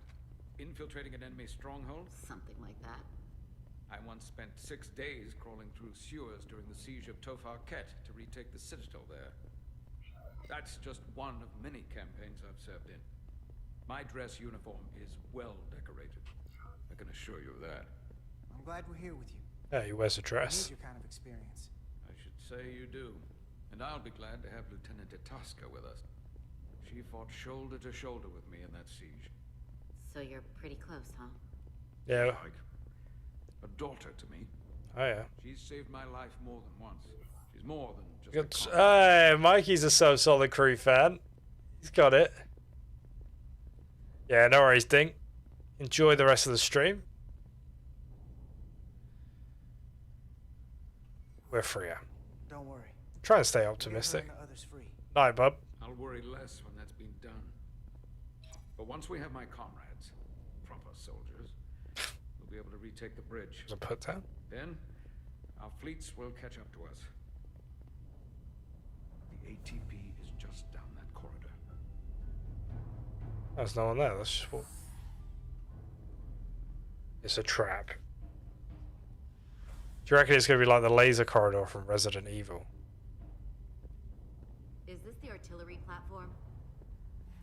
Infiltrating an enemy stronghold? Something like that. I once spent 6 days crawling through sewers during the siege of Tofar Ket to retake the citadel there. That's just one of many campaigns I've served in. My dress uniform is well decorated. I can assure you of that. I'm glad we're here with you. Yeah, he wears a We dress. need your kind of experience. I should say you do. And I'll be glad to have Lieutenant Itasca with us. She fought shoulder to shoulder with me in that siege. So you're pretty close, huh? Yeah. Like a daughter to me. Oh yeah. She's saved my life more than once. is more than just a Hey, Mikey's a So Solid Crew fan. He's got it. Yeah, no worries, Dink. Enjoy the rest of the stream. We're freer. Don't worry. Try and stay optimistic. Night, bub. I'll worry less when that's been done. But once we have my comrades, proper soldiers, we'll be able to retake the bridge. Was it put down? Then, our fleets will catch up to us. The ATP is just down that corridor. There's no one there. That's just what. It's a trap. Do you reckon it's going to be like the laser corridor from Resident Evil? Is this the artillery platform?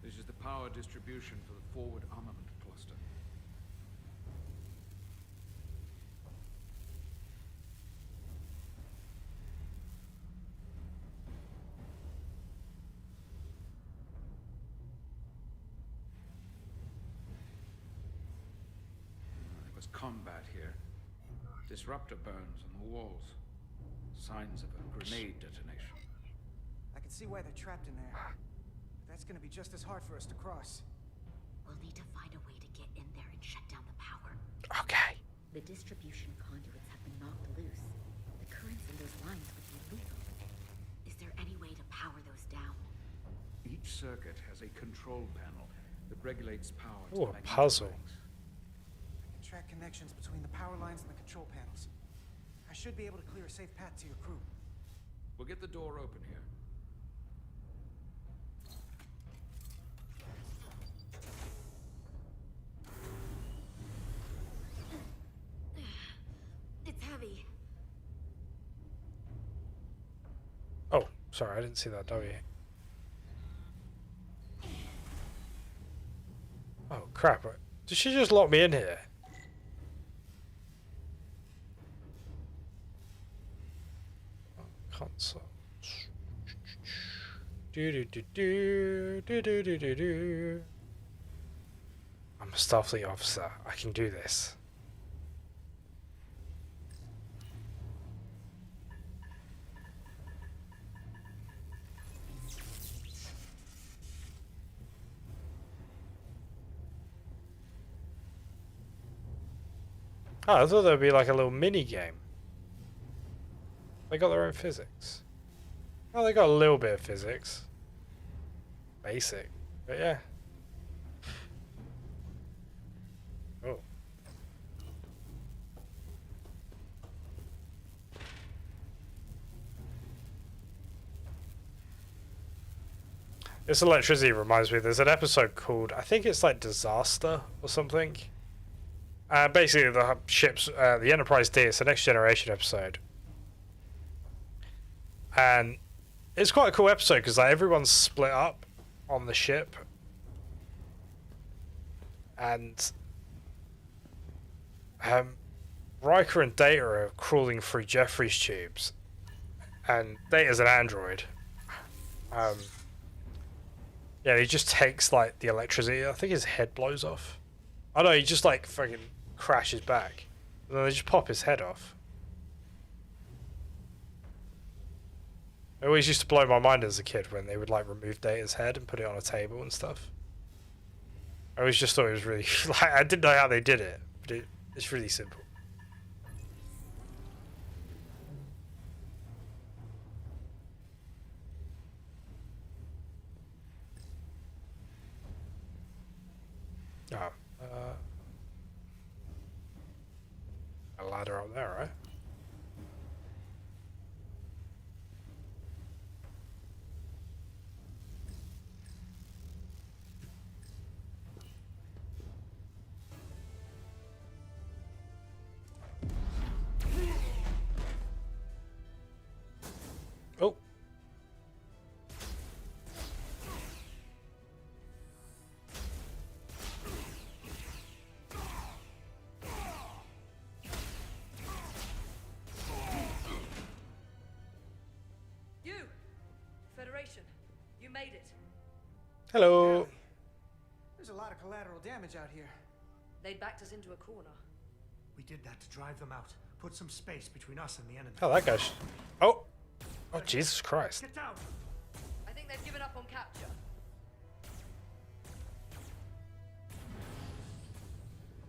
This is the power distribution for the forward armament cluster. There was combat here. Disruptor burns on the walls. Signs of a grenade detonation. I can see why they're trapped in there. But that's gonna be just as hard for us to cross. We'll need to find a way to get in there and shut down the power. Okay. The distribution conduits have been knocked loose. The currents in those lines would be lethal. Is there any way to power those down? Each circuit has a control panel that regulates power. Ooh, a puzzle. I can track connections between the power lines and the control panels. I should be able to clear a safe path to your crew. We'll get the door open here. It's heavy. Oh, sorry, I didn't see that W. Oh, crap. Did she just lock me in here? Console. Do. I'm a Starfleet officer. I can do this. Oh, I thought there'd be like a little mini game. They got their own physics. Oh, they got a little bit of physics. Basic. But yeah. Oh. This electricity reminds me, there's an episode called, I think it's like Disaster or something. Basically the ships, the Enterprise D, it's a Next Generation episode. And it's quite a cool episode because like everyone's split up on the ship. And Riker and Data are crawling through Jeffrey's tubes. And Data's an android. Yeah, he just takes like the electricity. I think his head blows off. Oh no, he just like fucking crashes back. And then they just pop his head off. It always used to blow my mind as a kid when they would like remove Data's head and put it on a table and stuff. I always just thought it was really like I didn't know how they did it, but it's really simple. Oh, a ladder up there, right? Oh. You! Federation, you made it. Hello. Really? There's a lot of collateral damage out here. They backed us into a corner. We did that to drive them out. Put some space between us and the enemy. Oh, that guy's. Oh. Oh, Jesus Christ. Get down! I think they've given up on capture.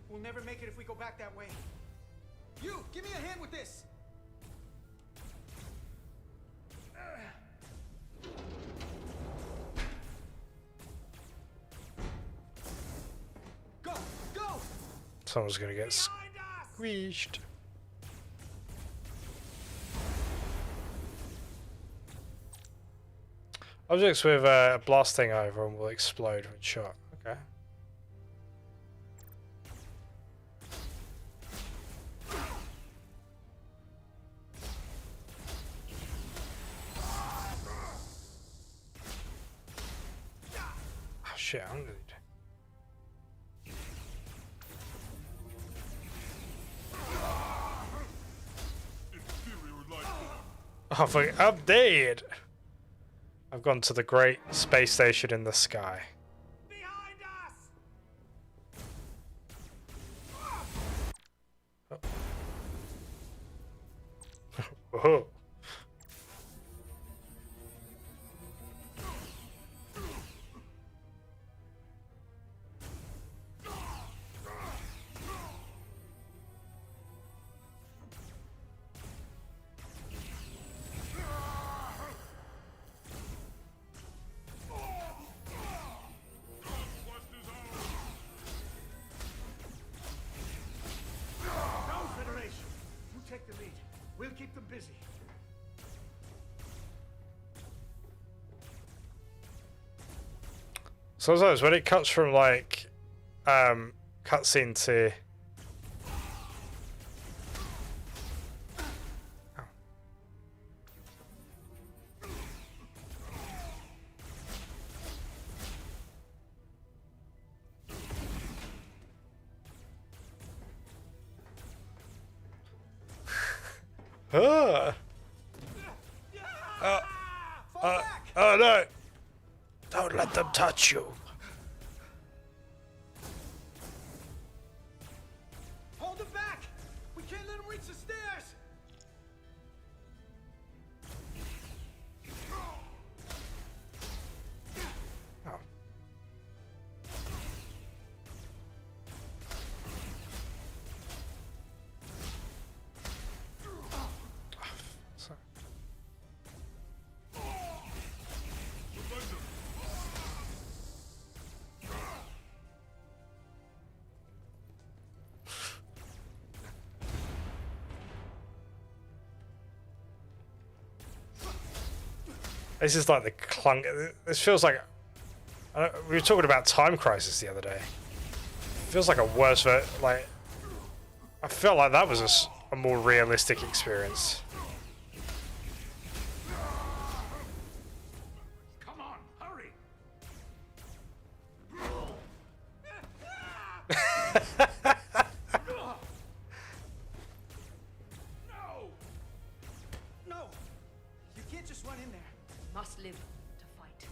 We'll never make it if we go back that way. You, give me a hand with this! Go! Go! Someone's gonna get squeezed. Objects with blasting over them will explode when shot. Okay. Oh shit, I'm gonna... Oh fuck, I'm dead! I've gone to the great space station in the sky. Behind us! Oh. Whoa. We'll keep them busy. Sometimes when it cuts from like cutscene to oh no! Don't let them touch you. Hold them back! We can't let them reach the stairs! Oh. This is like the clunk. This feels like we were talking about Time Crisis the other day. It feels like a worse like. I felt like that was a more realistic experience. Come on, hurry! No! You can't just run in there. Must live to fight.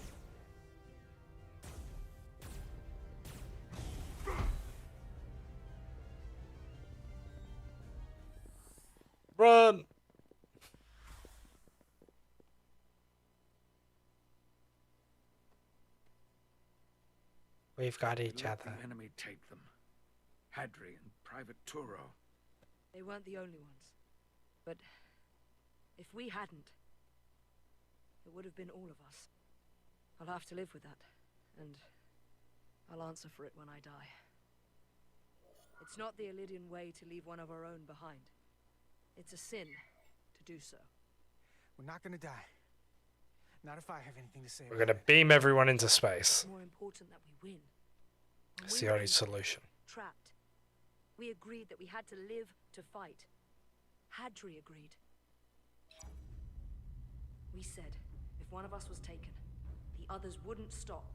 Run! We've got each Let other. the enemy take them. Hadri and Private Turo. They weren't the only ones. But if we hadn't, it would have been all of us. I'll have to live with that, and I'll answer for it when I die. It's not the Illidian way to leave one of our own behind. It's a sin to do so. We're not gonna die. Not if I have anything to say. We're gonna beam everyone into space. It's more important that we win. When It's we the only were solution. trapped, we agreed that we had to live to fight. Hadri agreed. We said, if one of us was taken, the others wouldn't stop.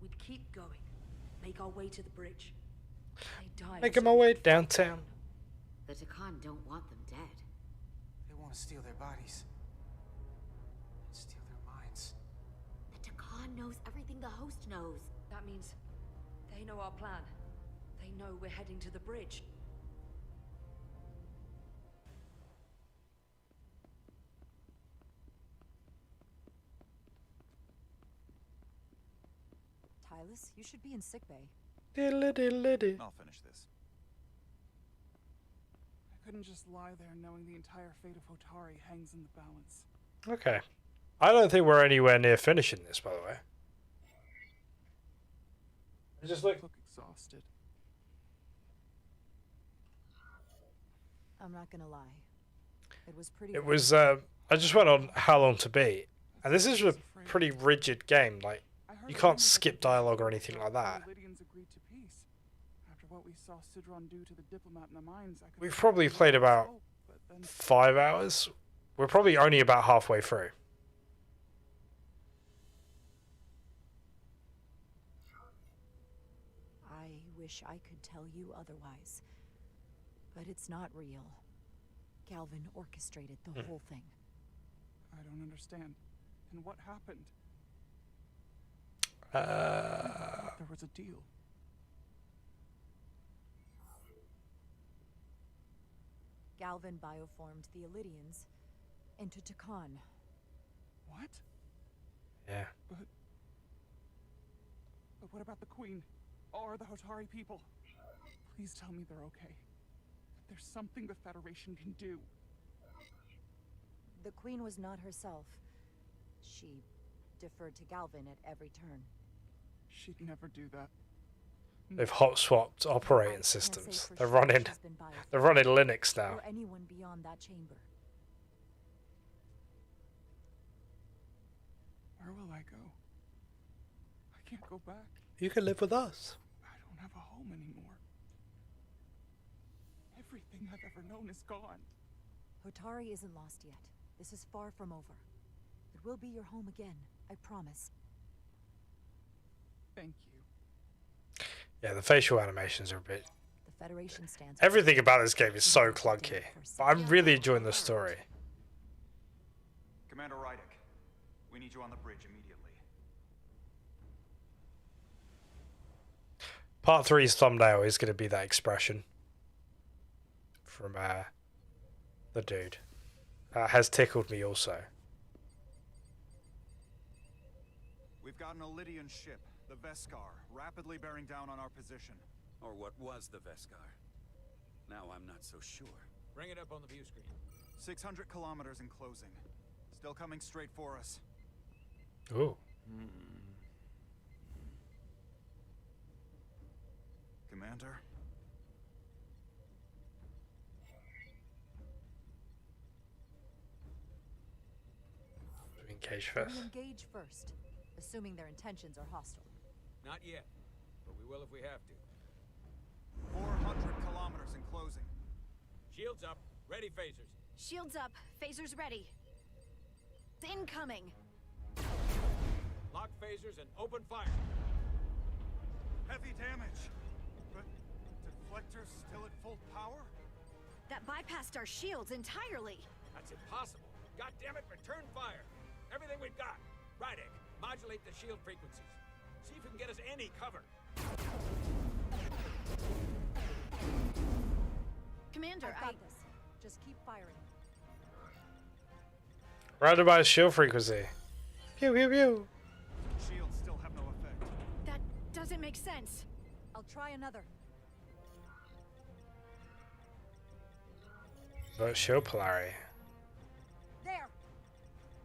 We'd keep going, make our way to the bridge. They died. Making my way downtown. The Takan don't want them dead. They want to steal their bodies. And steal their minds. The Takan knows everything the host knows. That means they know our plan. They know we're heading to the bridge. Silas. You should be in sickbay. Diddly-diddly-dee. I'll finish this. I couldn't just lie there knowing the entire fate of Hotari hangs in the balance. Okay. I don't think we're anywhere near finishing this, by the way. I just look exhausted. I'm not gonna lie. It was pretty. It was, I just went on How Long to Beat, and this is a pretty rigid game. Like, you can't skip dialogue or anything like that. Lydians agreed to peace. After what we saw Sidron do to the diplomat in the mines, I could We've probably played about 5 hours. We're probably only about halfway through. I wish I could tell you otherwise. But it's not real. Galvin orchestrated the whole thing. I don't understand. And what happened? There was a deal. Galvin bioformed the Illydians into Takan. What? Yeah. But what about the Queen? Or the Hotari people? Please tell me they're okay. That there's something the Federation can do. The Queen was not herself. She deferred to Galvin at every turn. She'd never do that. They've hot swapped operating systems. They're running Linux now. Or anyone beyond that chamber. Where will I go? I can't go back. You can live with us. I don't have a home anymore. Everything I've ever known is gone. Hotari isn't lost yet. This is far from over. It will be your home again, I promise. Thank you. Yeah, the facial animations are a bit... The Federation stands... Everything about this game is so clunky. But I'm really enjoying the story. Commander Rydeck, we need you on the bridge immediately. Part 3's thumbnail is going to be that expression. From, the dude. Has tickled me also. We've got an Illydian ship, the Veskar, rapidly bearing down on our position. Or what was the Veskar? Now I'm not so sure. Bring it up on the view screen. 600 kilometers in closing. Still coming straight for us. Ooh. Commander? Engage first. Engage first, assuming their intentions are hostile. Not yet, but we will if we have to. 400 kilometers in closing. Shields up, ready phasers. Shields up, phasers ready. It's incoming. Lock phasers and open fire. Heavy damage. But deflectors still at full power? That bypassed our shields entirely. That's impossible. God damn it, return fire. Everything we've got. Rydeck, modulate the shield frequencies. See if we can get us any cover. Commander, I've got this. Just keep firing. Randomized shield frequency. Pew pew pew. Shields still have no effect. That doesn't make sense. I'll try another. But shield polarity. There.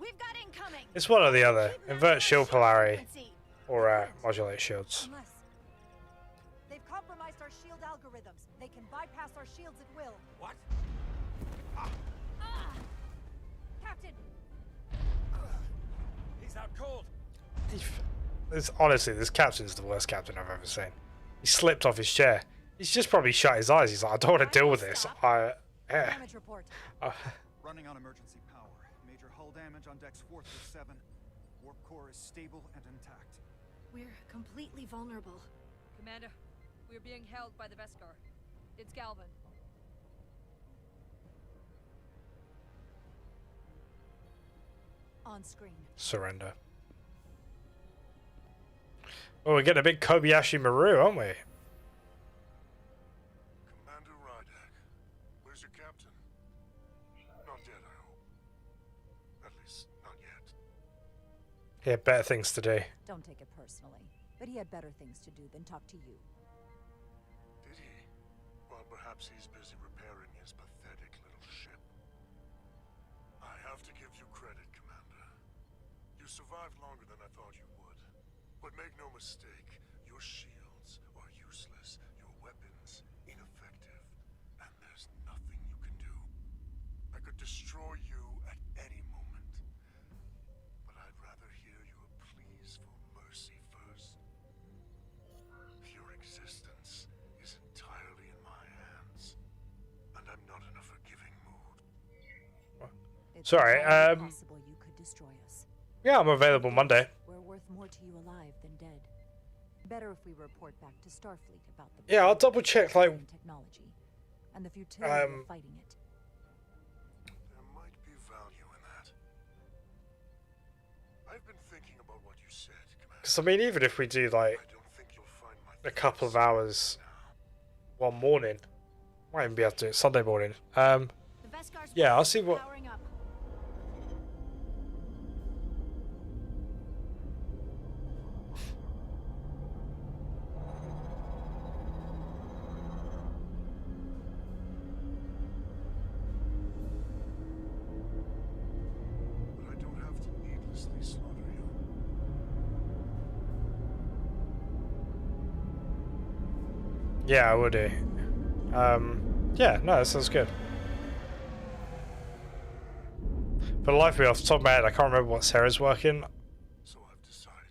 We've got incoming. It's one or the other. Invert shield polarity or modulate shields. Unless they've compromised our shield algorithms. They can bypass our shields at will. What? Captain! He's out cold. Honestly, this captain's the worst captain I've ever seen. He slipped off his chair. He's just probably shut his eyes. He's like, I don't want to deal with this. Damage report. Running on emergency power. Major hull damage on decks 4 through 7. Warp core is stable and intact. We're completely vulnerable. Commander, we're being held by the Veskar. It's Galvin. On screen. Surrender. Oh, we're getting a big Kobayashi Maru, aren't we? Commander Rydeck, where's your captain? Not dead, I hope. At least, not yet. He had better things to do. Don't take it personally. but he had better things to do than talk to you. Did he? Well, perhaps he's busy repairing his pathetic little ship. I have to give you credit, Commander. You survived longer than I thought you would. But make no mistake, your shields are useless, your weapons ineffective, and there's nothing you can do. I could destroy you at any moment. But I'd rather hear your pleas for mercy first. Your existence is entirely in my hands, and I'm not in a forgiving mood. Sorry, Possible you could destroy us. yeah, I'm available Monday. We're worth more to you alive than dead. Better if we report back to Starfleet about the Yeah, I'll double check like technology and the futility of fighting it. There might be value in that. I've been thinking about what you said, Commander. because I mean, even if we do like a couple of hours one morning, might even be able to do it Sunday morning. Yeah, I'll see what. But I don't have to needlessly slaughter you. Yeah, I will do. Yeah, no, that sounds good. For the life of me, off the top of my head, I can't remember what Sarah's working.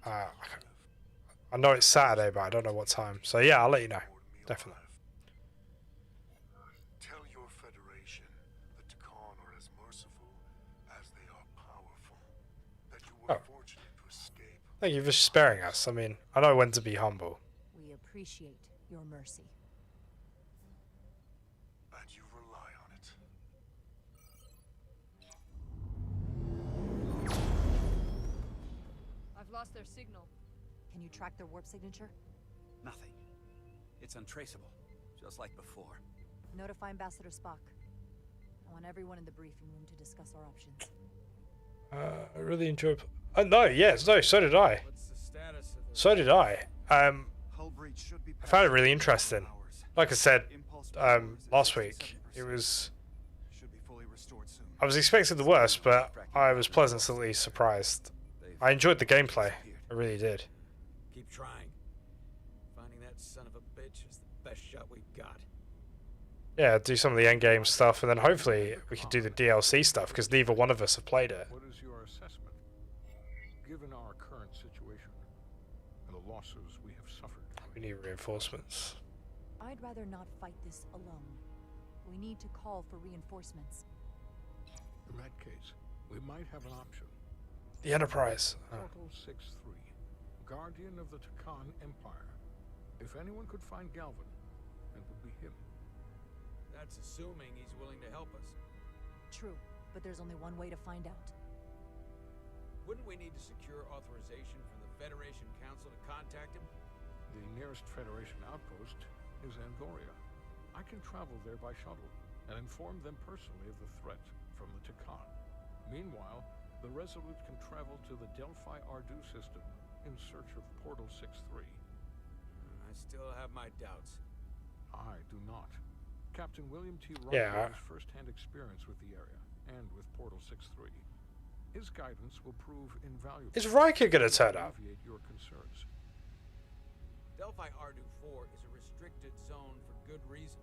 I know it's Saturday, but I don't know what time. So yeah, I'll let you know. Definitely. Tell your Federation that Takan are as merciful as they are powerful. That you were fortunate to escape. Thank you for sparing us. I mean, I know when to be humble. We appreciate your mercy. And you rely on it. I've lost their signal. Can you track their warp signature? Nothing. It's untraceable, just like before. Notify Ambassador Spock. I want everyone in the briefing room to discuss our options. I really enjoy. Oh no, yes, no, so did I. What's the status of So did I. Hull breach should be I found it really interesting. Like I said last week, it was. Should be fully restored soon. I was expecting the worst, but I was pleasantly surprised. I enjoyed the gameplay. I really did. Keep trying. Finding that son of a bitch is the best shot we've got. Yeah, do some of the end game stuff, and then hopefully we can do the DLC stuff because neither one of us have played it. What is your assessment? Given our current situation and the losses we have suffered. We need reinforcements. I'd rather not fight this alone. We need to call for reinforcements. In that case, we might have an option. The Enterprise. Portal 6-3, guardian of the Takan Empire. If anyone could find Galvin, it would be him. That's assuming he's willing to help us. True, but there's only one way to find out. Wouldn't we need to secure authorization from the Federation Council to contact him? The nearest Federation outpost is Angoria. I can travel there by shuttle and inform them personally of the threat from the Takan. Meanwhile, the Resolute can travel to the Delphi Ardu system in search of Portal 6-3. I still have my doubts. I do not. Captain William T. Yeah. Riker has first-hand experience with the area and with Portal 6-3. His guidance will prove invaluable. Is Riker gonna turn up? Alleviate your concerns. Delphi Ardu 4 is a restricted zone for good reason.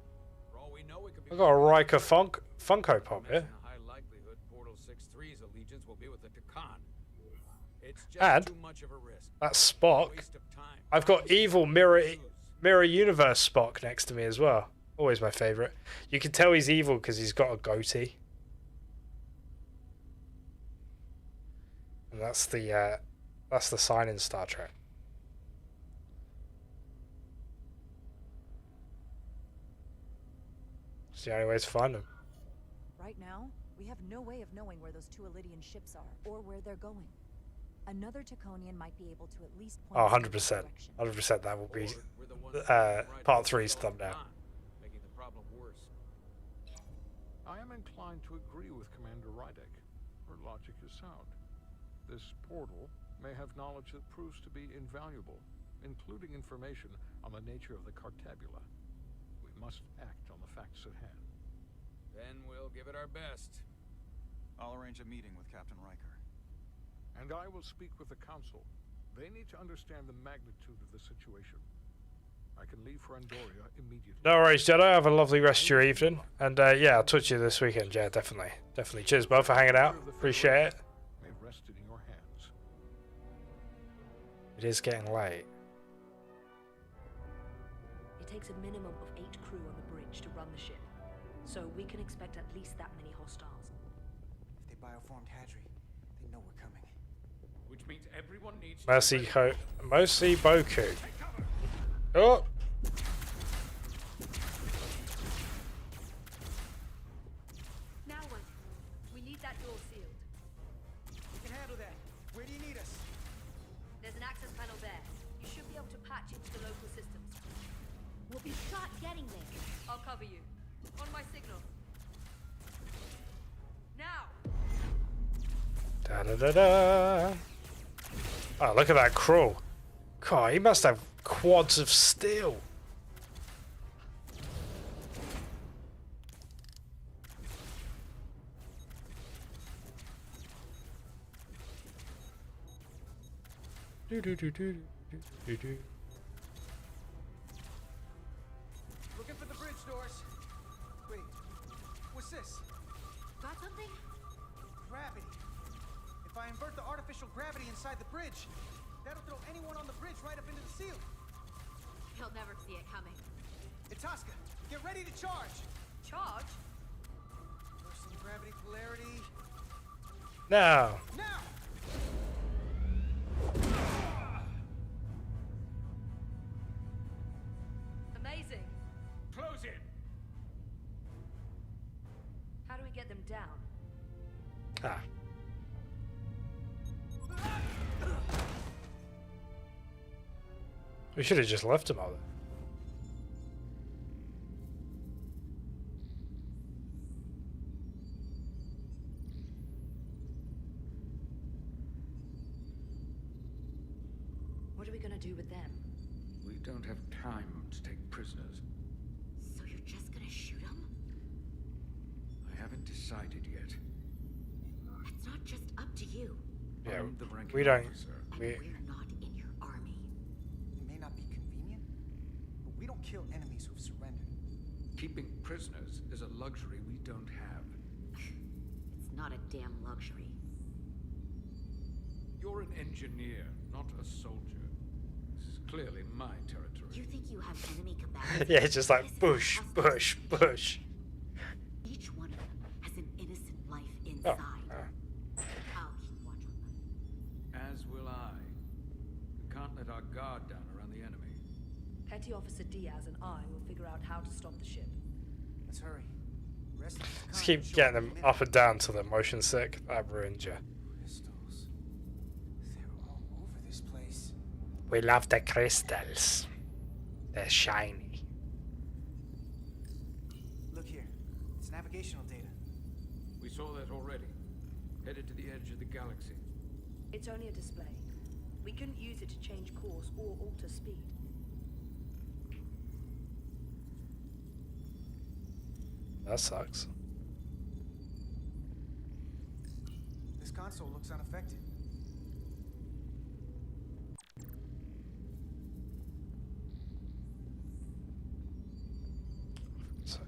For all we know, it could be. I got a Riker Funko Pop here. A high likelihood Portal 6-3's allegiance will be with the Takan. It's just And too much of a risk. that's Spock. Waste of time. I've got evil mirror universe Spock next to me as well. Always my favorite. You can tell he's evil because he's got a goatee. And that's the sign in Star Trek. It's the only way to find them. Right now, we have no way of knowing where those two Elydian ships are or where they're going. Another Taconian might be able to at least point Oh, us in 100%. the direction. 100% that will be part 3's thumbnail. Making the problem worse. I am inclined to agree with Commander Rydeck. Her logic is sound. This portal may have knowledge that proves to be invaluable, including information on the nature of the cartabula. We must act on the facts at hand. Then we'll give it our best. I'll arrange a meeting with Captain Riker. And I will speak with the Council. They need to understand the magnitude of the situation. I can leave for Andoria immediately. No worries, Jedi. Have a lovely rest of your evening. And yeah, I'll talk to you this weekend, yeah, definitely. Definitely. Cheers, both, for hanging out. Appreciate it. May rest in your hands. It is getting late. It takes a minimum of 8 crew on the bridge to run the ship. So we can expect at least that many hostiles. If they bioformed Hadri, they know we're coming. Which means everyone needs to... Mostly Boku. Oh! Now what? We need that door sealed. We can handle that. Where do you need us? There's an access panel there. You should be able to patch into the local systems. We'll be shot getting there. I'll cover you. On my signal. Now! Da da da da! Oh, look at that crew. God, he must have quads of steel. Do do do do do do do. Looking for the bridge doors. Wait, what's this? Got something? Gravity. If I invert the artificial gravity inside the bridge, that'll throw anyone on the bridge right up into the ceiling. He'll never see it coming. Itasca, get ready to charge. Charge? Reversing gravity polarity. Now. Now! Amazing. Close in. How do we get them down? Ah. We should have just left him out there. What are we gonna do with them? We don't have time to take prisoners. So you're just gonna shoot him? I haven't decided yet. It's not just up to you. Yeah, I'm the ranking we don't. officer. We're not in your army. It may not be convenient, but we don't kill enemies who've surrendered. Keeping prisoners is a luxury we don't have. It's not a damn luxury. You're an engineer, not a soldier. This is clearly my territory. You think you have enemy combatants? Yeah, it's just like bush, bush, bush. Each one of them has an innocent life inside. I'll keep watch on them. As will I. We can't let our guard down around the enemy. Petty Officer Diaz and I will figure out how to stop the ship. Let's hurry. Rest of the Just keep getting them up and down till they're motion sick. That ruined you. Crystals. They're all over this place. We love the crystals. They're shiny. Look here. It's navigational data. We saw that already. Headed to the edge of the galaxy. It's only a display. We couldn't use it to change course or alter speed. That sucks. This console looks unaffected. So,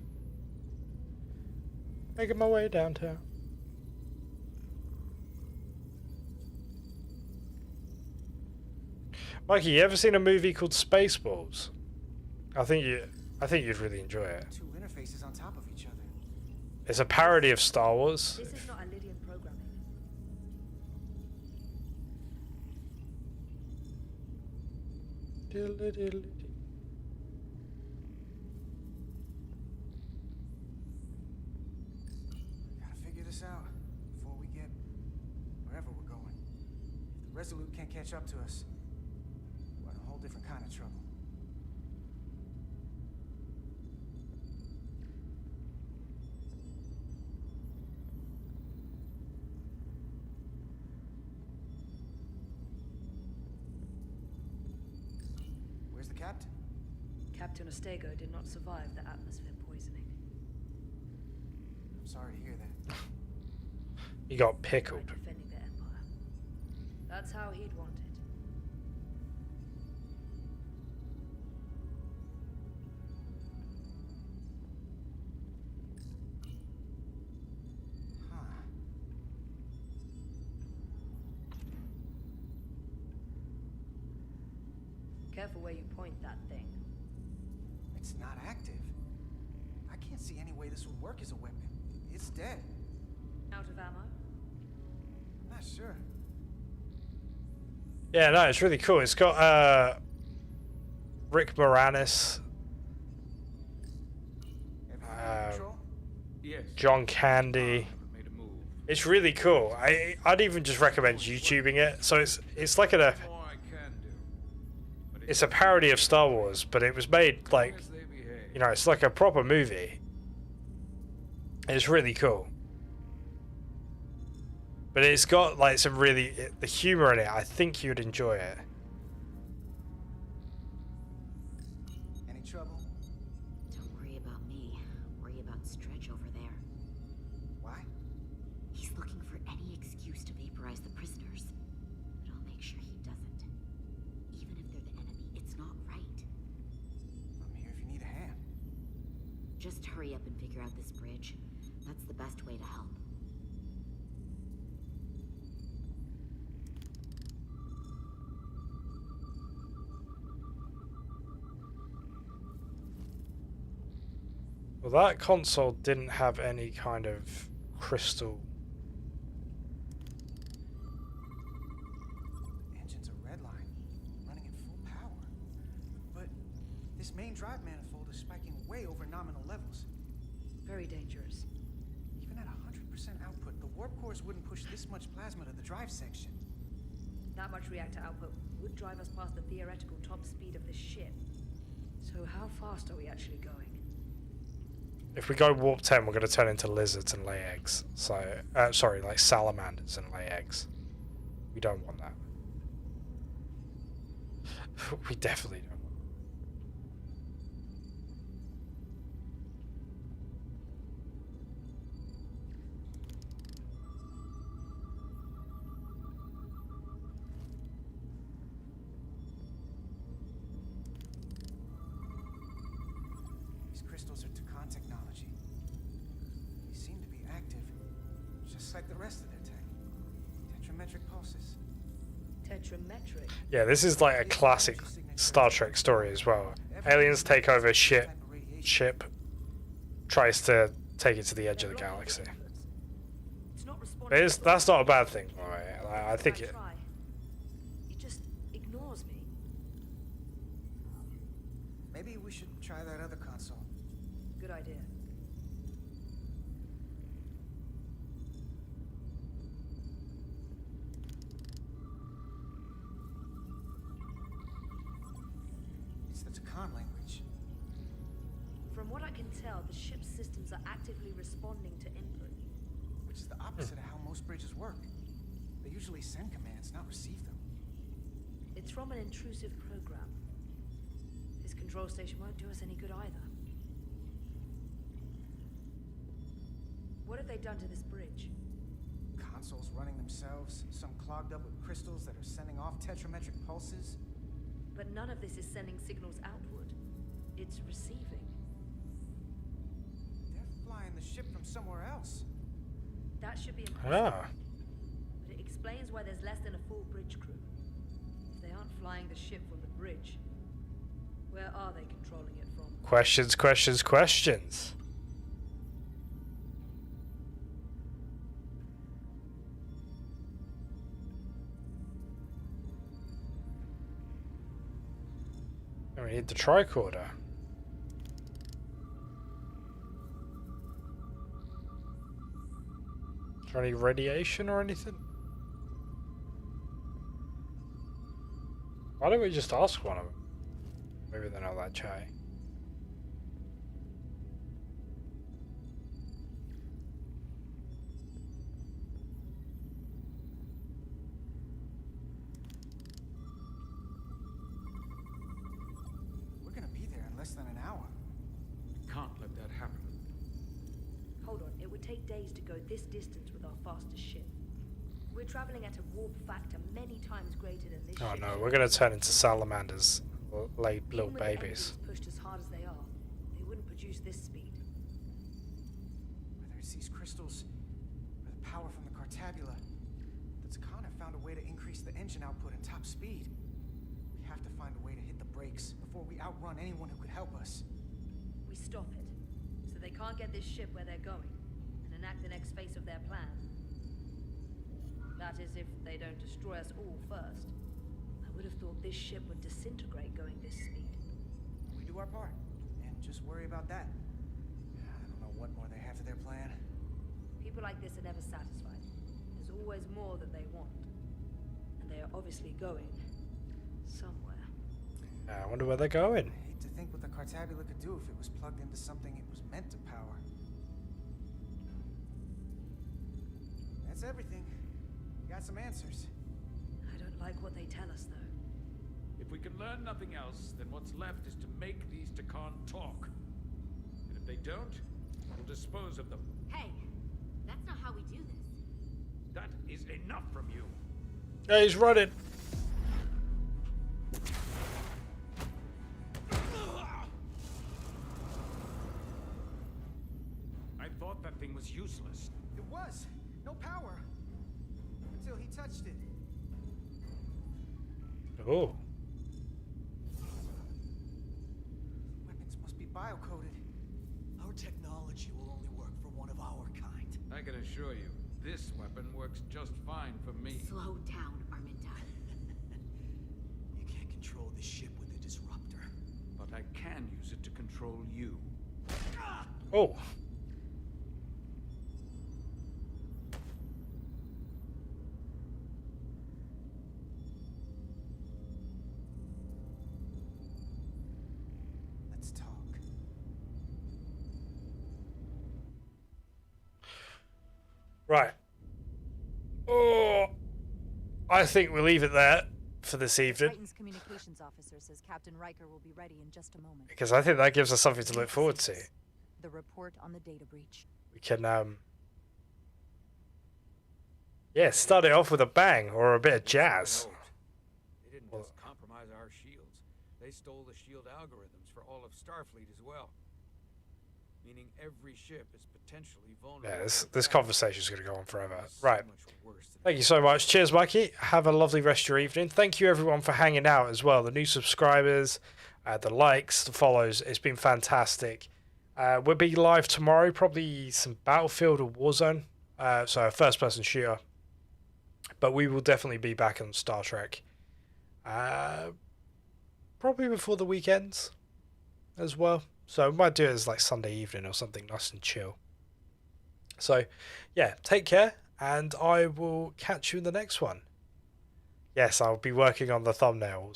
making my way downtown. Mikey, you ever seen a movie called Spaceballs? I think you'd really enjoy it. Two interfaces on top of each other. It's a parody of Star Wars. This is not Lydian programming. Gotta figure this out before we get wherever we're going. If the Resolute can't catch up to us, we're in a whole different kind of trouble. captain? Captain Ostego did not survive the atmosphere poisoning. I'm sorry to hear that. He got pickled. Defending the Empire. That's how he'd want it. Careful where you point that thing. It's not active. I can't see any way this would work as a weapon. It's dead. Out of ammo? I'm not sure. Yeah, no, it's really cool. It's got Rick Moranis, John Candy. It's really cool. I'd even just recommend YouTubing it. So it's like it's a parody of Star Wars, but it was made like, you know, it's like a proper movie. It's really cool. But it's got like some really, the humor in it, I think you'd enjoy it. Any trouble? Don't worry about me. Worry about Stretch over there. Why? He's looking for any excuse to vaporize the prisoners. But I'll make sure he doesn't. Even if they're the enemy, it's not right. I'm here if you need a hand. Just hurry up and figure out this bridge. That's the best way to help. Well, that console didn't have any kind of crystal. Engine's a red line, running at full power. But this main drive manifold is spiking way over nominal levels. Very dangerous. Even at 100% output, the warp cores wouldn't push this much plasma to the drive section. That much reactor output would drive us past the theoretical top speed of this ship. So how fast are we actually going? If we go warp 10, we're going to turn into lizards and lay eggs. So, sorry, like salamanders and lay eggs. We don't want that. We definitely don't. These crystals are Takan technology. They seem to be active, just like the rest of their tech. Tetrametric pulses. Tetrametric? Yeah, this is like a classic Star Trek story as well. Aliens take over ship, tries to take it to the edge of the galaxy. But that's not a bad thing, by the way. I think it... It just ignores me. Maybe we should try that other console. Good idea. It's the Takan language. From what I can tell, the ship's systems are actively responding to input. Which is the opposite of how most bridges work. They usually send commands, not receive them. It's from an intrusive program. This control station won't do us any good either. What have they done to this bridge? Consoles running themselves, some clogged up with crystals that are sending off tetrametric pulses. But none of this is sending signals outward. It's receiving. They're flying the ship from somewhere else. That should be impossible. Ah. But it explains why there's less than a full bridge crew. If they aren't flying the ship from the bridge, where are they controlling it from? Questions, questions, questions. And we need the tricorder. Is there any radiation or anything? Why don't we just ask one of them? Maybe they're not that shy. take days to go this distance with our fastest ship. We're traveling at a warp factor many times greater than this Oh ship. no, we're going to turn into salamanders, little Even with the babies. engines pushed as hard as they are, they wouldn't produce this speed. Whether it's these crystals or the power from the Cartabula, the Takan have found a way to increase the engine output and top speed. We have to find a way to hit the brakes before we outrun anyone who could help us. We stop it, so they can't get this ship where they're going, and enact the next phase of their plan. That is, if they don't destroy us all first. I would have thought this ship would disintegrate going this speed. We do our part, and just worry about that. I don't know what more they have to their plan. People like this are never satisfied. There's always more that they want. And they are obviously going somewhere. I wonder where they're going. I hate to think what the Cartabula could do if it was plugged into something it was meant to power. That's everything. We got some answers. I don't like what they tell us, though. If we can learn nothing else, then what's left is to make these Takan talk. And if they don't, we'll dispose of them. Hey, that's not how we do this. That is enough from you. Yeah, he's running. I thought that thing was useless. It was. No power. Until he touched it. Oh. Weapons must be bio-coded. Our technology will only work for one of our kind. I can assure you, this weapon works just fine for me. Slow down, Arminta. You can't control the ship with a disruptor. But I can use it to control you. Oh. Let's talk. Right. Oh, I think we'll leave it there for this evening, Titan's communications officer says Captain Riker will be ready in just a moment. because I think that gives us something to look forward to. The report on the data breach. We can, yeah, start it off with a bang or a bit of jazz. They didn't just compromise our shields. They stole the shield algorithms for all of Starfleet as well. Meaning every ship is potentially vulnerable. Yeah, this conversation is going to go on forever. Right. Thank you so much. Cheers, Mikey. Have a lovely rest of your evening. Thank you, everyone, for hanging out as well. The new subscribers, the likes, the follows. It's been fantastic. We'll be live tomorrow, probably some Battlefield or Warzone. So a first-person shooter. But we will definitely be back on Star Trek. Probably before the weekends as well. So we might do it as like Sunday evening or something nice and chill. So, yeah, take care, and I will catch you in the next one. Yes, I'll be working on the thumbnails.